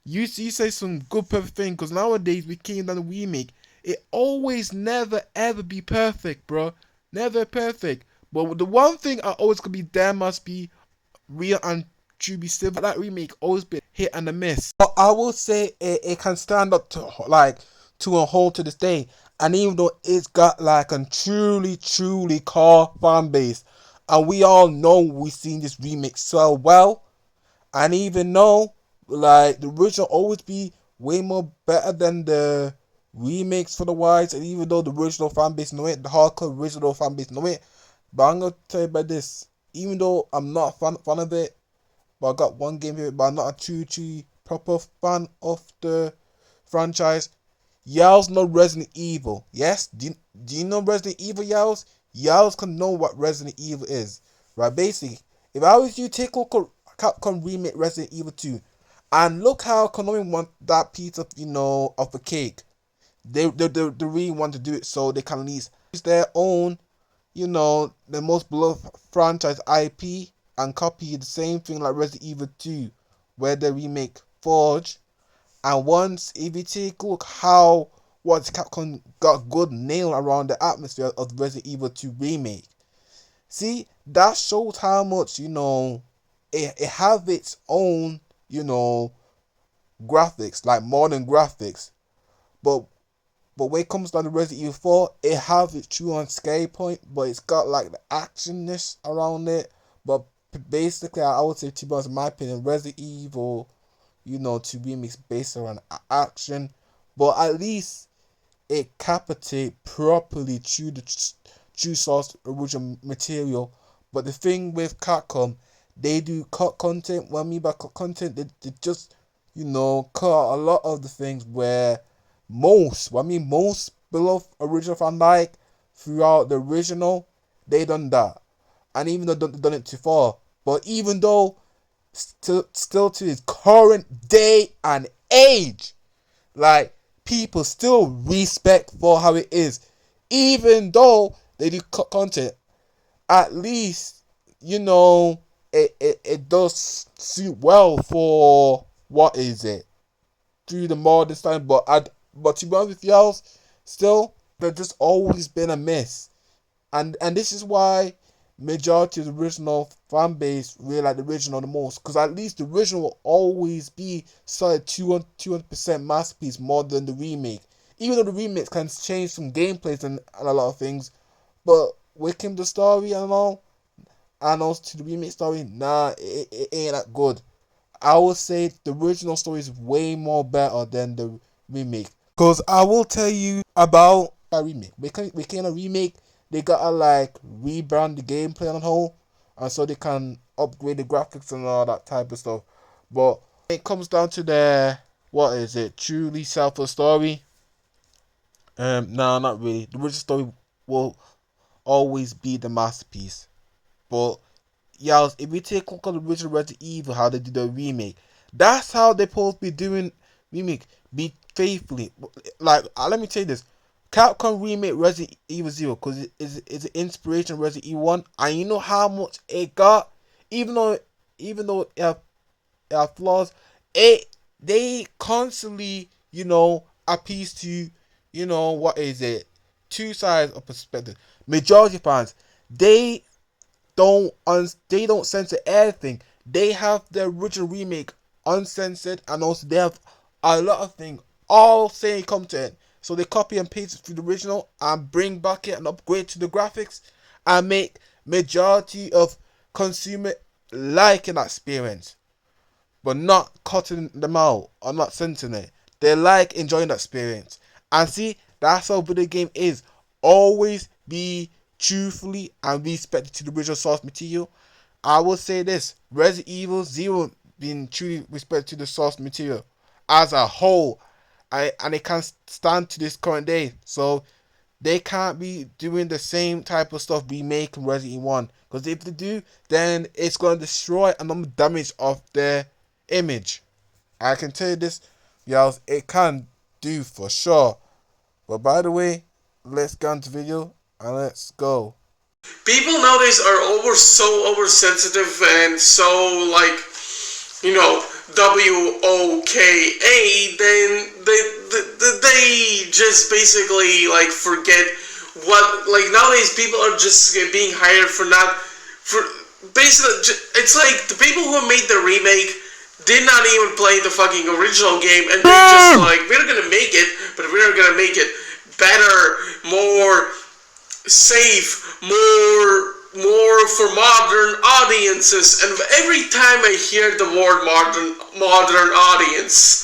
You say some good perfect thing, because nowadays we came down the remake. It always never ever be perfect, bro. Never perfect. But the one thing I always could be there must be real and to be civil. That remake always been hit and a miss. But I will say it can stand up to a whole to this day. And even though it's got like a truly core fan base, and we all know we've seen this remake so well, and even though like the original always be way more better than the remakes for the wise, and even though the original fan base know it, the hardcore original fan base know it, but I'm gonna tell you about this. Even though I'm not a fan of it, but I got one game here, but I'm not a true proper fan of the franchise. Y'all's know Resident Evil. Yes? Do you know Resident Evil, y'all's? Y'all's can know what Resident Evil is. Right, basically, if I was you, take a look at Capcom remake Resident Evil 2. And look how Konami want that piece of, of the cake. They really want to do it so they can at least use their own, the most beloved franchise IP and copy the same thing like Resident Evil 2, where they remake Forge. And once, if you take a look how what Capcom got good nail around the atmosphere of the Resident Evil 2 remake. See, that shows how much, it have its own, graphics, like modern graphics. But when it comes down to Resident Evil 4, it have its true on scale point, but it's got like the actionness around it. But basically, I would say, to be honest, in my opinion, Resident Evil, to remix based around action, but at least it captured properly through the true source original material. But the thing with Capcom, they do cut content. What I mean by cut content, they just, cut out a lot of the things where most beloved original fan like throughout the original, they done that. And even though they done it too far, but even though still to his current day and age, like, people still respect for how it is, even though they do cut content. At least, it does suit well for what is it through the modern time. But to be honest with y'all, still there's just always been a miss, and this is why majority of the original fan base really like the original the most, because at least the original will always be solid 200% masterpiece more than the remake. Even though the remake can change some gameplays and a lot of things, but with him the story and all, and also to the remake story, nah, it ain't that good. I would say the original story is way more better than the remake. Because I will tell you about a remake. We can a remake, they gotta like rebrand the gameplay on the whole, and so they can upgrade the graphics and all that type of stuff. But it comes down to the, what is it, truly self-a story. No, not really. The original story will always be the masterpiece. But yeah, if we take a look at the original Resident Evil, how they did the remake, that's how they're supposed to be doing remake. Be faithfully, like let me tell you this: Capcom remake Resident Evil 0 because it's an inspiration of Resident Evil 1, and you know how much it got, even though it have flaws, they constantly appease to what is it, two sides of perspective. Majority fans, they don't censor anything. They have the original remake uncensored, and also they have a lot of things all saying come to it. So they copy and paste it to the original and bring back it and upgrade to the graphics and make majority of consumer liking that experience, but not cutting them out or not censoring it. They like enjoying that experience. And see, that's how video game is. Always be truthfully and respected to the original source material. I will say this: Resident Evil 0 being truly respected to the source material as a whole, and it can stand to this current day. So they can't be doing the same type of stuff we make in Resident Evil 1, because if they do, then it's going to destroy and damage of their image. I can tell you this, y'all, it can do for sure. But by the way, let's get into the video and let's go. People nowadays are so oversensitive and so like, WOKA, then they just basically like forget what, like, nowadays people are just being hired for basically, it's like the people who made the remake did not even play the fucking original game, and they're just like, we're gonna make it, but we're gonna make it better, more safe, more for modern audiences. And every time I hear the word modern audience,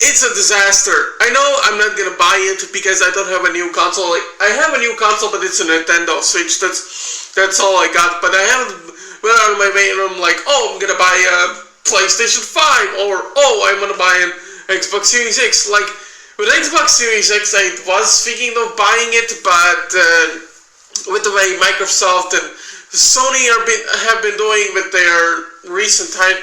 it's a disaster. I know I'm not gonna buy it because I don't have a new console. Like, I have a new console, but it's a Nintendo Switch. That's all I got. But I haven't went out of my way and I'm like, oh, I'm gonna buy a PlayStation 5, or oh, I'm gonna buy an Xbox Series X. Like, with Xbox Series X, I was thinking of buying it, but with the way Microsoft and Sony have been doing with their recently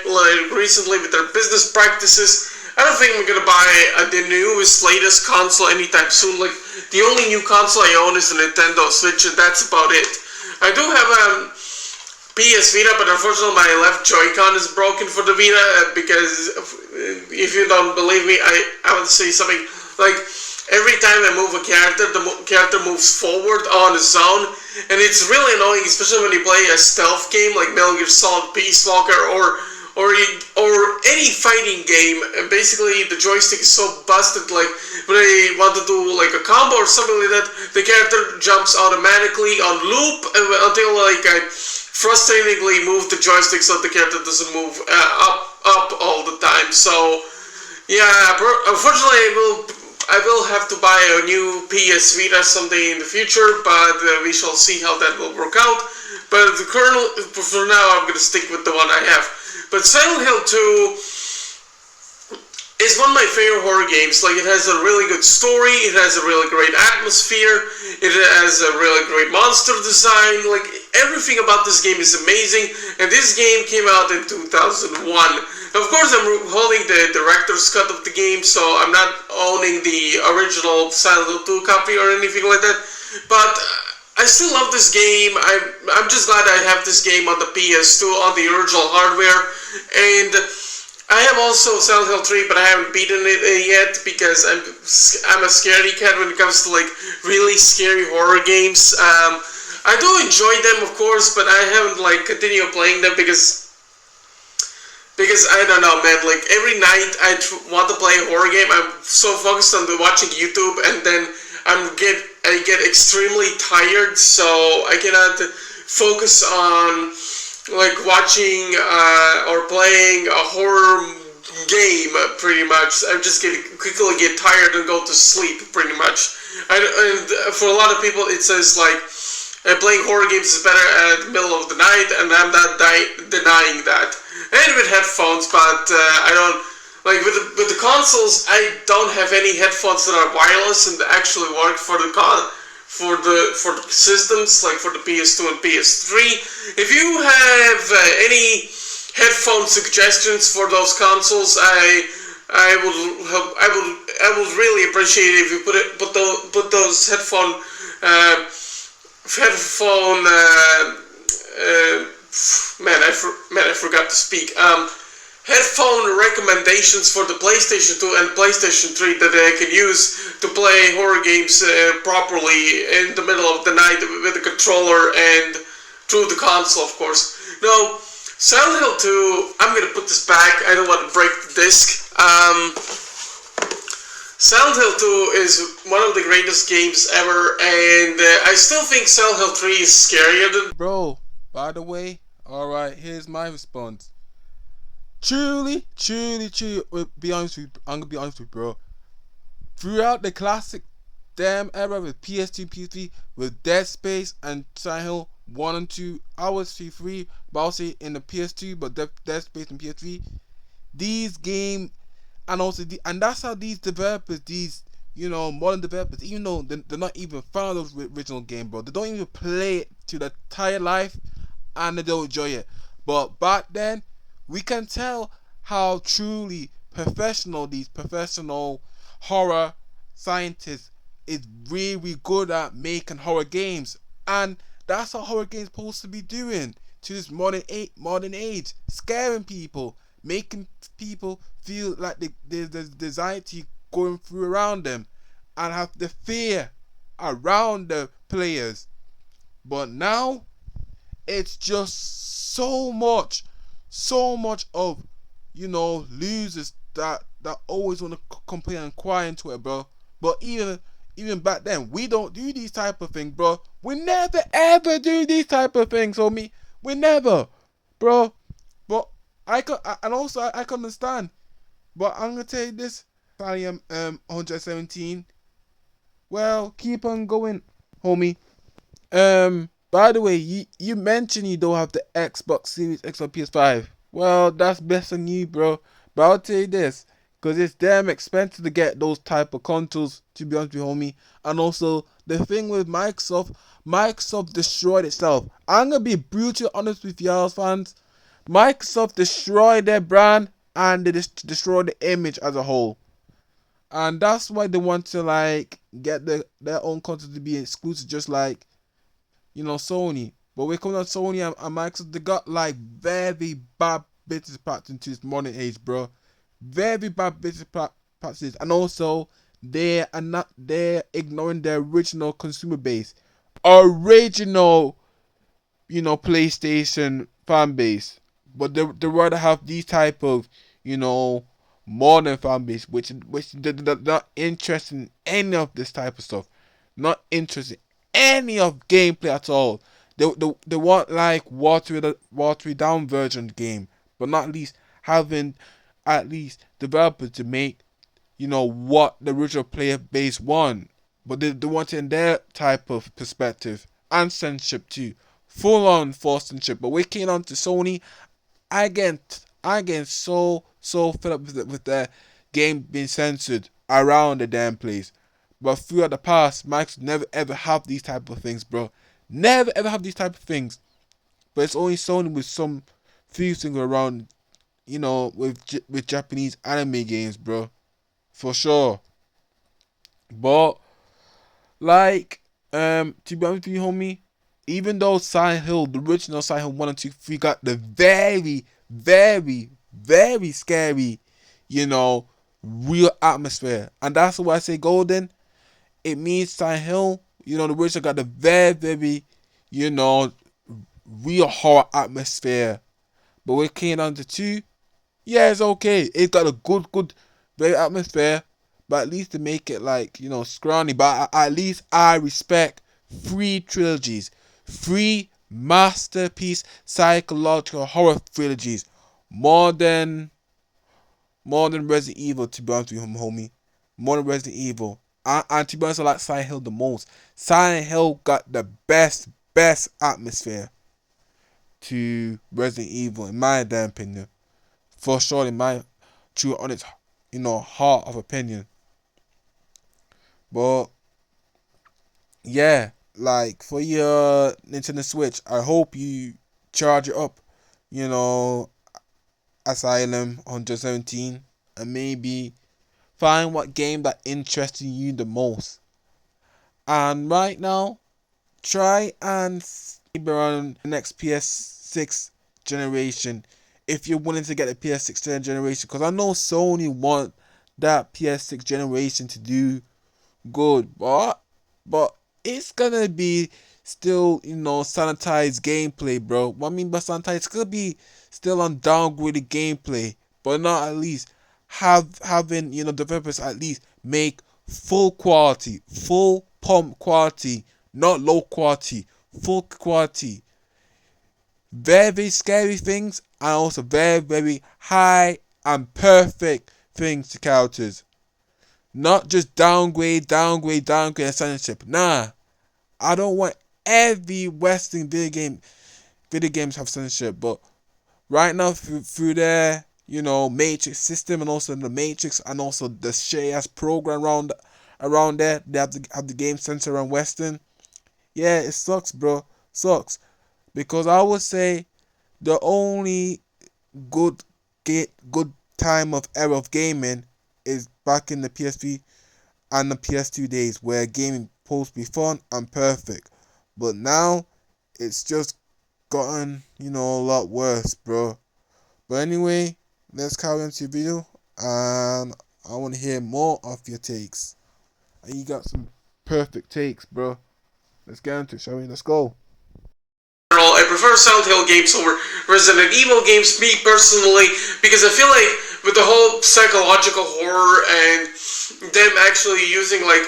with their business practices, I don't think I'm gonna buy the newest, latest console anytime soon. Like, the only new console I own is a Nintendo Switch, and that's about it. I do have a PS Vita, but unfortunately my left Joy-Con is broken for the Vita, because if you don't believe me, I would say something like, every time I move a character, the character moves forward on its own, and it's really annoying, especially when you play a stealth game like Metal Gear Solid Peace Walker or any fighting game. And basically the joystick is so busted, like when I want to do like a combo or something like that, the character jumps automatically on loop until like I frustratingly move the joystick so the character doesn't move up all the time. So yeah, unfortunately I will have to buy a new PS Vita someday in the future, but we shall see how that will work out. But for now, I'm going to stick with the one I have. But Silent Hill 2 is one of my favorite horror games. Like, it has a really good story, it has a really great atmosphere, it has a really great monster design. Like, everything about this game is amazing, and this game came out in 2001. Of course, I'm holding the director's cut of the game, so I'm not owning the original Silent Hill 2 copy or anything like that. But I still love this game. I'm just glad I have this game on the PS2, on the original hardware. And I have also Silent Hill 3, but I haven't beaten it yet because I'm a scaredy cat when it comes to like really scary horror games. I do enjoy them, of course, but I haven't like continued playing them because I don't know, man, like every night I want to play a horror game, I'm so focused on watching YouTube, and then I get extremely tired, so I cannot focus on like watching or playing a horror game, pretty much. I just quickly get tired and go to sleep, pretty much. And for a lot of people, it says like, playing horror games is better at the middle of the night, and I'm not denying that. And with headphones, but I don't like with the consoles. I don't have any headphones that are wireless and actually work for the for the systems, like for the PS2 and PS3. If you have any headphone suggestions for those consoles, I would really appreciate it if you put those uh, headphone man, I forgot to speak. Headphone recommendations for the PlayStation 2 and PlayStation 3 that I can use to play horror games properly in the middle of the night with the controller and through the console, of course. No, Silent Hill 2, I'm gonna put this back. I don't want to break the disc. Silent Hill 2 is one of the greatest games ever, and I still think Silent Hill 3 is scarier than... Bro, by the way, alright, here's my response. Truly, be honest with you, I'm gonna be honest with you, bro. Throughout the classic damn era with PS2, PS3, with Dead Space and Silent Hill 1 and 2, I would say 3, but I'll say in the PS2, but Dead Space and PS3, these games, and also, and that's how these developers, these, modern developers, even though they're not even fan of the original game, bro, they don't even play it to the entire life, and they don't enjoy it. But back then, we can tell how truly professional these professional horror scientists is really good at making horror games, and that's what horror games supposed to be doing to this modern age, scaring people, making people feel like there's anxiety going through around them, and have the fear around the players. But now it's just so much of losers that always want to complain and cry into it, bro. But even back then, we don't do these type of things, bro. We never ever do these type of things, homie. We never, bro. But I can understand. But I'm gonna tell you this, Valium 117. Well, keep on going, homie. By the way, you mentioned you don't have the Xbox Series X or PS5. Well, that's best on you, bro. But I'll tell you this, because it's damn expensive to get those type of consoles, to be honest with you, homie. And also, the thing with Microsoft destroyed itself. I'm going to be brutally honest with y'all fans. Microsoft destroyed their brand, and they destroyed the image as a whole. And that's why they want to, get their own consoles to be exclusive, just like Sony. But when it comes to Sony and Microsoft, they got very bad business practices into this modern age, bro. Very bad business practices, and also they're ignoring their original consumer base, original, PlayStation fan base. But they rather have these type of, modern fan base, which they're not interested in any of this type of stuff, not interested any of gameplay at all. They want watered down version game, but not at least having developers to make what the original player base want. But they want it in their type of perspective, and censorship too, full on forced censorship. But we came on to Sony, I get so fed up with their game being censored around the damn place. But throughout the past, Microsoft never ever have these type of things, bro. Never ever have these type of things. But it's only Sony with some few things around, with Japanese anime games, bro. For sure. But to be honest with you, homie, even though Silent Hill, the original Silent Hill 1 and 2, 3 got the very, very, very scary, real atmosphere. And that's why I say golden. It means Silent Hill, the original got the very, very, real horror atmosphere. But when it came down to 2, yeah, it's okay. It got a good, very atmosphere. But at least to make it scrawny. But at least I respect 3 trilogies. 3 masterpiece psychological horror trilogies. More than Resident Evil, to be honest with you, homie. More than Resident Evil. And to be honest, I like Silent Hill the most. Silent Hill got the best best atmosphere to Resident Evil, in my damn opinion. For sure, in my true, honest, heart of opinion. But yeah, like for your Nintendo Switch, I hope you charge it up. Asylum 117, and maybe find what game that interests you the most. And right now, try and maybe around the next PS6 generation, if you're willing to get the PS6 generation, because I know Sony want that PS6 generation to do good, but it's gonna be still sanitized gameplay, bro. What I mean by sanitized, it's gonna be still on downgraded gameplay, but not at least having developers at least make full quality, full pump quality, not low quality, full quality. Very, very scary things, and also very, very high and perfect things to characters. Not just downgrade, and censorship. Nah, I don't want every Western video games have censorship, but right now through their Matrix system, and also the Matrix, and also the share program around there, they have to have the game censored around Western. Yeah, it sucks, bro. Sucks. Because I would say the only good time of era of gaming is back in the PSP and the PS2 days, where gaming supposed to be fun and perfect. But now it's just gotten a lot worse, bro. But anyway, let's carry on to your video, and I want to hear more of your takes. And you got some perfect takes, bro. Let's get into it, shall we? Let's go. I prefer Silent Hill games over Resident Evil games, me personally, because I feel like with the whole psychological horror and them actually using like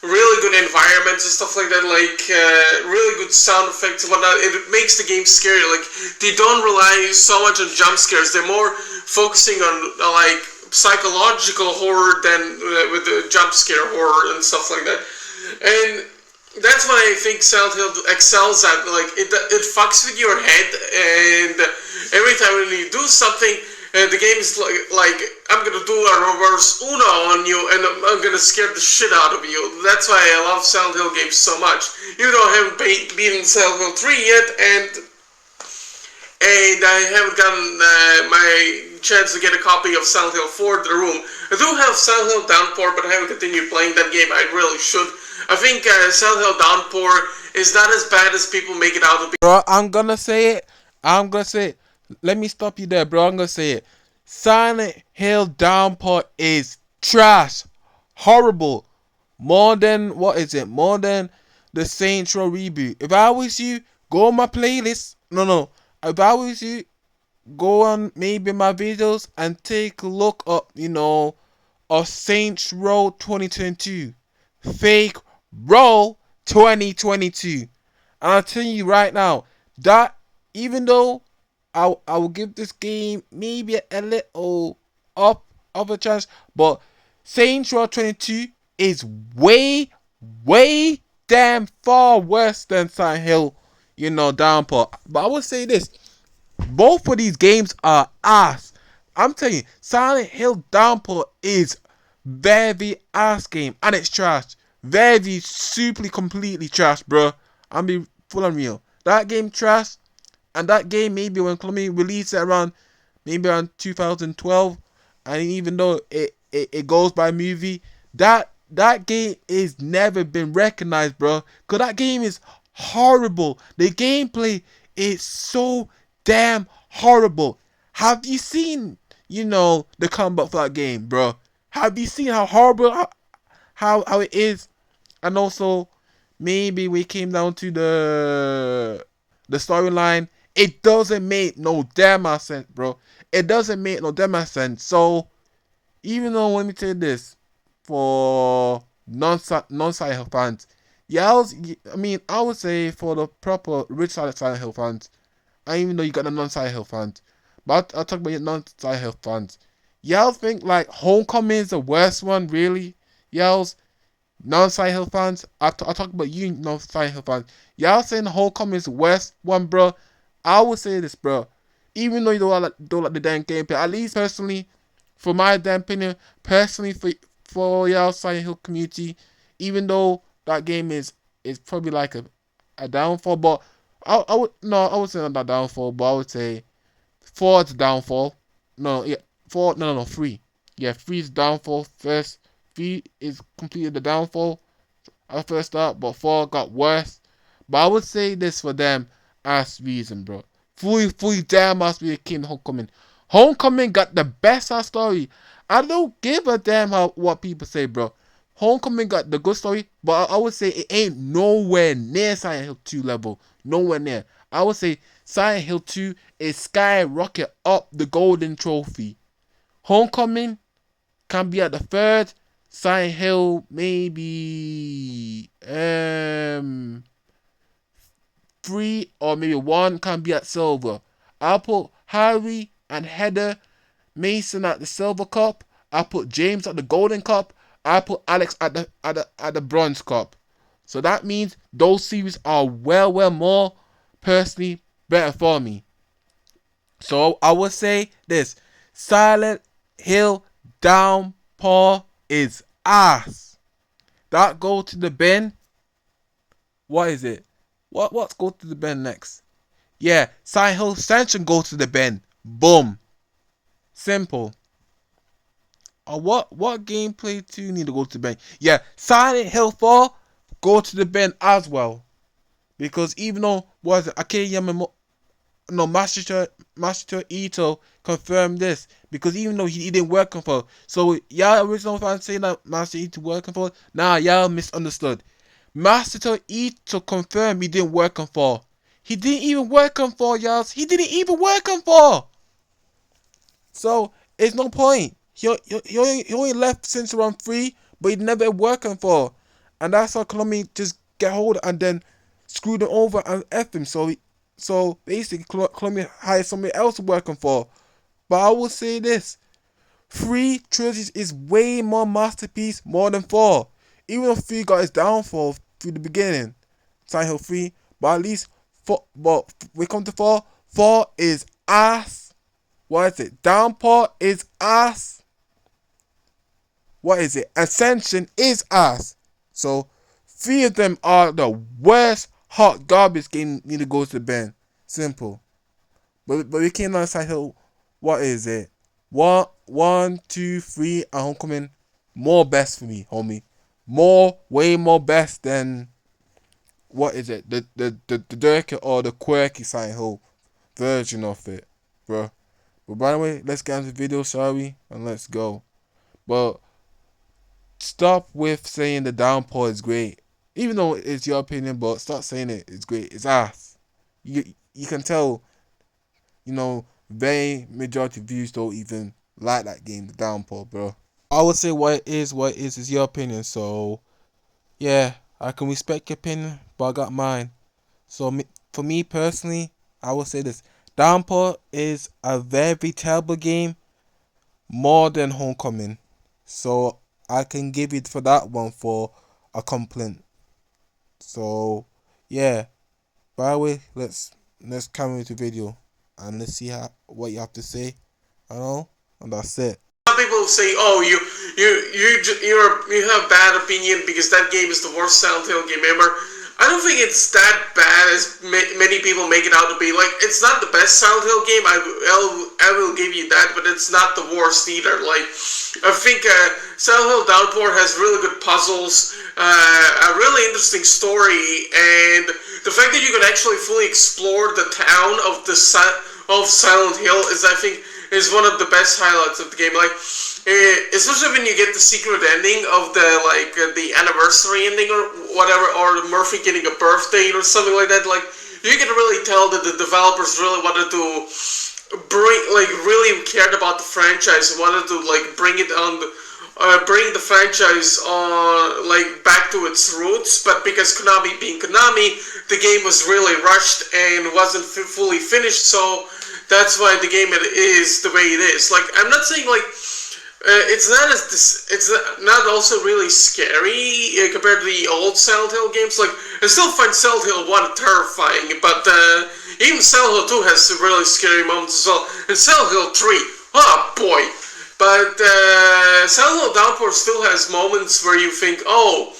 really good environments and stuff like that, like really good sound effects and whatnot, it makes the game scary. Like, they don't rely so much on jump scares, they're more focusing on like psychological horror than with the jump scare horror and stuff like that. And that's what I think Silent Hill excels at. Like, it fucks with your head, and every time when you do something, the game is like I'm gonna do a reverse Uno on you, and I'm gonna scare the shit out of you. That's why I love Silent Hill games so much. Even though I haven't beaten Silent Hill 3 yet, and I haven't gotten my chance to get a copy of Silent Hill 4 The Room. I do have Silent Hill Downpour, but I haven't continued playing that game. I really should. I think Silent Hill Downpour is not as bad as people make it out to be. Bro, I'm gonna say it. Let me stop you there, bro. I'm gonna say it. Silent Hill Downpour is trash. Horrible. More than, what is it? More than the Saints Row reboot. If I was you, go on my playlist. No. If I was you, go on maybe my videos and take a look up, of Saints Row 2022. Fake Row 2022. And I'll tell you right now, that even though I will give this game maybe a little up of a chance, but Saints Row 22 is way damn far worse than Silent Hill, Downpour. But I would say this, both of these games are ass. I'm telling you, Silent Hill Downpour is very ass game, and it's trash. Very super completely trash, bro. I'm be full on real. That game trash, and that game maybe when Konami released it around 2012, and even though it goes by movie, that game is never been recognized, bro. Cause that game is horrible. The gameplay is so damn horrible. Have you seen the combat for that game, bro? Have you seen how horrible how it is? And also, maybe we came down to the storyline. It doesn't make no damn sense, bro. It doesn't make no damn sense. So, even though, let me tell you this, for non-Silent Hill fans, I would say for the proper original Silent Hill fans, and even though you got the non-Silent Hill fans, but I'll talk about your non-Silent Hill fans. Y'all think like Homecoming is the worst one, really? Y'all, non-Silent Hill fans, I talk about you non-Silent Hill fans. Y'all saying Homecoming is the worst one, bro. I would say this, bro. Even though you don't like the damn gameplay, at least personally, for my damn opinion, personally for y'all Silent Hill community, even though that game is probably like a downfall, but I would say not that downfall, but I would say 4 is downfall. No, yeah, 4. No, 3. Yeah, 3 is downfall first. 3 is completely the downfall at first start, but 4 got worse. But I would say this for them as reason, bro. Fully damn must be a king Homecoming. Homecoming got the best story. I don't give a damn what people say, bro. Homecoming got the good story, but I would say it ain't nowhere near Silent Hill 2 level. Nowhere near. I would say Silent Hill 2 is skyrocket up the golden trophy. Homecoming can be at the 3rd. Silent Hill maybe 3 or maybe 1 can be at silver. I'll put Harry and Heather Mason at the silver cup. I'll put James at the golden cup. I'll put Alex at the bronze cup. So that means those series are well more personally better for me. So I would say this: Silent Hill Downpour is ass. That go to the bin. What is it? What's go to the bin next? Yeah, Silent Hill Ascension go to the bin. Boom. Simple. Or what gameplay 2 need to go to the bin? Yeah, Silent Hill 4 go to the bin as well. Because even though Akira Yamamoto, no, Master Ito confirmed this, because even though he didn't work for, so y'all original fans saying that Master Ito working for, nah, y'all misunderstood. Master Ito confirmed he didn't work for. He didn't even work for, y'all. He didn't even work for. So it's no point. He only left since around 3, but he never working for, and that's how Konami just get hold and then screwed him over and F him. So basically, Konami hired somebody else working for. But I will say this: 3 trilogies is way more masterpiece more than 4. Even though 3 got his downfall through the beginning, Silent Hill 3, but at least 4. But we come to 4. 4 is ass. What is it? Downpour is ass. What is it? Ascension is ass. So 3 of them are the worst hot garbage game need to go to the bin. Simple. But we came down Silent Hill. What is it? 1, 2, 3, and Homecoming. More best for me, homie. Way more best than, what is it? The dirty or the quirky Silent Hill version of it, bro. But by the way, let's get into the video, shall we? And let's go. But stop with saying the downpour is great. Even though it's your opinion, but stop saying it's great. It's ass. You can tell, very majority of views don't even like that game, the downpour, bro. I would say what it is your opinion. So yeah, I can respect your opinion, but I got mine. So for me personally, I would say this: Downpour is a very terrible game, more than Homecoming. So I can give it for that one for a complaint. So yeah. By the way, let's come into the video and let's see what you have to say. I know, and that's it. Some people say, "Oh, you have bad opinion because that game is the worst Silent Hill game ever." I don't think it's that bad as many people make it out to be. Like, it's not the best Silent Hill game. I will give you that, but it's not the worst either. Like, I think Silent Hill Downpour has really good puzzles, a really interesting story, and the fact that you can actually fully explore the town of Silent Hill is, I think, is one of the best highlights of the game. Like, especially when you get the secret ending of the anniversary ending or whatever, or Murphy getting a birthday or something like that. Like, you can really tell that the developers really wanted to really cared about the franchise, wanted to bring the franchise back to its roots. But because Konami being Konami, the game was really rushed and wasn't fully finished. So that's why the game is the way it is. Like, I'm not saying it's not also really scary compared to the old Silent Hill games. Like, I still find Silent Hill 1 terrifying, but even Silent Hill 2 has some really scary moments as well. And Silent Hill 3, oh boy. But Silent Hill Downpour still has moments where you think, oh,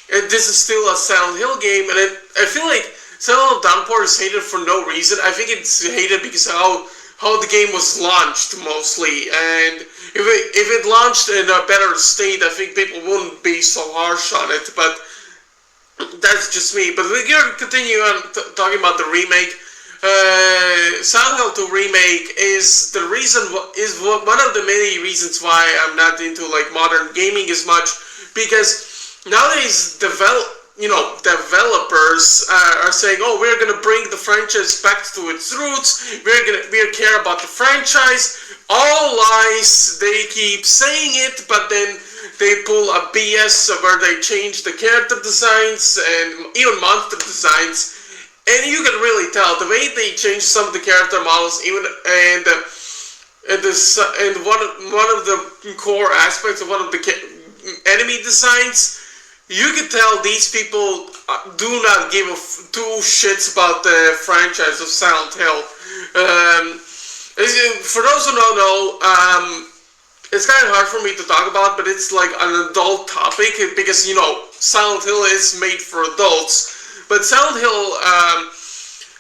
this is still a Silent Hill game, and I feel like Silent Hill Downpour is hated for no reason. I think it's hated because of how the game was launched mostly, and if it launched in a better state, I think people wouldn't be so harsh on it. But that's just me. But we're gonna continue on talking about the remake. Silent Hill 2 remake is one of the many reasons why I'm not into like modern gaming as much, because nowadays developers are saying, oh, we're gonna bring the franchise back to its roots, we care about the franchise. All lies, they keep saying it, but then they pull a BS where they change the character designs and even monster designs, and you can really tell the way they change some of the character models, even and one of the core aspects of one of the enemy designs. You can tell these people do not give two shits about the franchise of Silent Hill. For those who don't know, it's kind of hard for me to talk about, but it's like an adult topic because, Silent Hill is made for adults. But Silent Hill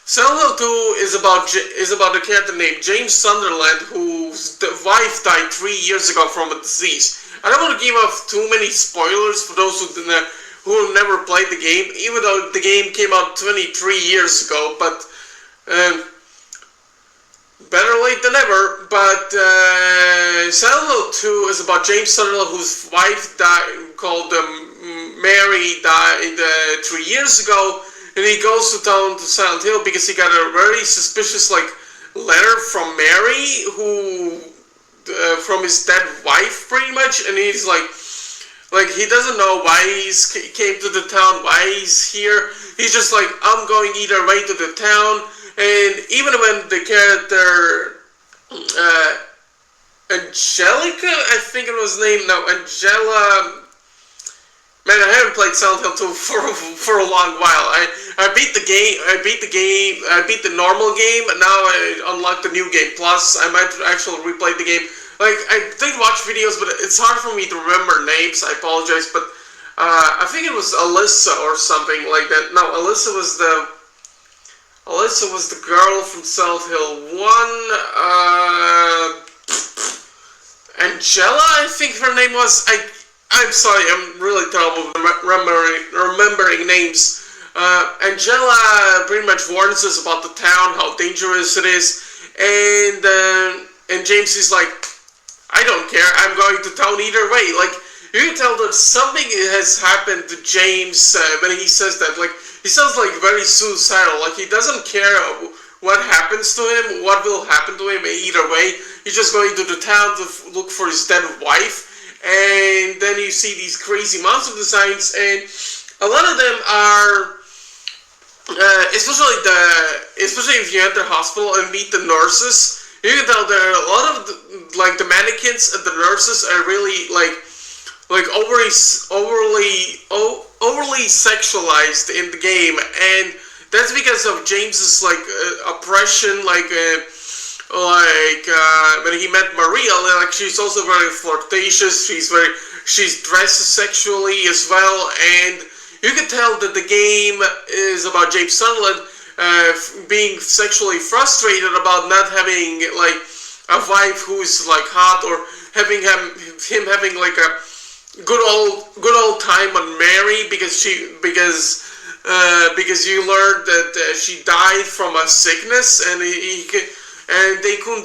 2 is about a character named James Sunderland, whose wife died 3 years ago from a disease. I don't want to give off too many spoilers for those who never played the game, even though the game came out 23 years ago, but better late than never. But Silent Hill 2 is about James Sunderland, whose wife called Mary, died 3 years ago, and he goes to town to Silent Hill because he got a very suspicious letter from Mary, who from his dead wife, pretty much, and he's like he doesn't know why he came to the town, why he's here. He's just like, I'm going either way to the town. And even when the character Angelica, I think it was named, no, Angela. Man, I haven't played Silent Hill 2 for a long while. I beat the game. I beat the normal game, and now I unlocked the new game. Plus, I might actually replay the game. Like, I did watch videos, but it's hard for me to remember names. I apologize, but I think it was Alyssa or something like that. No, Alyssa was the girl from Silent Hill 1. Angela, I think her name was. I'm sorry, I'm really terrible with remembering names. Angela pretty much warns us about the town, how dangerous it is, and James is like, I don't care, I'm going to town either way. Like, you can tell that something has happened to James when he says that. Like, he sounds like very suicidal. Like, he doesn't care what happens to him, what will happen to him either way. He's just going to the town to look for his dead wife. And then you see these crazy monster designs, and a lot of them are, especially if you enter hospital and meet the nurses, you can tell there are a lot of the mannequins and the nurses are really overly sexualized in the game, and that's because of James's oppression, when he met Maria, she's also very flirtatious. She's dressed sexually as well, and you can tell that the game is about James Sunderland being sexually frustrated about not having a wife who's hot, or having him having a good old time on Mary because you learned that she died from a sickness, and and they couldn't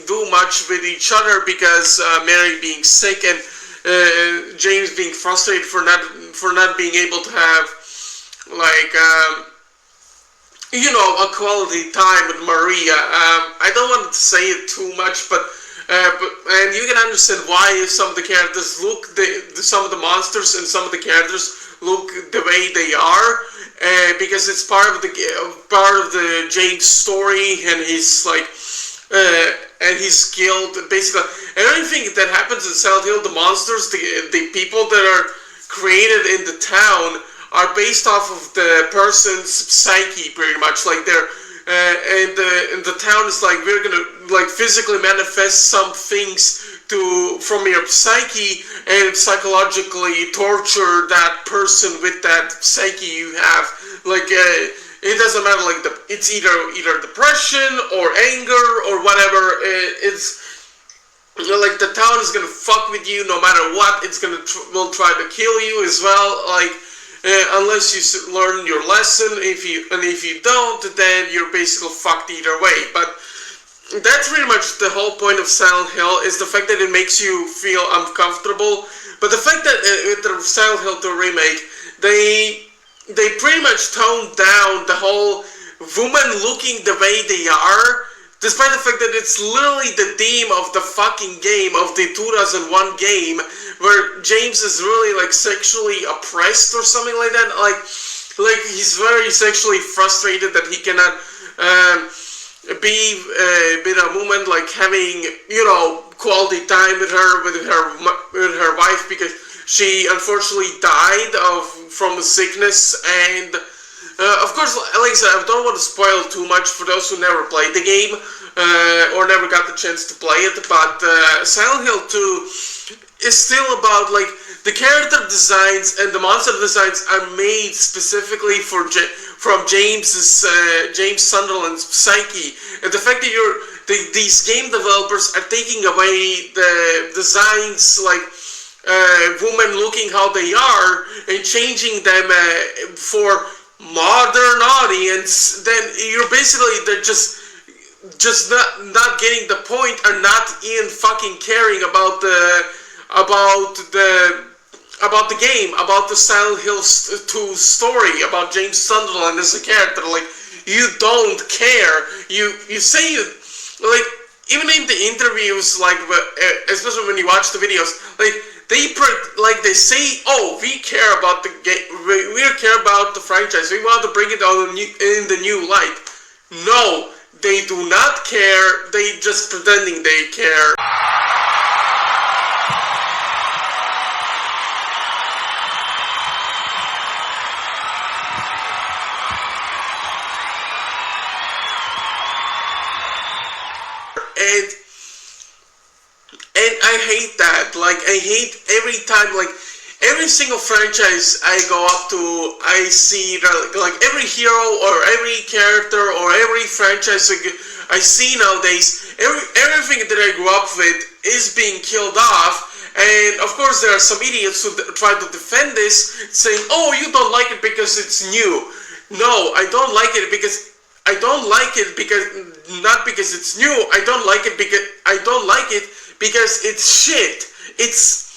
do much with each other because Mary being sick and James being frustrated for not being able to have a quality time with Maria. I don't want to say it too much, but you can understand why some of the characters some of the monsters and some of the characters look the way they are, because it's part of the James story, and his and he's killed. Basically, everything that happens in Silent Hill, the monsters, the people that are created in the town are based off of the person's psyche, pretty much. Like they're and the town is like, we're gonna like physically manifest some things from your psyche and psychologically torture that person with that psyche you have. Like it doesn't matter. Like it's either depression or anger or whatever. It's like the town is gonna fuck with you no matter what. It's will try to kill you as well. Like. Unless you learn your lesson, if you don't, then you're basically fucked either way. But that's pretty much the whole point of Silent Hill, is the fact that it makes you feel uncomfortable. But the fact that with the Silent Hill 2 remake, they pretty much toned down the whole woman looking the way they are. Despite the fact that it's literally the theme of the fucking game, of the 2001 game, where James is really like sexually oppressed or something like that. Like he's very sexually frustrated that he cannot be with a woman, like having, you know, quality time with her wife, because she unfortunately died from a sickness. And of course, like I said, I don't want to spoil too much for those who never played the game or never got the chance to play it, but Silent Hill 2 is still about, like, the character designs and the monster designs are made specifically from James Sunderland's psyche, and the fact that these game developers are taking away the designs, like women looking how they are, and changing them for modern audience, then they're just not getting the point, or not even fucking caring about the game, about the Silent Hill 2 story, about James Sunderland as a character. Like, you don't care. You say you, like, even in the interviews, like, especially when you watch the videos, like, they say, oh, we care about the game, we care about the franchise, we want to bring it on in the new light. No, they do not care. They just pretending they care. And I hate that. Like, I hate every time, like, every single franchise I go up to, I see, like, every hero or every character or every franchise I see nowadays, everything that I grew up with is being killed off. And of course there are some idiots who try to defend this, saying, oh, you don't like it because it's new. No, I don't like it because not because it's new. I don't like it because it's shit. It's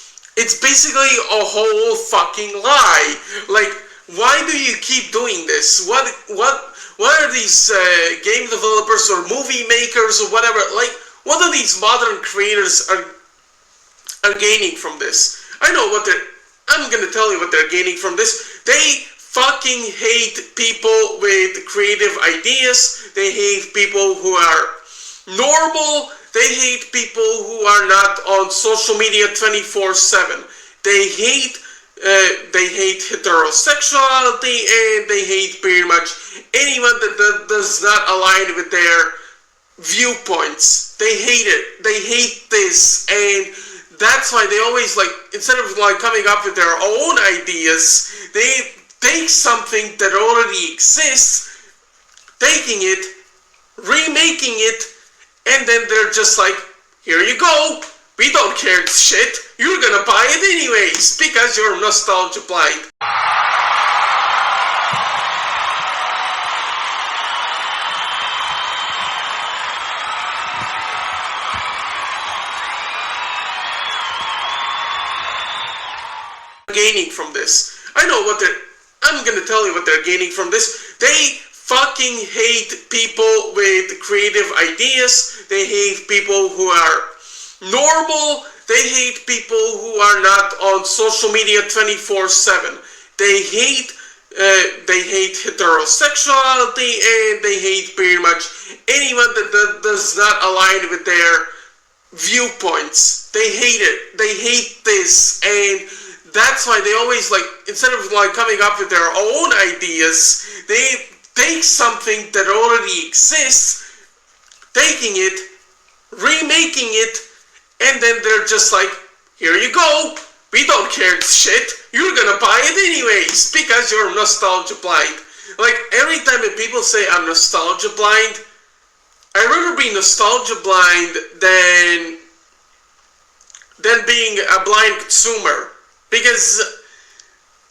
basically a whole fucking lie. Like, why do you keep doing this? What are these game developers or movie makers or whatever? Like, what are these modern creators are gaining from this? I'm gonna tell you what they're gaining from this. They fucking hate people with creative ideas. They hate people who are normal. They hate people who are not on social media 24/7. They hate heterosexuality, and they hate pretty much anyone that does not align with their viewpoints. They hate it. They hate this, and that's why they always, like, instead of like coming up with their own ideas, they take something that already exists, taking it, remaking it, and then they're just like, here you go, we don't care, it's shit, you're gonna buy it anyways, because you're nostalgia blind. Gaining from this. I'm gonna tell you what they're gaining from this. They fucking hate people with creative ideas. They hate people who are normal. They hate people who are not on social media 24/7. They hate They hate heterosexuality, and they hate pretty much anyone that does not align with their viewpoints. They hate it. They hate this, and that's why they always, like, instead of like coming up with their own ideas, they take something that already exists, taking it, remaking it, and then they're just like, here you go. We don't care shit. You're gonna buy it anyways because you're nostalgia blind. Like, every time that people say I'm nostalgia blind, I'd rather be nostalgia blind than being a blind consumer, because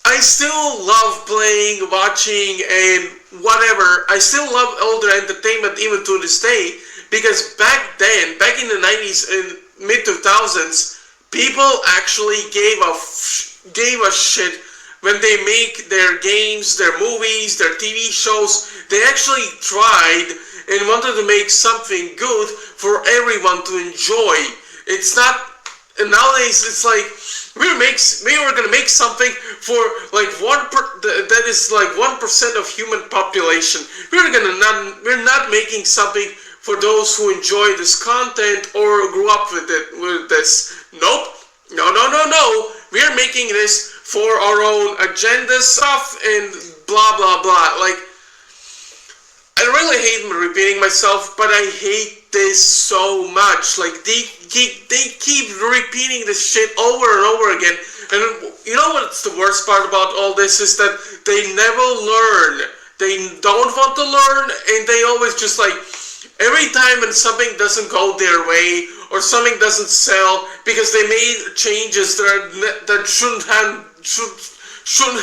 I still love playing, watching, and whatever. I still love older entertainment even to this day, because back then, back in the 90s and mid 2000s, people actually gave a shit when they make their games, their movies, their TV shows. They actually tried and wanted to make something good for everyone to enjoy. It's not, and nowadays it's like we were gonna make something for like that is like 1% of human population. We're not making something for those who enjoy this content or grew up with this. Nope. No. We're making this for our own agenda stuff and blah blah blah. Like, I really hate repeating myself, but I hate this so much. Like, they keep repeating this shit over and over again. And you know what's the worst part about all this is that they never learn. They don't want to learn, and they always just like, every time when something doesn't go their way or something doesn't sell because they made changes that shouldn't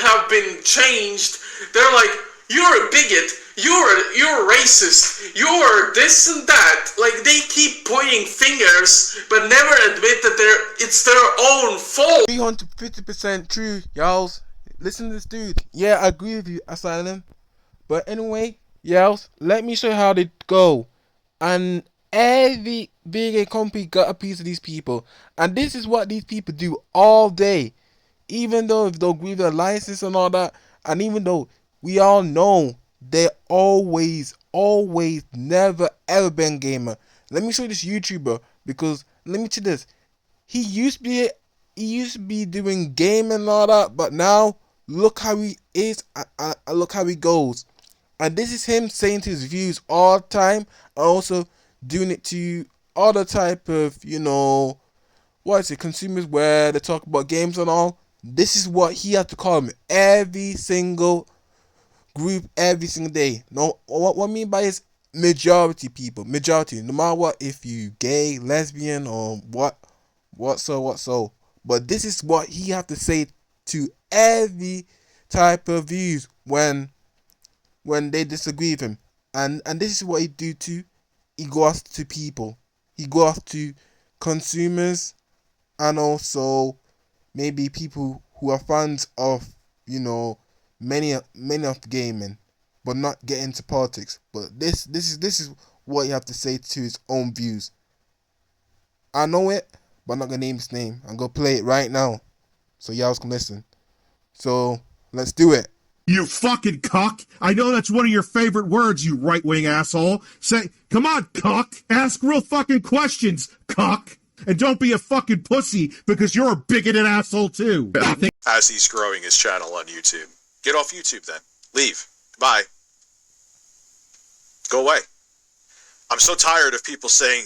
have been changed, they're like, you're a bigot, you're a racist, you're this and that. Like, they keep pointing fingers but never admit that it's their own fault. 350% true, y'all. Listen to this dude. Yeah, I agree with you, Asylum. But anyway, y'all, let me show you how they go. And every big company got a piece of these people. And this is what these people do all day. Even though if they'll agree with their license and all that, and even though we all know they always, never ever been gamer. Let me show you this YouTuber, because let me tell you this. He used to be doing gaming and all that, but now look how he is and look how he goes. And this is him saying his views all the time, and also doing it to other type of, consumers where they talk about games and all. This is what he had to call them every single group, every single day. No, what I mean by is majority people, no matter what, if you gay, lesbian, or what so. But this is what he have to say to every type of views when they disagree with him. And this is what he do too. He goes to people. He goes to consumers, and also maybe people who are fans of, many of the gaming, but not get into politics. But this is what you have to say to his own views. I know it, but I'm not gonna name his name. I'm gonna play it right now, so y'all can listen. So let's do it. You fucking cuck. I know that's one of your favorite words, you right-wing asshole. Say, come on, cuck. Ask real fucking questions, cuck. And don't be a fucking pussy, because you're a bigoted asshole too. As he's growing his channel on YouTube. Get off YouTube then. Leave. Bye. Go away. I'm so tired of people saying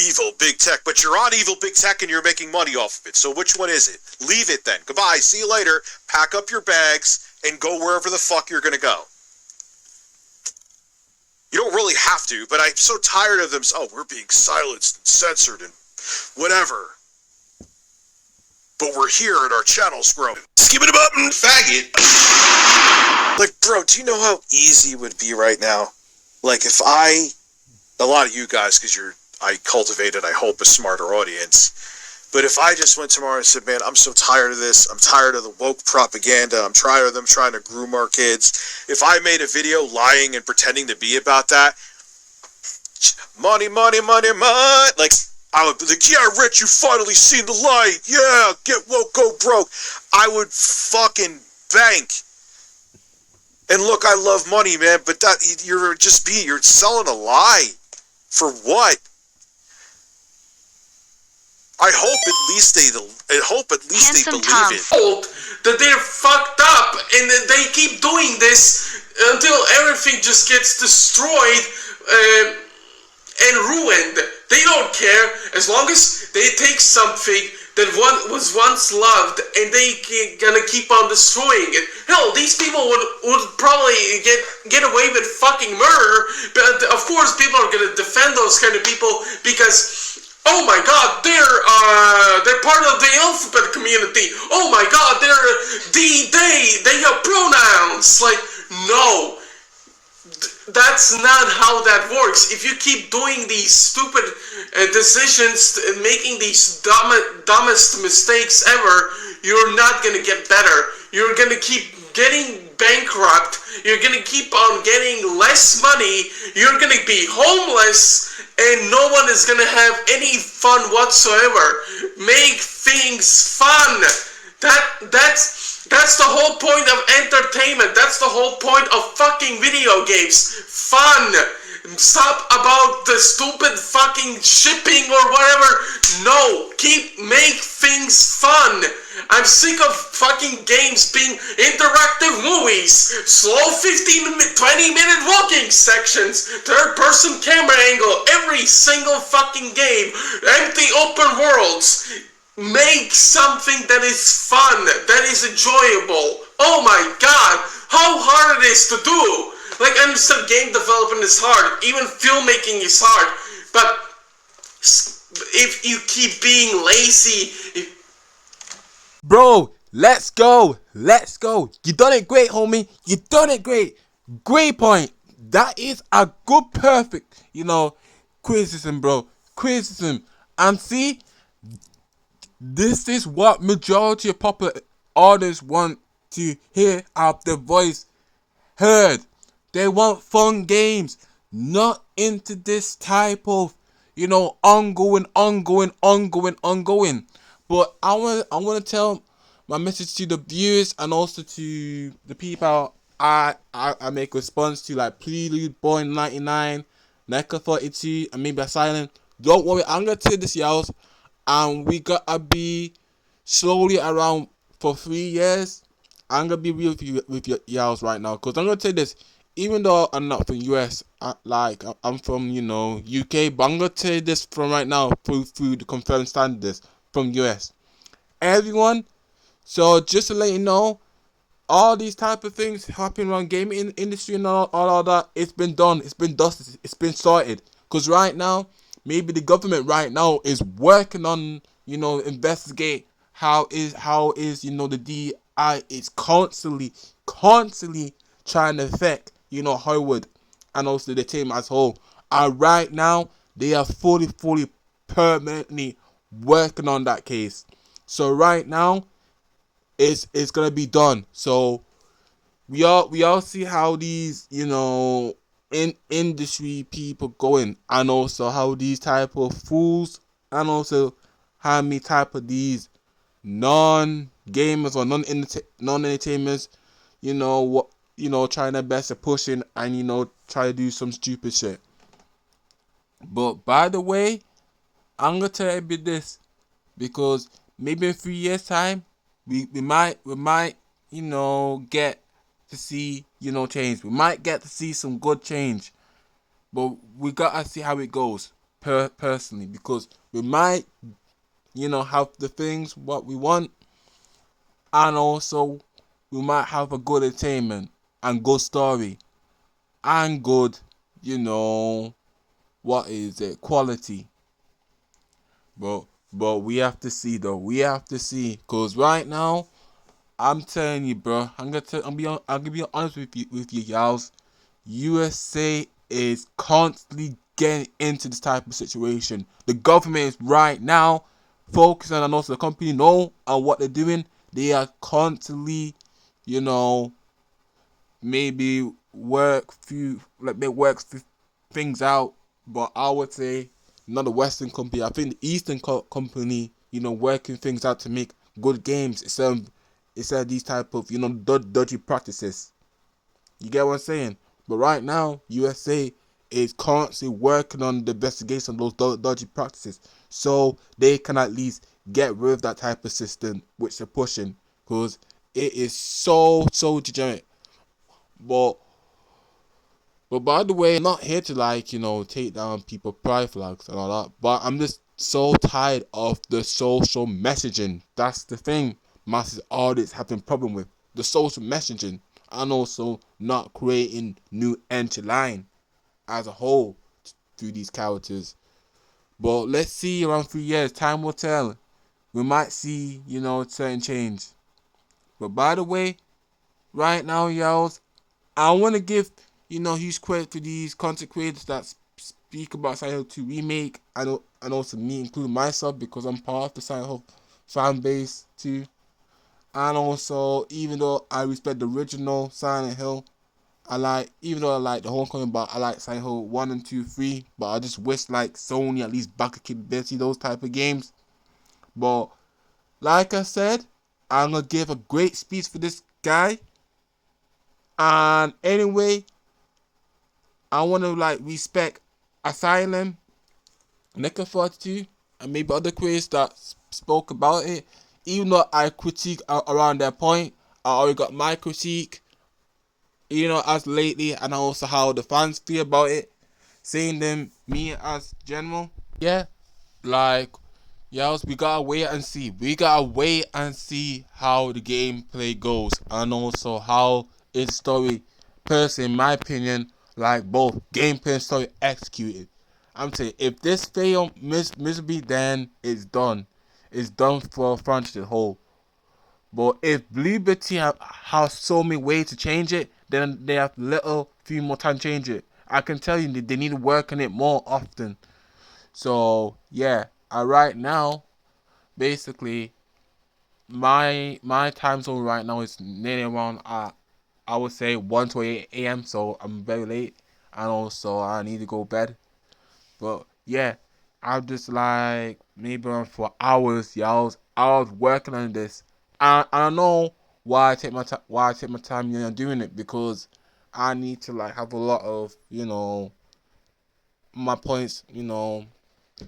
evil big tech, but you're on evil big tech and you're making money off of it. So which one is it? Leave it then. Goodbye. See you later. Pack up your bags and go wherever the fuck you're gonna go. You don't really have to, but I'm so tired of them. Oh, we're being silenced and censored and whatever. But we're here and our channel's growing. Skip it a button, faggot. Like, bro, do you know how easy it would be right now? Like, if a lot of you guys, because I cultivated, I hope, a smarter audience. But if I just went tomorrow and said, man, I'm so tired of this. I'm tired of the woke propaganda. I'm tired of them trying to groom our kids. If I made a video lying and pretending to be about that, money, money, money, money, like, I would be like, yeah, Rich, you finally seen the light. Yeah, get woke, go broke. I would fucking bank And look, I love money, man, but you're selling a lie. For what? I hope at least they believe it. That they're fucked up and that they keep doing this until everything just gets destroyed and ruined. They don't care as long as they take something that was once loved and they gonna keep on destroying it. Hell, these people would probably get away with fucking murder, but of course people are gonna defend those kind of people because, oh my god, they're part of the alphabet community. Oh my god, they have pronouns. Like, no. That's not how that works. If you keep doing these stupid decisions, making these dumbest mistakes ever, you're not gonna get better. You're gonna keep getting bankrupt. You're gonna keep on getting less money. You're gonna be homeless, and no one is gonna have any fun whatsoever. Make things fun. That's the whole point of entertainment. That's the whole point of fucking video games. Fun. Stop about the stupid fucking shipping or whatever. No. Make things fun. I'm sick of fucking games being interactive movies. Slow 15-20 minute walking sections. Third person camera angle. Every single fucking game. Empty open worlds. Make something that is fun, that is enjoyable. Oh my god, how hard it is to do. Like, I understand game development is hard, even filmmaking is hard, but if you keep being lazy... Bro, let's go. You done it great, homie. You done it great. Great point. That is a good, perfect, criticism, bro. Criticism. And see... This is what majority of popular audience want to hear out their voice heard. They want fun games, not into this type of, ongoing. But I want to tell my message to the viewers and also to the people I make response to, like Prelude, Boy 99, Neca 42, and maybe a Silent. Don't worry, I'm gonna tell this, y'all. And we gotta be slowly around for 3 years. I'm gonna be real with y'all right now, cause I'm gonna tell this. Even though I'm not from US, I'm from UK, but I'm gonna tell this from right now through the confirmed standards from US. Everyone, so just to let you know, all these type of things happening around gaming industry and all that, it's been done, it's been dusted, it's been sorted. Cause right now, maybe the government right now is working on, investigate how is the DI is constantly trying to affect, Hollywood and also the team as a whole. And right now, they are fully permanently working on that case. So right now, it's gonna be done. So we all see how these, in industry people going, and also how these type of fools, and also how many type of these non-gamers or non-entertainers, trying their best to push in and try to do some stupid shit. But by the way, I'm gonna tell you this, because maybe in 3 years time we might get to see change. We might get to see some good change, but we gotta see how it goes personally, because we might have the things what we want, and also we might have a good entertainment and good story and good quality. But we have to see, though. We have to see, cause right now, I'm telling you, bro. I'm gonna be honest with you, y'all. USA is constantly getting into this type of situation. The government is right now focusing, and also the company know on what they're doing. They are constantly, maybe work things out. But I would say not the Western company. I think the Eastern company, working things out to make good games instead of these type of dodgy practices. You get what I'm saying? But right now, USA is constantly working on the investigation of those dodgy practices, so they can at least get rid of that type of system which they're pushing, because it is so degenerate. But by the way, I'm not here to take down people pride flags and all that. But I'm just so tired of the social messaging. That's the thing. Masses artists have been problem with the social messaging, and also not creating new entry line as a whole through these characters. But let's see, around 3 years, time will tell. We might see, certain change. But by the way, right now, y'all, I want to give, huge credit to these content creators that speak about Silent Hill 2 Remake, and also me, including myself, because I'm part of the Silent Hill fan base too. And also, even though I respect the original Silent Hill, even though I like the Homecoming, but I like Silent Hill 1 and 2, 3, but I just wish Sony at least back a capability, those type of games. But like I said, I'm gonna give a great speech for this guy. And anyway, I want to respect Asylum, Nika 42, and maybe other creators that spoke about it. Even though I critique around that point, I already got my critique, as lately, and also how the fans feel about it. Saying them, me as general, yeah, we gotta wait and see. We gotta wait and see how the gameplay goes, and also how its story, personally, in my opinion, both gameplay and story executed. I'm saying, if this fail miserably, then it's done. It's done for a franchise as a whole. But if Liberty have so many ways to change it, then they have few more time to change it. I can tell you they need to work on it more often. So yeah, right now, basically, my time zone right now is nearly around I would say 1:28 a.m. So I'm very late, and also I need to go to bed. But yeah, I'm just maybe around for hours. Yeah, I was working on this. I know why I take my time doing it, because I need to have a lot of my points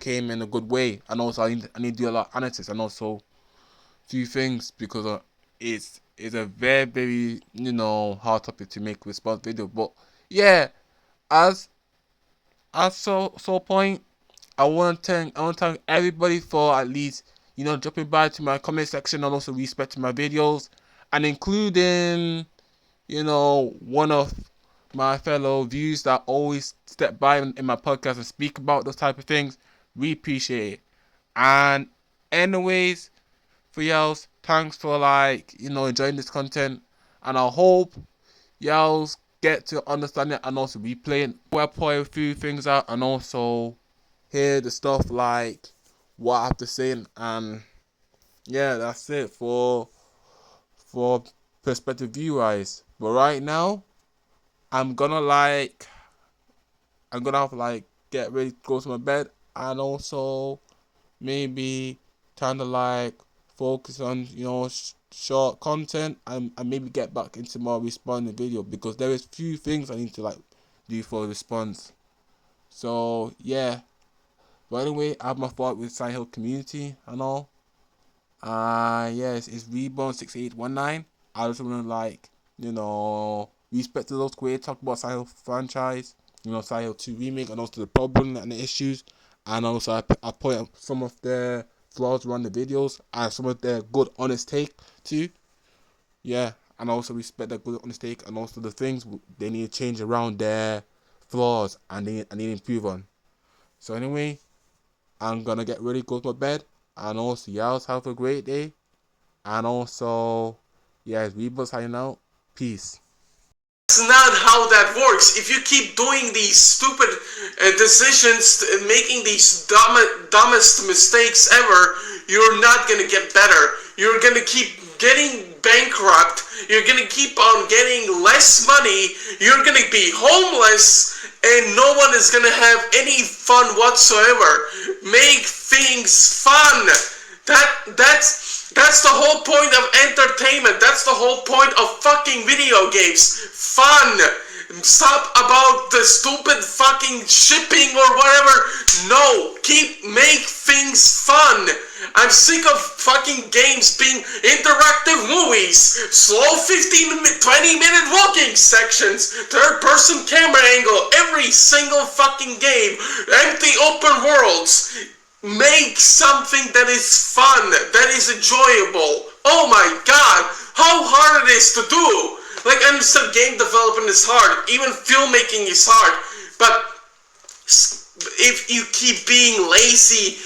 came in a good way, and also I need to do a lot of analysis, and also few things, because it's a very hard topic to make a response video. But yeah, as point, I want to thank everybody for at least dropping by to my comment section, and also respecting my videos, and including one of my fellow viewers that always step by in my podcast and speak about those type of things. We appreciate it. And anyways, for y'all, thanks for enjoying this content, and I hope y'all get to understand it and also replay it. We'll point a few things out, and also hear the stuff what I have to say, and yeah, that's it for perspective view wise. But right now, I'm gonna have to get ready to go to my bed, and also maybe kind of focus on short content, and maybe get back into more responding video, because there is few things I need to do for response. So yeah, but anyway, I have my thought with Silent Hill community and all. Yes, it's Reborn6819. I just want to respect to those creators, talk about Silent Hill franchise, Silent Hill 2 Remake, and also the problem and the issues. And also I point out some of the flaws around the videos, and some of their good honest take too. Yeah, and also respect their good honest take, and also the things they need to change around their flaws, and they need to improve on. So anyway, I'm gonna get ready, go to my bed, and also y'all have a great day. And also, yeah, it's Rebus signing out. Peace. That's not how that works. If you keep doing these stupid decisions, making these dumbest mistakes ever, you're not gonna get better. You're gonna keep getting bankrupt. You're gonna keep on getting less money. You're gonna be homeless, and no one is gonna have any fun whatsoever. Make things fun. That's the whole point of entertainment. That's the whole point of fucking video games. Fun. Stop about the stupid fucking shipping or whatever. No, make things fun. I'm sick of fucking games being interactive movies, slow 15-20-minute walking sections, third-person camera angle, every single fucking game, empty open worlds. Make something that is fun, that is enjoyable. Oh my god, how hard it is to do. Like, I understand game development is hard, even filmmaking is hard, but if you keep being lazy,